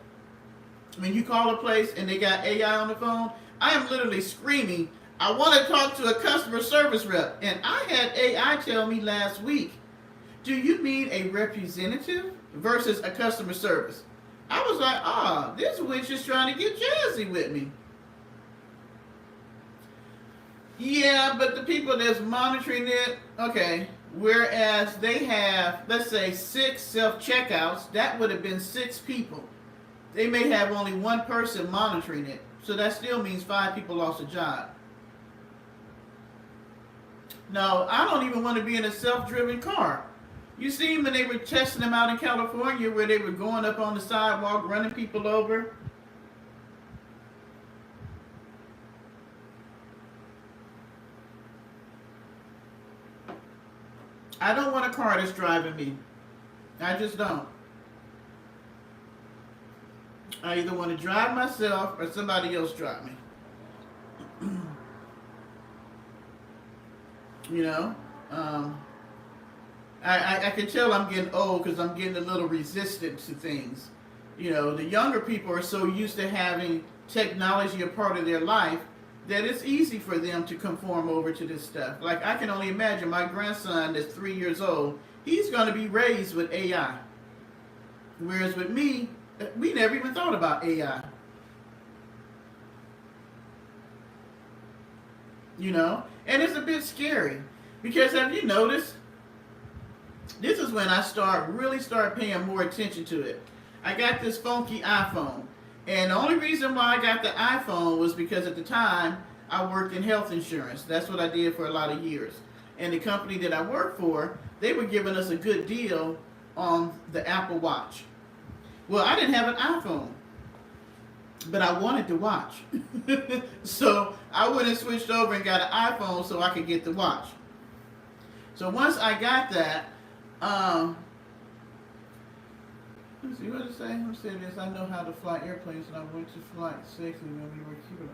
When you call a place and they got AI on the phone, I am literally screaming, I want to talk to a customer service rep. And I had AI tell me last week, do you mean a representative versus a customer service? I was like, this witch is trying to get jazzy with me. Yeah, but the people that's monitoring it, okay, whereas they have, let's say, 6 self-checkouts, that would have been 6 people. They may have only one person monitoring it, so that still means 5 people lost a job. No, I don't even want to be in a self-driven car. You see when they were testing them out in California, where they were going up on the sidewalk, running people over? I don't want a car that's driving me. I just don't. I either want to drive myself or somebody else drive me. You know? I can tell I'm getting old because I'm getting a little resistant to things. You know, the younger people are so used to having technology a part of their life that it's easy for them to conform over to this stuff. Like, I can only imagine my grandson that's 3 years old, he's going to be raised with AI. Whereas with me, we never even thought about AI. You know? And it's a bit scary. Because have you noticed? This is when I really start paying more attention to it. I got this funky iPhone. And the only reason why I got the iPhone was because at the time, I worked in health insurance. That's what I did for a lot of years. And the company that I worked for, they were giving us a good deal on the Apple Watch. Well, I didn't have an iPhone, but I wanted the watch. So I went and switched over and got an iPhone so I could get the watch. So once I got that, let's see, what did it say? Who said this? I know how to fly airplanes, and I went to flight safely when we were Cuban.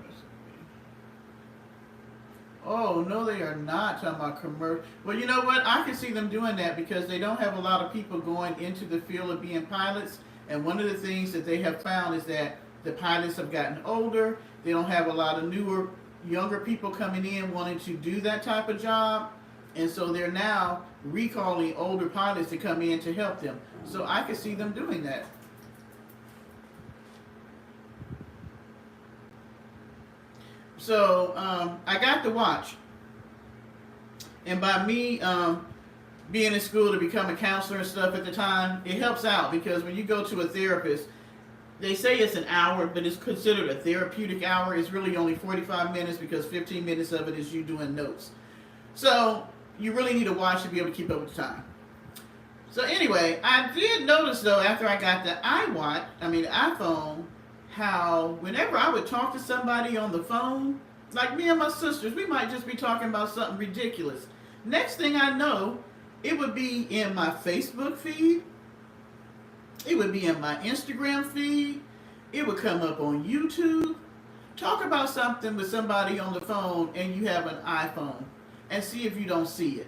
Oh, no, they are not talking about commercial. Well, you know what? I can see them doing that because they don't have a lot of people going into the field of being pilots. And one of the things that they have found is that the pilots have gotten older. They don't have a lot of newer, younger people coming in wanting to do that type of job. And so they're now recalling older pilots to come in to help them. So I can see them doing that. So I got the watch. And by me being in school to become a counselor and stuff at the time, it helps out because when you go to a therapist, they say it's an hour, but it's considered a therapeutic hour. It's really only 45 minutes because 15 minutes of it is you doing notes. So you really need to watch to be able to keep up with the time. So anyway, I did notice though after I got the iPhone, how whenever I would talk to somebody on the phone, like me and my sisters, we might just be talking about something ridiculous. Next thing I know, it would be in my Facebook feed. It would be in my Instagram feed. It would come up on YouTube. Talk about something with somebody on the phone and you have an iPhone and see if you don't see it.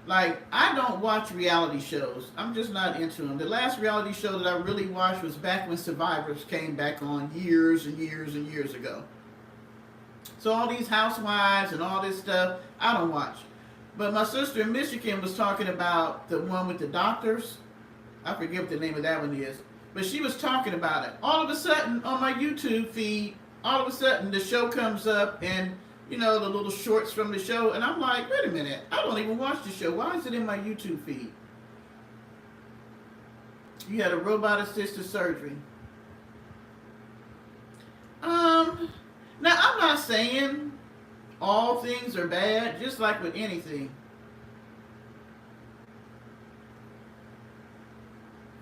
Like, I don't watch reality shows. I'm just not into them. The last reality show that I really watched was back when Survivors came back on years and years and years ago. So all these housewives and all this stuff, I don't watch. But my sister in Michigan was talking about the one with the doctors. I forget what the name of that one is. But she was talking about it. All of a sudden, on my YouTube feed, all of a sudden the show comes up and, you know, the little shorts from the show. And I'm like, wait a minute. I don't even watch the show. Why is it in my YouTube feed? You had a robot-assisted surgery. Now, I'm not saying all things are bad, just like with anything.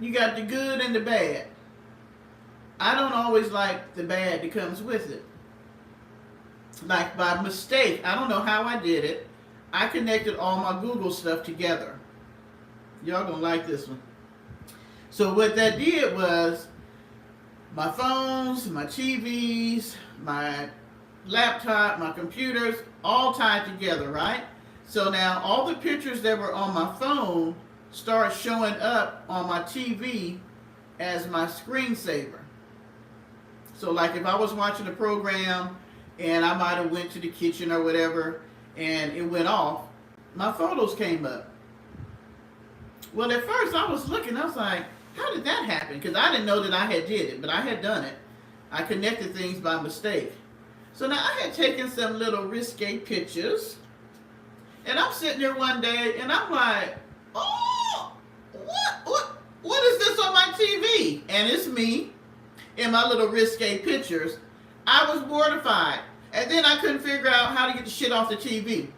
You got the good and the bad. I don't always like the bad that comes with it. Like by mistake, I don't know how I did it. I connected all my Google stuff together. Y'all gonna like this one. So what that did was my phones, my TVs, my laptop, my computers, all tied together, right? So now all the pictures that were on my phone start showing up on my TV as my screensaver. So like if I was watching a program and I might have went to the kitchen or whatever and it went off, my photos came up. Well, at first I was looking, I was like, how did that happen? Because I didn't know that I had did it, but I had done it. I connected things by mistake. So now I had taken some little risque pictures and I'm sitting there one day and I'm like, oh, what is this on my TV? And it's me in my little risque pictures. I was mortified. And then I couldn't figure out how to get the shit off the TV.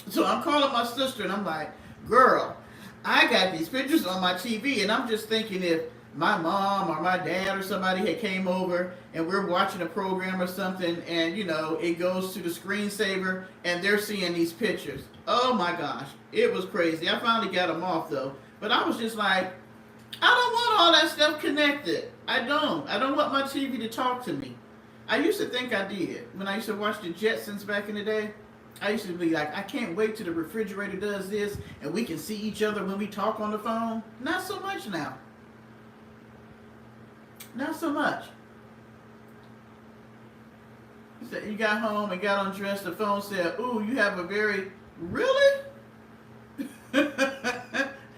So I'm calling my sister and I'm like, girl, I got these pictures on my TV and I'm just thinking if my mom or my dad or somebody had came over and we're watching a program or something and, you know, it goes to the screensaver and they're seeing these pictures. Oh my gosh, it was crazy. I finally got them off though. But I was just like, I don't want all that stuff connected. I don't want my TV to talk to me. I used to think I did. When I used to watch the Jetsons back in the day, I used to be like, I can't wait till the refrigerator does this and we can see each other when we talk on the phone. Not so much now. Not so much. You got home and got undressed, the phone said, ooh, you have a very, really?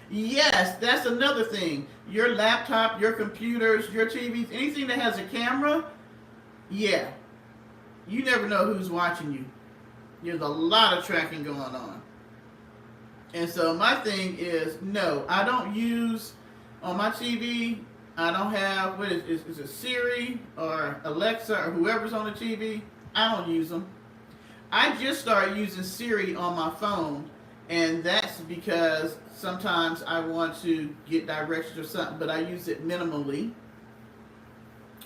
Yes, that's another thing. Your laptop, your computers, your TVs, anything that has a camera, yeah. You never know who's watching you. There's a lot of tracking going on. And so my thing is, no, I don't use, on my TV, I don't have, what is it Siri or Alexa or whoever's on the TV? I don't use them. I just started using Siri on my phone, and that's because sometimes I want to get directions or something, but I use it minimally.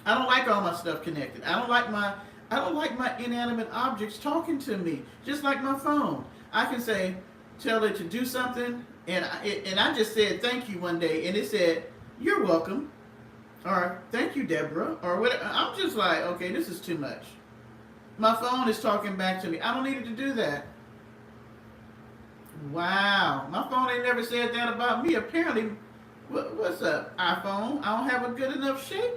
I don't like all my stuff connected. I don't like my inanimate objects talking to me, just like my phone. I can say, tell it to do something, and I just said thank you one day, and it said, you're welcome, or thank you, Deborah, or whatever. I'm just like, okay, this is too much. My phone is talking back to me. I don't need it to do that. Wow, my phone ain't never said that about me. Apparently, what's up, iPhone? I don't have a good enough shape.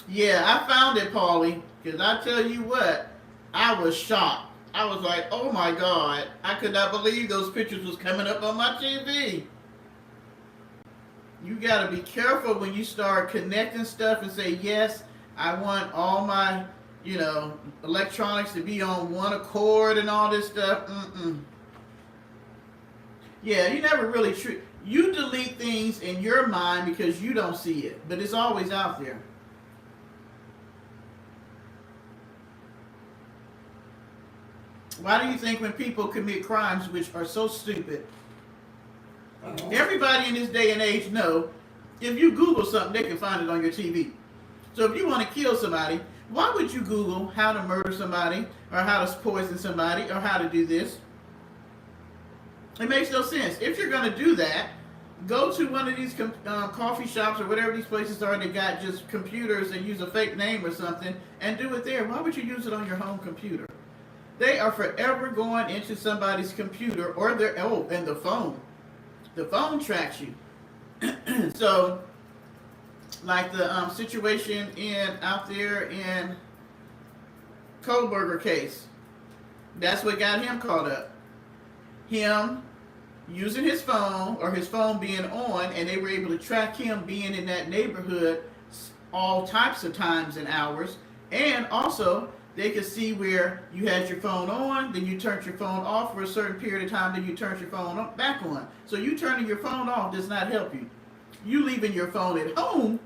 Yeah, I found it, Paulie, because I tell you what, I was shocked. I was like, oh my God, I could not believe those pictures was coming up on my TV. You got to be careful when you start connecting stuff and say, yes, I want all my you know, electronics to be on one accord and all this stuff. Yeah, you never really you delete things in your mind because you don't see it, but it's always out there. Why do you think when people commit crimes which are so stupid, everybody in this day and age know if you Google something, they can find it on your TV. So if you want to kill somebody, why would you Google how to murder somebody or how to poison somebody or how to do this? It makes no sense. If you're going to do that, go to one of these coffee shops or whatever these places are that got just computers and use a fake name or something and do it there. Why would you use it on your home computer? They are forever going into somebody's computer or their, and the phone. The phone tracks you. So, like the situation out there in Kohlberger case, that's what got him caught up. Him using his phone or his phone being on, and they were able to track him being in that neighborhood all types of times and hours, and also they could see where you had your phone on, then you turned your phone off for a certain period of time, then you turned your phone back on. So you turning your phone off does not help you. You leaving your phone at home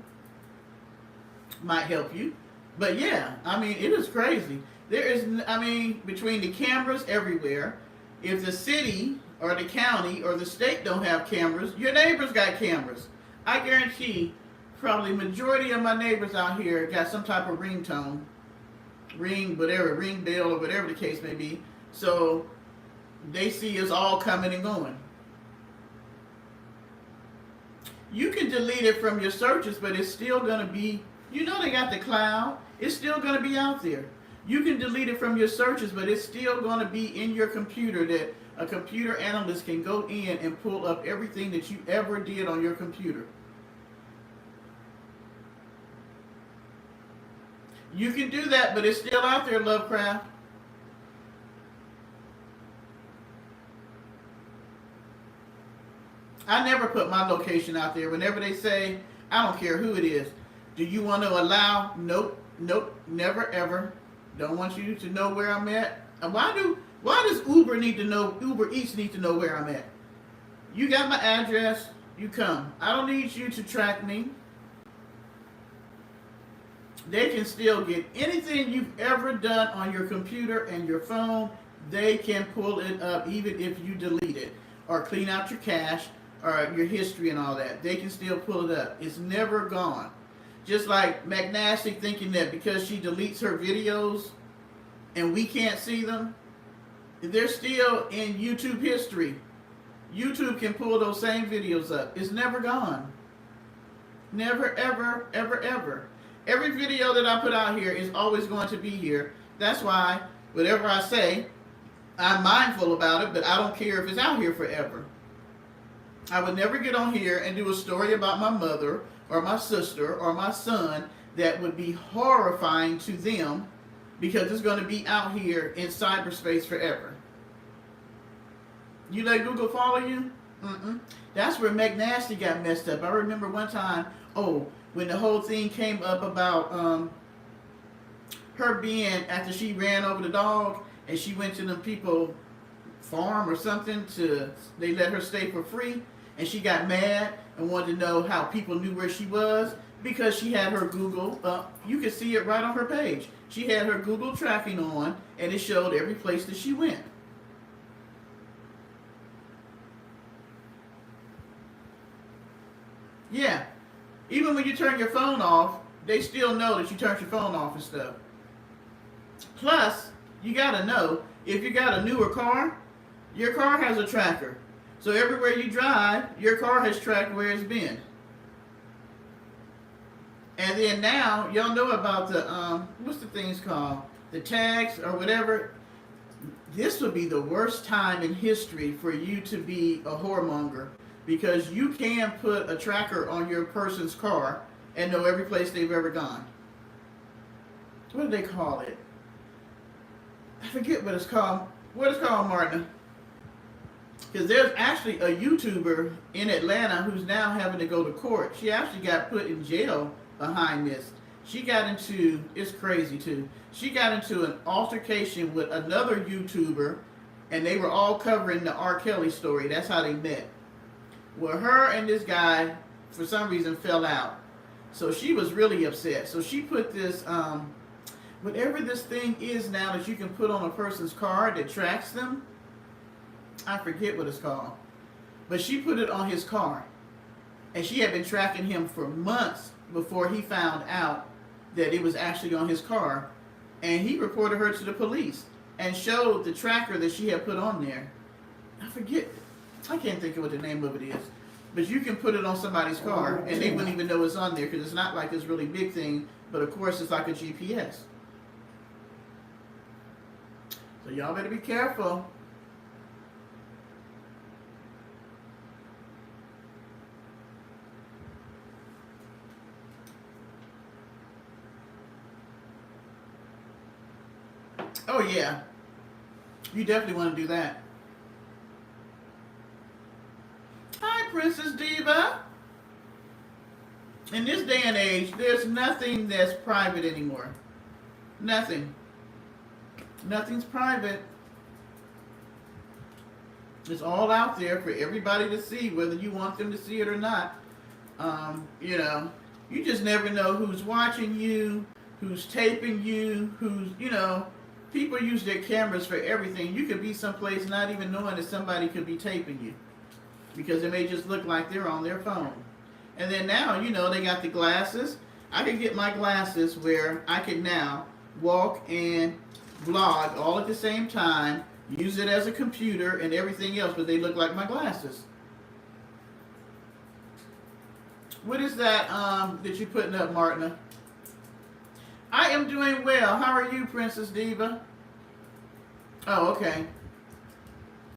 might help you. But yeah, I mean, it is crazy. There is, I mean, between the cameras everywhere, if the city or the county or the state don't have cameras, your neighbors got cameras. I guarantee probably majority of my neighbors out here got some type of ringtone, ring bell or whatever the case may be. So they see us all coming and going. You can delete it from your searches, but it's still going to be, you know, they got the cloud. It's still going to be out there. You can delete it from your searches, but it's still going to be in your computer that a computer analyst can go in and pull up everything that you ever did on your computer. You can do that, but it's still out there, Lovecraft. I never put my location out there. Whenever they say, I don't care who it is, do you want to allow? Nope, never ever. Don't want you to know where I'm at. And why does Uber Eats need to know where I'm at? You got my address, you come. I don't need you to track me. They can still get anything you've ever done on your computer and your phone. They can pull it up even if you delete it or clean out your cache or your history and all that. They can still pull it up. It's never gone. Just like McNasty thinking that because she deletes her videos and we can't see them, they're still in YouTube history. YouTube can pull those same videos up. It's never gone. Never, ever, ever, ever. Every video that I put out here is always going to be here. That's why whatever I say, I'm mindful about it, but I don't care if it's out here forever. I would never get on here and do a story about my mother or my sister or my son that would be horrifying to them because it's going to be out here in cyberspace forever. You let Google follow you? That's where McNasty got messed up. I remember one time, when the whole thing came up about her being, after she ran over the dog and she went to them people farm or something they let her stay for free, and she got mad and wanted to know how people knew where she was because she had her Google, you could see it right on her page. She had her Google tracking on and it showed every place that she went. Yeah, even when you turn your phone off, they still know that you turned your phone off and stuff. Plus, you gotta know, if you got a newer car, your car has a tracker. So everywhere you drive, your car has tracked where it's been. And then now, y'all know about the, what's the things called? The tags or whatever. This would be the worst time in history for you to be a whoremonger, because you can put a tracker on your person's car and know every place they've ever gone. What do they call it? I forget what it's called. What it's called, Martin? Because there's actually a YouTuber in Atlanta who's now having to go to court. She actually got put in jail behind this. She got into, it's crazy too. She got into an altercation with another YouTuber, and they were all covering the R. Kelly story. That's how they met. Well, her and this guy, for some reason, fell out. So she was really upset. So she put this, whatever this thing is now that you can put on a person's car that tracks them. I forget what it's called. But she put it on his car. And she had been tracking him for months before he found out that it was actually on his car. And he reported her to the police and showed the tracker that she had put on there. I forget. I can't think of what the name of it is. But you can put it on somebody's car and they wouldn't even know it's on there because it's not like this really big thing. But of course it's like a GPS. So y'all better be careful. Oh yeah, you definitely want to do that. Hi, Princess Diva. In this day and age, there's nothing that's private anymore. Nothing. Nothing's private. It's all out there for everybody to see, whether you want them to see it or not. You know, you just never know who's watching you, who's taping you, who's, you know, people use their cameras for everything. You could be someplace not even knowing that somebody could be taping you because it may just look like they're on their phone. And then now, you know, they got the glasses. I could get my glasses where I can now walk and vlog all at the same time, use it as a computer and everything else, but they look like my glasses. What is that that you're putting up, Martina? I am doing well. How are you, Princess Diva? Oh, okay.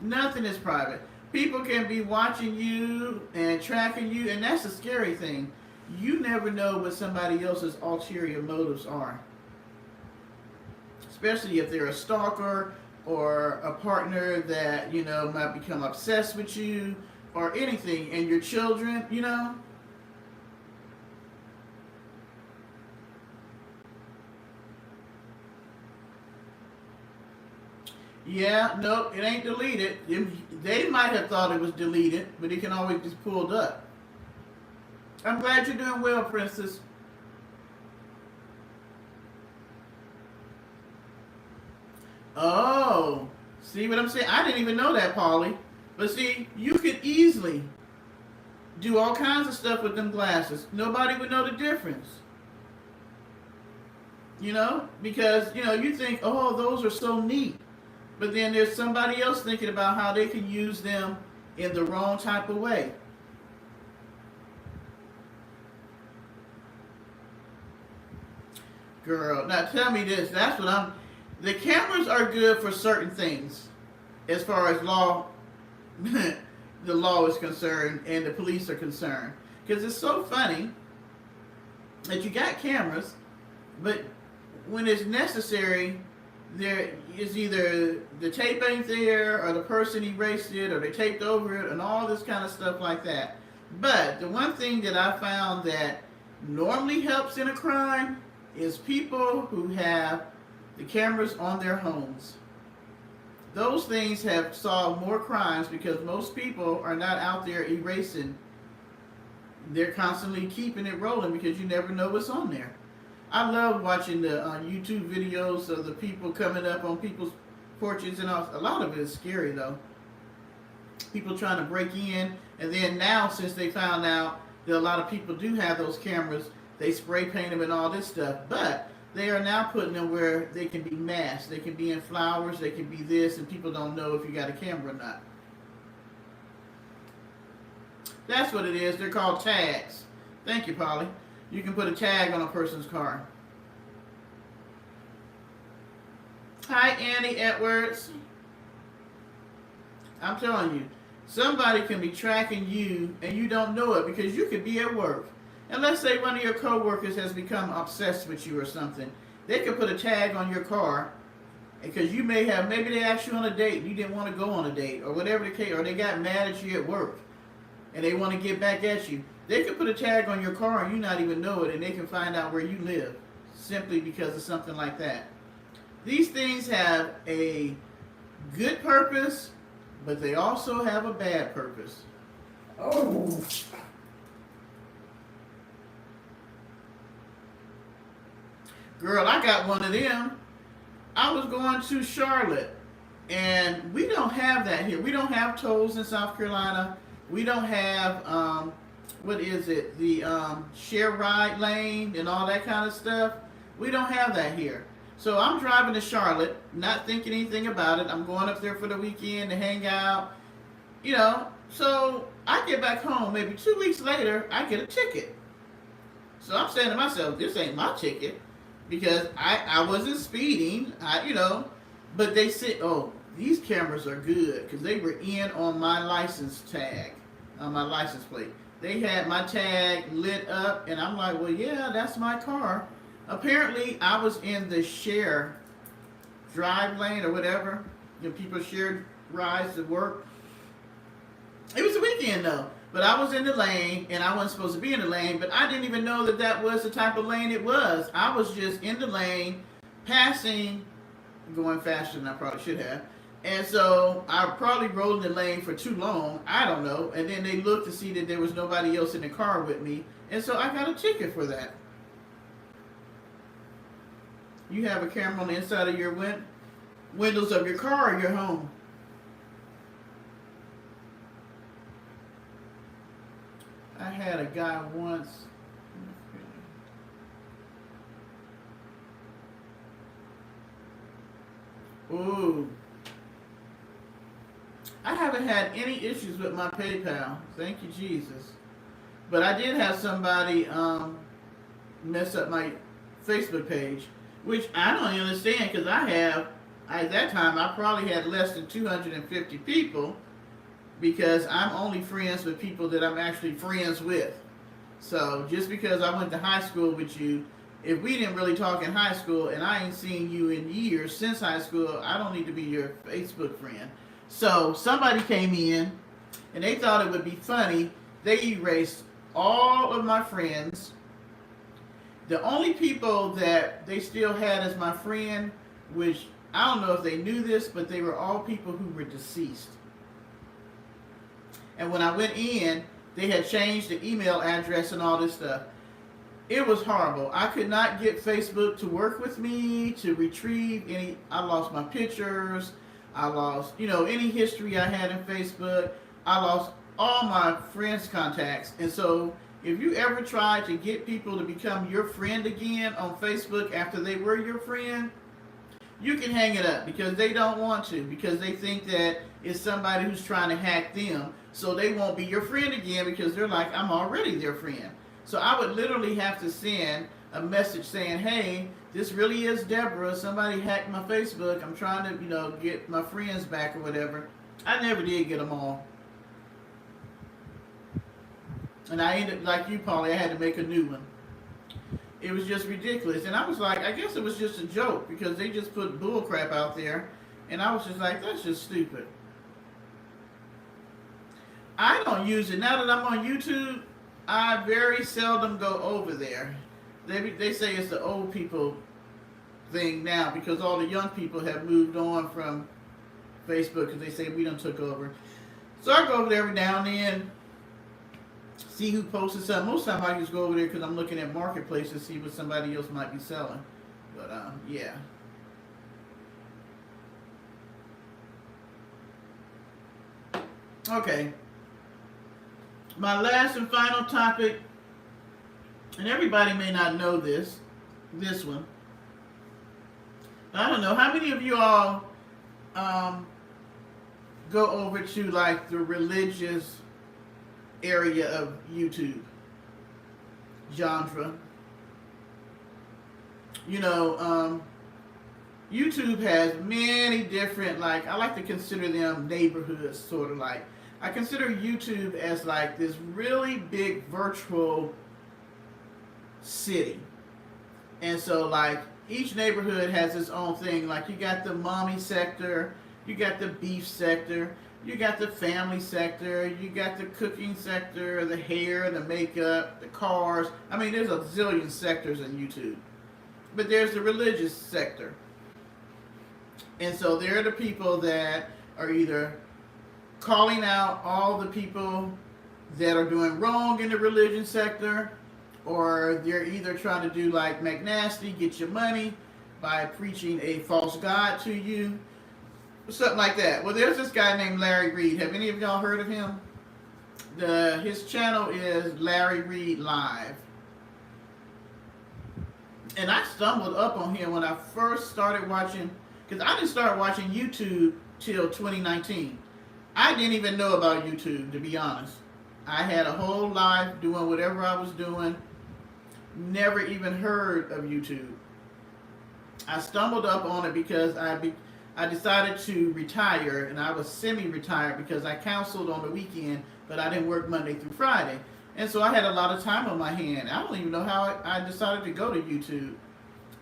Nothing is private. People can be watching you and tracking you, and that's the scary thing. You never know what somebody else's ulterior motives are. Especially if they're a stalker or a partner that, you know, might become obsessed with you or anything, and your children, you know. Yeah, nope, it ain't deleted. They might have thought it was deleted, but it can always be pulled up. I'm glad you're doing well, Princess. Oh, see what I'm saying? I didn't even know that, Polly. But see, you could easily do all kinds of stuff with them glasses. Nobody would know the difference. You know? Because, you know, you think, oh, those are so neat. But then there's somebody else thinking about how they can use them in the wrong type of way. Girl, now tell me this. That's what I'm... The cameras are good for certain things as far as law, the law is concerned and the police are concerned. Because it's so funny that you got cameras, but when it's necessary, there is either the tape ain't there or the person erased it or they taped over it and all this kind of stuff like that. But the one thing that I found that normally helps in a crime is people who have the cameras on their homes. Those things have solved more crimes because most people are not out there erasing. They're constantly keeping it rolling because you never know what's on there. I love watching the YouTube videos of the people coming up on people's porches and all. A lot of it is scary though. People trying to break in, and then now since they found out that a lot of people do have those cameras, they spray paint them and all this stuff. But they are now putting them where they can be masked. They can be in flowers, they can be this, and people don't know if you got a camera or not. That's what it is. They're called tags. Thank you, Polly. You can put a tag on a person's car. Hi, Annie Edwards. I'm telling you, somebody can be tracking you and you don't know it because you could be at work. And let's say one of your coworkers has become obsessed with you or something. They could put a tag on your car because you may have, maybe they asked you on a date and you didn't want to go on a date or whatever the case, or they got mad at you at work and they want to get back at you. They can put a tag on your car and you not even know it, and they can find out where you live simply because of something like that. These things have a good purpose, but they also have a bad purpose. Oh. Girl, I got one of them. I was going to Charlotte, and we don't have that here. We don't have tolls in South Carolina. We don't have, what is it, the share ride lane and all that kind of stuff. We don't have that here. So I'm driving to Charlotte, not thinking anything about it. I'm going up there for the weekend to hang out, you know. So I get back home, maybe 2 weeks later, I get a ticket. So I'm saying to myself, this ain't my ticket. Because I wasn't speeding, but they said, oh, these cameras are good because they were in on my license tag, on my license plate. They had my tag lit up, and I'm like, well, yeah, that's my car. Apparently, I was in the share drive lane or whatever. People shared rides to work. It was a weekend, though. But I was in the lane, and I wasn't supposed to be in the lane, but I didn't even know that that was the type of lane it was. I was just in the lane, passing, going faster than I probably should have. And so I probably rode in the lane for too long. I don't know. And then they looked to see that there was nobody else in the car with me. And so I got a ticket for that. You have a camera on the inside of your windows of your car or your home. I had a guy once. Ooh. I haven't had any issues with my PayPal. Thank you, Jesus. But I did have somebody mess up my Facebook page, which I don't understand because at that time, I probably had less than 250 people. Because I'm only friends with people that I'm actually friends with. So just because I went to high school with you, if we didn't really talk in high school and I ain't seen you in years since high school, I don't need to be your Facebook friend. So somebody came in and they thought it would be funny. They erased all of my friends. The only people that they still had as my friend, which I don't know if they knew this, but they were all people who were deceased. And when I went in, they had changed the email address and all this stuff. It was horrible. I could not get Facebook to work with me, to retrieve any. I lost my pictures. I lost, any history I had in Facebook. I lost all my friends' contacts. And so if you ever try to get people to become your friend again on Facebook after they were your friend, you can hang it up because they don't want to, because they think that it's somebody who's trying to hack them. So they won't be your friend again because they're like, I'm already their friend. So I would literally have to send a message saying, hey, this really is Deborah. Somebody hacked my Facebook. I'm trying to, get my friends back or whatever. I never did get them all. And I ended, like you, Polly, I had to make a new one. It was just ridiculous. And I was like, I guess it was just a joke because they just put bull crap out there. And I was just like, that's just stupid. I don't use it. Now that I'm on YouTube, I very seldom go over there. They say it's the old people thing now because all the young people have moved on from Facebook because they say we done took over. So I go over there every now and then, see who posted something. Most of the time I just go over there because I'm looking at Marketplace to see what somebody else might be selling. But yeah. Okay. My last and final topic, and everybody may not know this one. I don't know, how many of you all go over to like the religious area of YouTube genre? YouTube has many different, I like to consider them neighborhoods, sort of like. I consider YouTube as like this really big virtual city. And so each neighborhood has its own thing. Like you got the mommy sector, You got the beef sector. You got the family sector. You got the cooking sector, the hair, the makeup, the cars. I mean, there's a zillion sectors on YouTube. But there's the religious sector. And so they're the people that are either calling out all the people that are doing wrong in the religion sector, or they're either trying to do like McNasty, get your money by preaching a false god to you, something like that. Well, there's this guy named Larry Reed. Have any of y'all heard of him? His channel is Larry Reed Live. And I stumbled up on him when I first started watching, because I didn't start watching YouTube till 2019. I didn't even know about YouTube, to be honest. I had a whole life doing whatever I was doing. Never even heard of YouTube. I stumbled up on it because I decided to retire, and I was semi-retired because I counseled on the weekend, but I didn't work Monday through Friday. And so I had a lot of time on my hand. I don't even know how I decided to go to YouTube.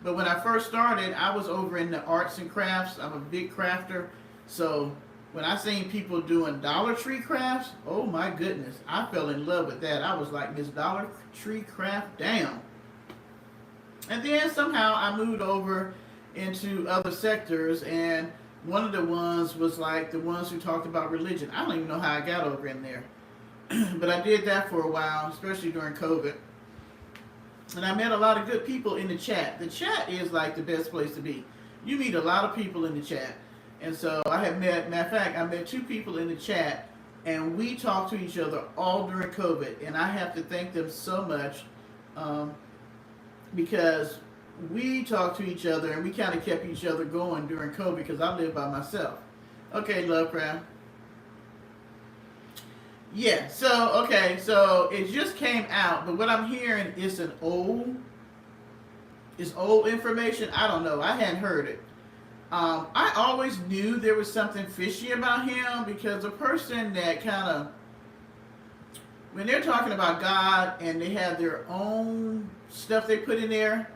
But when I first started, I was over in the arts and crafts. I'm a big crafter. So when I seen people doing Dollar Tree crafts, oh my goodness, I fell in love with that. I was like, Miss Dollar Tree craft down. And then somehow I moved over into other sectors, and one of the ones was like the ones who talked about religion. I don't even know how I got over in there. But I did that for a while, especially during COVID. And I met a lot of good people in the chat. The chat is like the best place to be. You meet a lot of people in the chat. And so I have met, matter of fact, I met 2 people in the chat, and we talked to each other all during COVID. And I have to thank them so much because we talked to each other and we kind of kept each other going during COVID because I live by myself. Okay, Lovecraft. Yeah, so it just came out, but what I'm hearing is old information. I don't know. I hadn't heard it. I always knew there was something fishy about him because a person that kind of, when they're talking about God and they have their own stuff they put in there,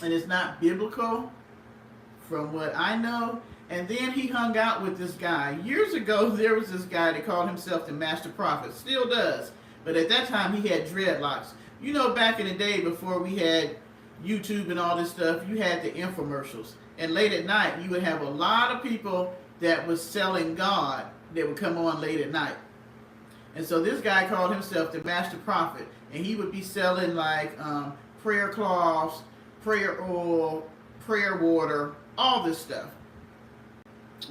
and it's not biblical, from what I know. And then he hung out with this guy. Years ago, there was this guy that called himself the Master Prophet. Still does. But at that time, he had dreadlocks. You know, back in the day, before we had YouTube and all this stuff, you had the infomercials. And late at night, you would have a lot of people that was selling God that would come on late at night. And so this guy called himself the Master Prophet. And he would be selling like prayer cloths, prayer oil, prayer water, all this stuff.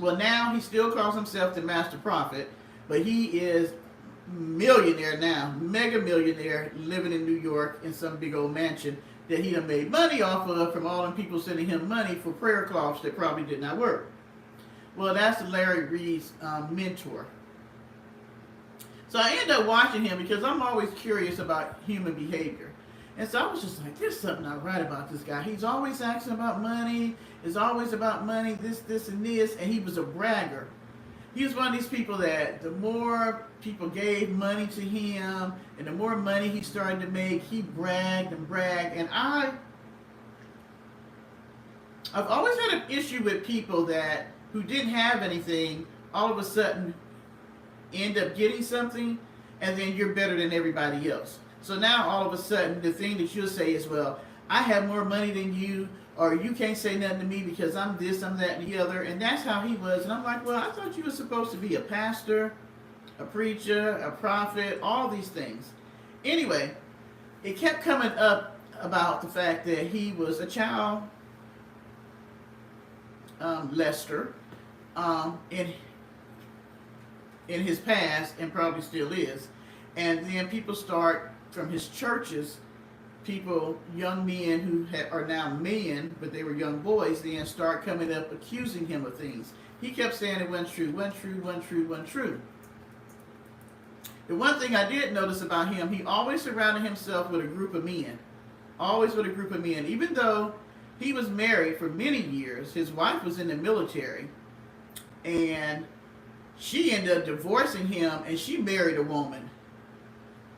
Well, now he still calls himself the Master Prophet, but he is millionaire now, mega millionaire, living in New York in some big old mansion that he done made money off of from all them people sending him money for prayer cloths that probably did not work. Well, that's Larry Reed's mentor. So I ended up watching him because I'm always curious about human behavior. And so I was just like, there's something not right about this guy. He's always asking about money. It's always about money, this, and this. And he was a bragger. He was one of these people that the more people gave money to him and the more money he started to make, he bragged and bragged. And I've always had an issue with people who didn't have anything, all of a sudden end up getting something, and then you're better than everybody else. So now all of a sudden the thing that you'll say is, well, I have more money than you, or you can't say nothing to me because I'm this, I'm that, and the other. And that's how he was. And I'm like, well, I thought you were supposed to be a pastor, a preacher, a prophet, all these things. Anyway, it kept coming up about the fact that he was a child molester in his past, and probably still is. And then people start from his churches, people, young men who are now men, but they were young boys, then start coming up accusing him of things. He kept saying it wasn't true, wasn't true, wasn't true, wasn't true. The one thing I did notice about him, he always surrounded himself with a group of men. Always with a group of men. Even though he was married for many years, his wife was in the military, and she ended up divorcing him, and she married a woman.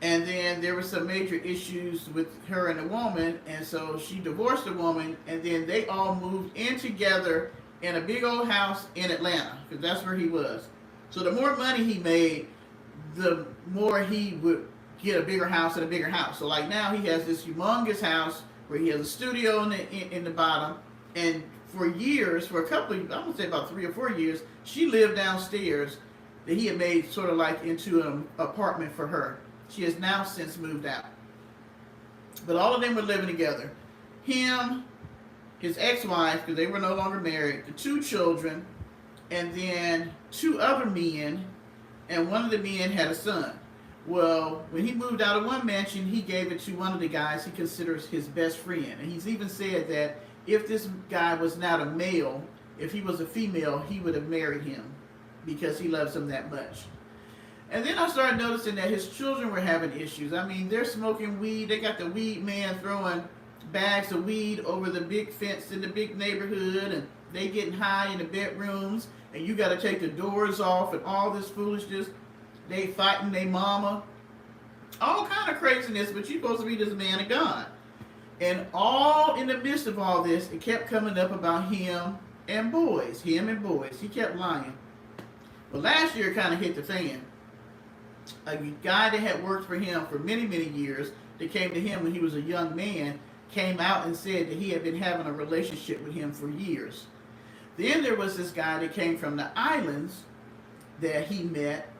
And then there were some major issues with her and the woman, and so she divorced the woman, and then they all moved in together and a big old house in Atlanta, because that's where he was. So the more money he made, the more he would get a bigger house and a bigger house. So like now he has this humongous house where he has a studio in the bottom, and for years, for a couple of, I'm gonna say about 3 or 4 years, she lived downstairs that he had made sort of like into an apartment for her. She has now since moved out. But all of them were living together. Him, his ex-wife, because they were no longer married, the 2 children, and then 2 other men, and one of the men had a son. Well, when he moved out of one mansion, he gave it to one of the guys he considers his best friend. And he's even said that if this guy was not a male, if he was a female, he would have married him because he loves him that much. And then I started noticing that his children were having issues. I mean, they're smoking weed. They got the weed man throwing bags of weed over the big fence in the big neighborhood, and they getting high in the bedrooms, and you got to take the doors off and all this foolishness. They fighting their mama. All kind of craziness, but you're supposed to be this man of God. And all in the midst of all this, it kept coming up about him and boys. Him and boys. He kept lying. Well, last year it kind of hit the fan. A guy that had worked for him for many, many years, that came to him when he was a young man, came out and said that he had been having a relationship with him for years. Then there was this guy that came from the islands that he met,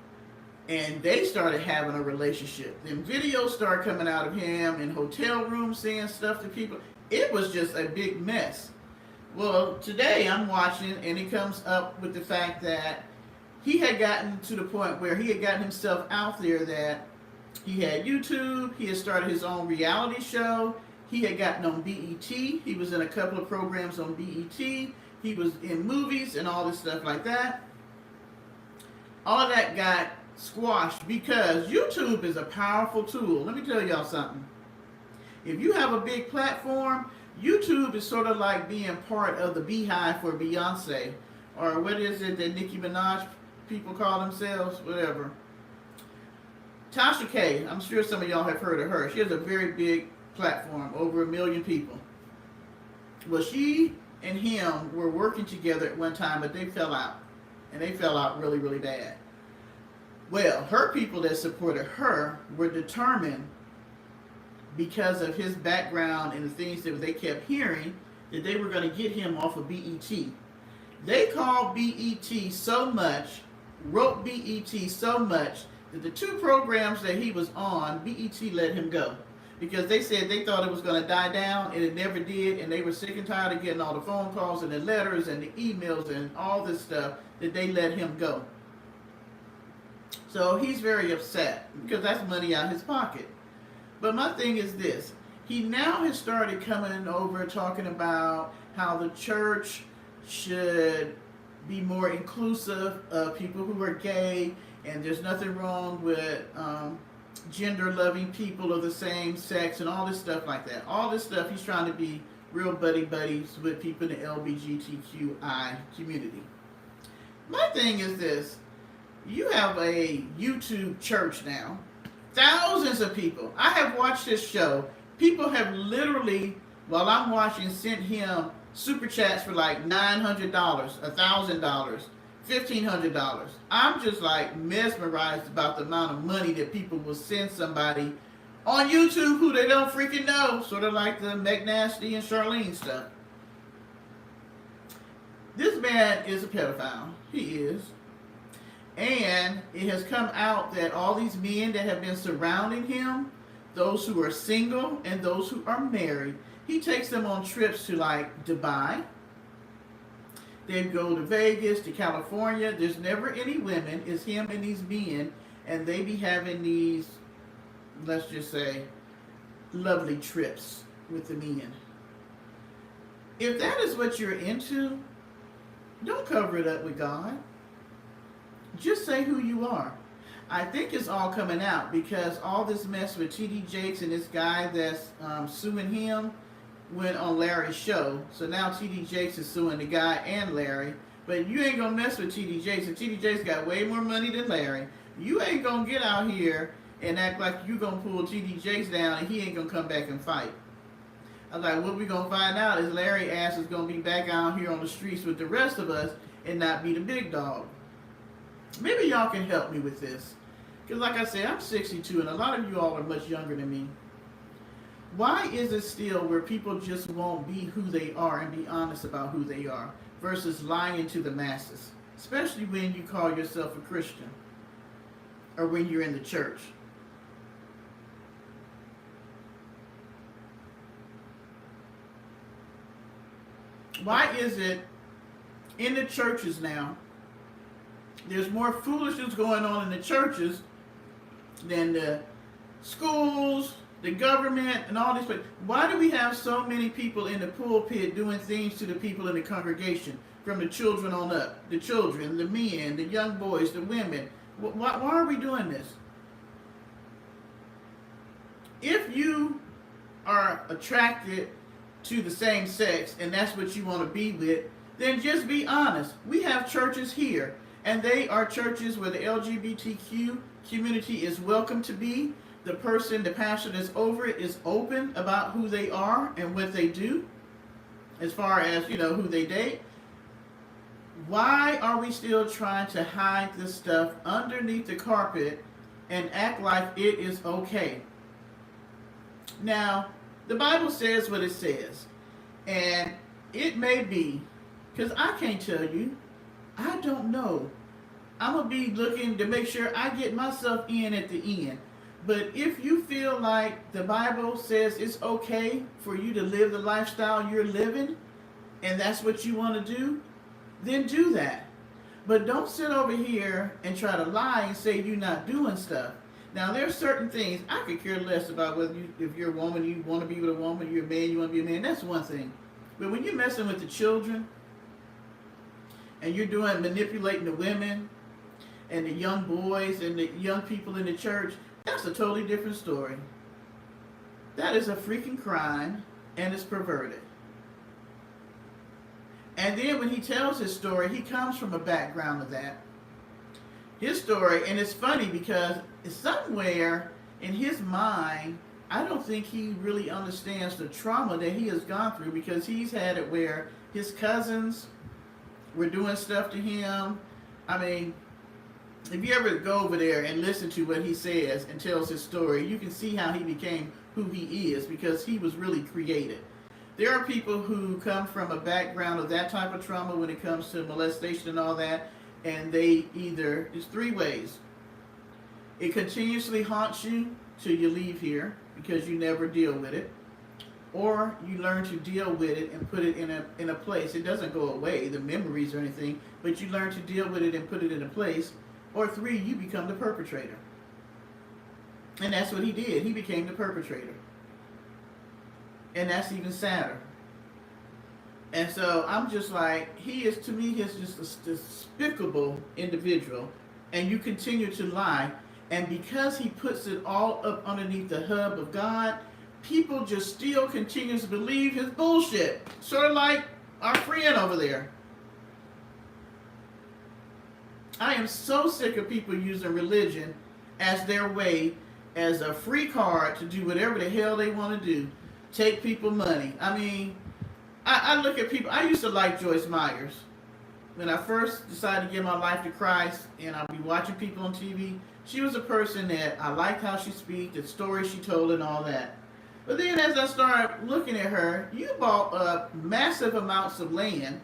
and they started having a relationship. Then videos started coming out of him in hotel rooms saying stuff to people. It was just a big mess. Well, today I'm watching, and it comes up with the fact that he had gotten to the point where he had gotten himself out there, that he had YouTube, he had started his own reality show, he had gotten on BET, he was in a couple of programs on BET, he was in movies and all this stuff like that. All of that got squashed because YouTube is a powerful tool. Let me tell y'all something. If you have a big platform, YouTube is sort of like being part of the beehive for Beyonce, or what is it that Nicki Minaj people call themselves, whatever. Tasha K, I'm sure some of y'all have heard of her. She has a very big platform, over 1 million people. Well, she and him were working together at one time, but they fell out. And they fell out really, really bad. Well, her people that supported her were determined, because of his background and the things that they kept hearing, that they were going to get him off of BET. They called BET so much, wrote BET so much, that the 2 programs that he was on, BET let him go. Because they said they thought it was going to die down, and it never did, and they were sick and tired of getting all the phone calls and the letters and the emails and all this stuff, that they let him go. So he's very upset, because that's money out of his pocket. But my thing is this. He now has started coming over talking about how the church should be more inclusive of people who are gay, and there's nothing wrong with gender-loving people of the same sex and all this stuff like that. All this stuff, he's trying to be real buddies with people in the LGBTQI community. My thing is this. You have a YouTube church now. Thousands of people. I have watched this show. People have literally, while I'm watching, sent him super chats for like $900, $1,000, $1,500. I'm just like mesmerized about the amount of money that people will send somebody on YouTube who they don't freaking know. Sort of like the McNasty and Charlene stuff. This man is a pedophile. He is. And it has come out that all these men that have been surrounding him, those who are single and those who are married, he takes them on trips to like Dubai. They go to Vegas, to California. There's never any women. It's him and these men. And they be having these, let's just say, lovely trips with the men. If that is what you're into, don't cover it up with God. Just say who you are. I think it's all coming out because all this mess with T.D. Jakes and this guy that's suing him went on Larry's show. So now T.D. Jakes is suing the guy and Larry. But you ain't going to mess with T.D. Jakes. And T.D. Jakes got way more money than Larry. You ain't going to get out here and act like you're going to pull T.D. Jakes down and he ain't going to come back and fight. I was like, what we gonna find out is Larry ass is gonna be back out here on the streets with the rest of us and not be the big dog. Maybe y'all can help me with this. Because like I said, I'm 62 and a lot of you all are much younger than me. Why is it still where people just won't be who they are and be honest about who they are versus lying to the masses? Especially when you call yourself a Christian or when you're in the church. Why is it in the churches now, there's more foolishness going on in the churches than the schools, the government, and all these places? Why do we have so many people in the pulpit doing things to the people in the congregation, from the children on up? The children, the men, the young boys, the women. Why are we doing this? If you are attracted to the same sex and that's what you want to be with, then just be honest. We have churches here, and they are churches where the LGBTQ community is welcome to be. The person, the pastor that's over it is open about who they are and what they do as far as, who they date. Why are we still trying to hide this stuff underneath the carpet and act like it is okay? Now, the Bible says what it says, and it may be, because I can't tell you, I don't know. I'm going to be looking to make sure I get myself in at the end. But if you feel like the Bible says it's okay for you to live the lifestyle you're living, and that's what you want to do, then do that. But don't sit over here and try to lie and say you're not doing stuff. Now, there's certain things I could care less about whether if you're a woman, you want to be with a woman, you're a man, you want to be a man. That's one thing. But when you're messing with the children and you're manipulating the women and the young boys and the young people in the church, that's a totally different story. That is a freaking crime, and it's perverted. And then when he tells his story, he comes from a background of that. His story, and it's funny because somewhere in his mind, I don't think he really understands the trauma that he has gone through, because he's had it where his cousins were doing stuff to him. I mean, if you ever go over there and listen to what he says and tells his story, you can see how he became who he is, because he was really created. There are people who come from a background of that type of trauma when it comes to molestation and all that, and they either, it's three ways. It continuously haunts you till you leave here because you never deal with it, or you learn to deal with it and put it in a place. It doesn't go away, the memories or anything, but you learn to deal with it and put it in a place. Or three, you become the perpetrator. And that's what he did. He became the perpetrator. And that's even sadder. And so I'm just like, he is, to me, he's just a despicable individual. And you continue to lie. And because he puts it all up underneath the hub of God, people just still continue to believe his bullshit. Sort of like our friend over there. I am so sick of people using religion as their way, as a free card to do whatever the hell they want to do. Take people money. I mean, I look at people. I used to like Joyce Myers. When I first decided to give my life to Christ, and I'd be watching people on TV, she was a person that I liked how she speaks, the stories she told and all that. But then as I started looking at her, you bought up massive amounts of land,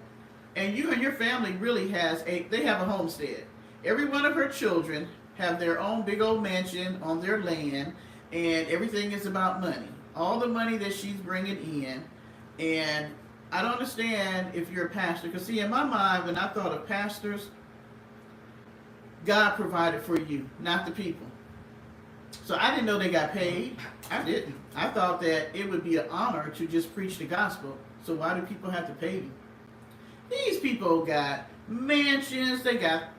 and you and your family really they have a homestead. Every one of her children have their own big old mansion on their land, and everything is about money. All the money that she's bringing in, and I don't understand if you're a pastor, because see, in my mind, when I thought of pastors, God provided for you, not the people. So I didn't know they got paid. I didn't. I thought that it would be an honor to just preach the gospel. So why do people have to pay you? These people got mansions, they got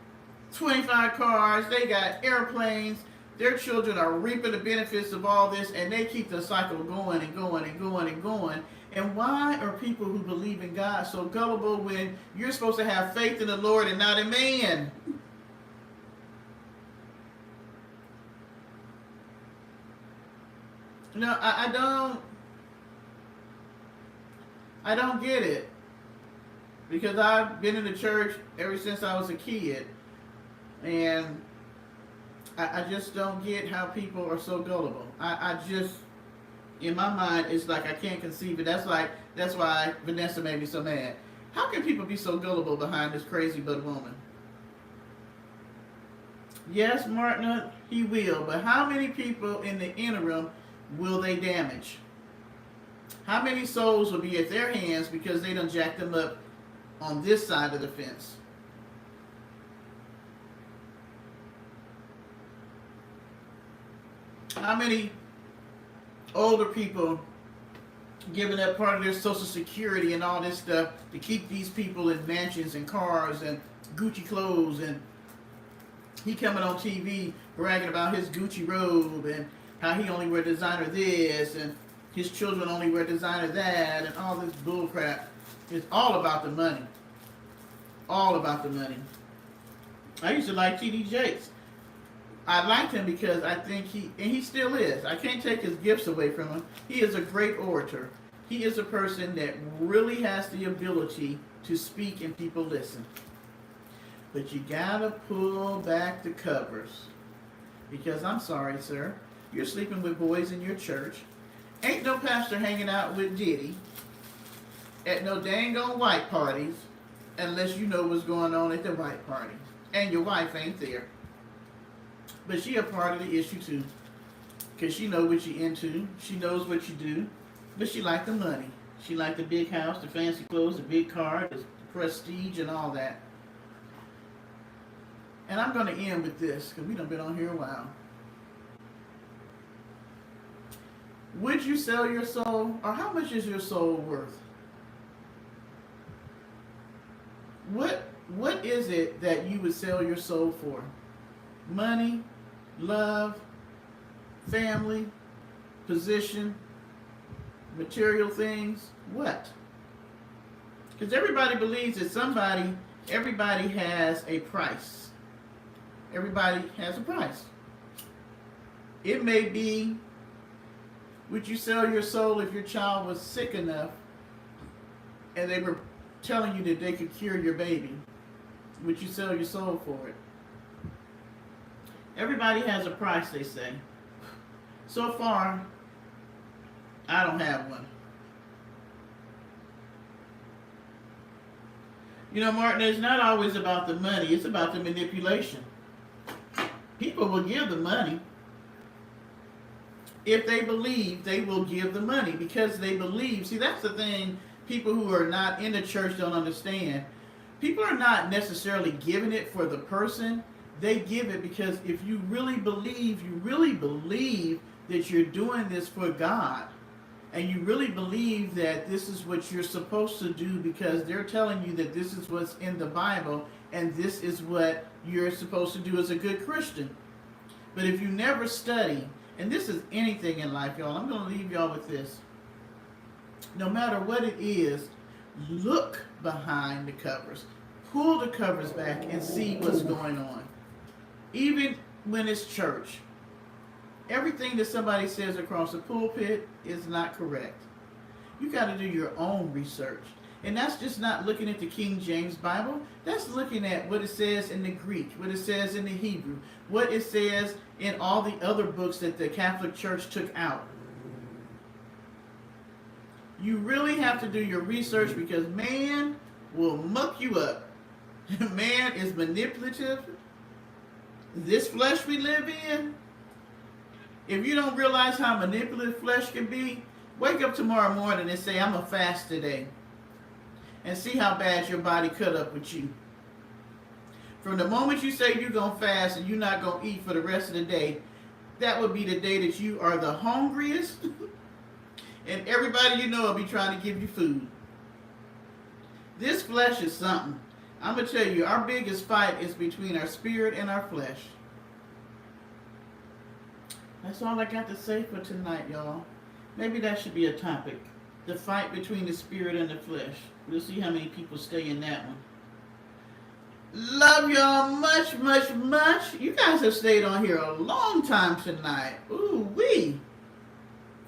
25 cars, they got airplanes. Their children are reaping the benefits of all this, and they keep the cycle going and going and going and going. And why are people who believe in God so gullible when you're supposed to have faith in the Lord and not in man? No, I don't. I don't get it. Because I've been in the church ever since I was a kid. And I just don't get how people are so gullible. I just, in my mind, it's like I can't conceive it. That's why Vanessa made me so mad. How can people be so gullible behind this crazy but woman? Yes, Martin, he will. But how many people in the interim will they damage? How many souls will be at their hands because they done jacked them up on this side of the fence? How many older people giving up part of their social security and all this stuff to keep these people in mansions and cars and Gucci clothes, and he coming on TV bragging about his Gucci robe and how he only wear designer this and his children only wear designer that and all this bull crap. It's all about the money. All about the money. I used to like T.D. Jakes. I liked him because I think he still is. I can't take his gifts away from him. He is a great orator. He is a person that really has the ability to speak and people listen. But you gotta pull back the covers. Because I'm sorry, sir, you're sleeping with boys in your church. Ain't no pastor hanging out with Diddy at no dang on white parties unless you know what's going on at the white party. And your wife ain't there. But she a part of the issue too. Because she know what you into. She knows what you do. But she like the money. She like the big house, the fancy clothes, the big car, the prestige and all that. And I'm going to end with this because we done been on here a while. Would you sell your soul? Or how much is your soul worth? What is it that you would sell your soul for? Money, love, family, position, material things? What? Because everybody believes that everybody has a price. Everybody has a price. It may be, would you sell your soul if your child was sick enough and they were telling you that they could cure your baby? Would you sell your soul for it? Everybody has a price, they say. So far, I don't have one. You know, Martin, it's not always about the money. It's about the manipulation. People will give the money. If they believe, they will give the money because they believe. See, that's the thing people who are not in the church don't understand. People are not necessarily giving it for the person. They give it because if you really believe that you're doing this for God, and you really believe that this is what you're supposed to do because they're telling you that this is what's in the Bible and this is what you're supposed to do as a good Christian. But if you never study, and this is anything in life, y'all, I'm going to leave y'all with this. No matter what it is, look behind the covers. Pull the covers back and see what's going on. Even when it's church. Everything that somebody says across the pulpit is not correct. You got to do your own research. And that's just not looking at the King James Bible. That's looking at what it says in the Greek, what it says in the Hebrew, what it says in all the other books that the Catholic Church took out. You really have to do your research because man will muck you up. Man is manipulative. This flesh we live in, if you don't realize how manipulative flesh can be, wake up tomorrow morning and say, I'm going to fast today. And see how bad your body cut up with you. From the moment you say you're going to fast and you're not going to eat for the rest of the day, that would be the day that you are the hungriest. And everybody you know will be trying to give you food. This flesh is something. I'm going to tell you, our biggest fight is between our spirit and our flesh. That's all I got to say for tonight, y'all. Maybe that should be a topic. The fight between the spirit and the flesh. We'll see how many people stay in that one. Love y'all much, much, much. You guys have stayed on here a long time tonight. Ooh, wee.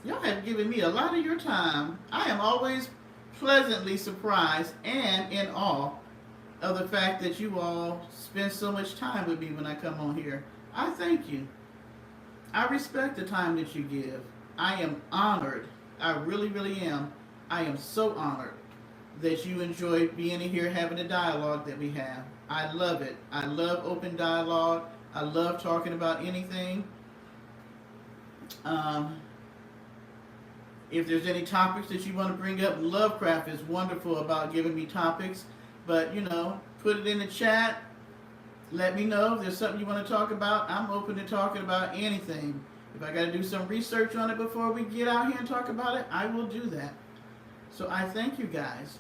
Y'all have given me a lot of your time. I am always pleasantly surprised and in awe of the fact that you all spend so much time with me when I come on here. I thank you. I respect the time that you give. I am honored. I really, really am. I am so honored that you enjoy being in here having a dialogue that we have. I love it. I love open dialogue. I love talking about anything. If there's any topics that you want to bring up, Lovecraft is wonderful about giving me topics. But, put it in the chat. Let me know if there's something you want to talk about. I'm open to talking about anything. If I got to do some research on it before we get out here and talk about it, I will do that. So I thank you guys.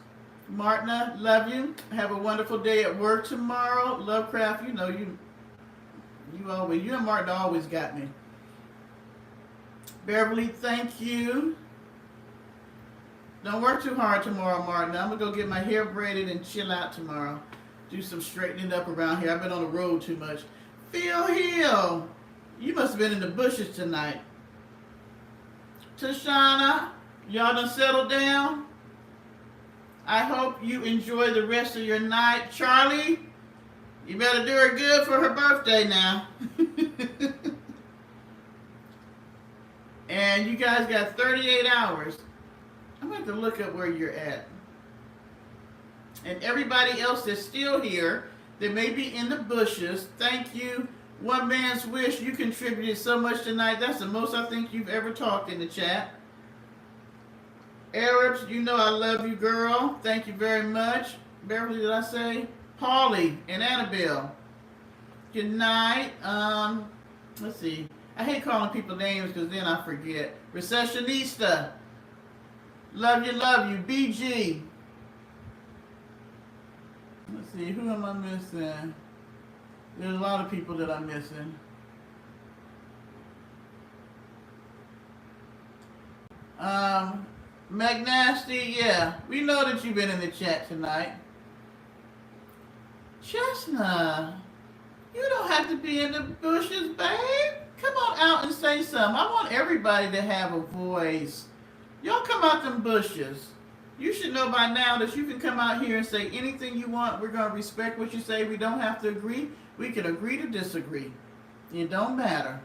Martina, love you. Have a wonderful day at work tomorrow. Lovecraft, you and Martina always got me. Beverly, thank you. Don't work too hard tomorrow, Martina. I'm going to go get my hair braided and chill out tomorrow. Do some straightening up around here. I've been on the road too much. Phil Hill, you must have been in the bushes tonight. Tashana, y'all done settled down? I hope you enjoy the rest of your night. Charlie, you better do her good for her birthday now. And you guys got 38 hours. I'm going to have to look up where you're at. And everybody else that's still here, that may be in the bushes, thank you. One Man's Wish, you contributed so much tonight. That's the most I think you've ever talked in the chat. Arabs, you know I love you, girl. Thank you very much. Beverly, did I say? Polly and Annabelle. Good night. Let's see. I hate calling people names because then I forget. Recessionista. Love you, love you. BG. Let's see. Who am I missing? There's a lot of people that I'm missing. McNasty, yeah. We know that you've been in the chat tonight. Chestnut, you don't have to be in the bushes, babe. Come on out and say something. I want everybody to have a voice. Y'all come out them bushes. You should know by now that you can come out here and say anything you want. We're going to respect what you say. We don't have to agree. We can agree to disagree. It don't matter.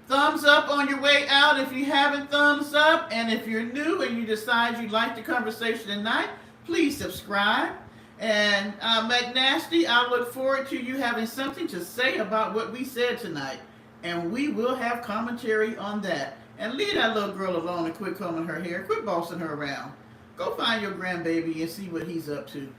Thumbs up on your way out if you haven't thumbs up. And if you're new and you decide you like the conversation tonight, please subscribe. And McNasty, I look forward to you having something to say about what we said tonight. And we will have commentary on that. And leave that little girl alone and quit combing her hair. Quit bossing her around. Go find your grandbaby and see what he's up to.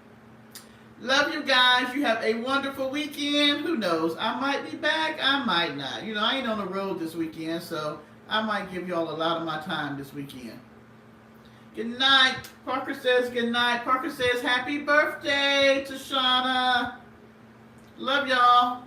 Love you guys. You have a wonderful weekend. Who knows? I might be back. I might not. I ain't on the road this weekend, so I might give y'all a lot of my time this weekend. Good night. Parker says good night. Parker says happy birthday to Shauna. Love y'all.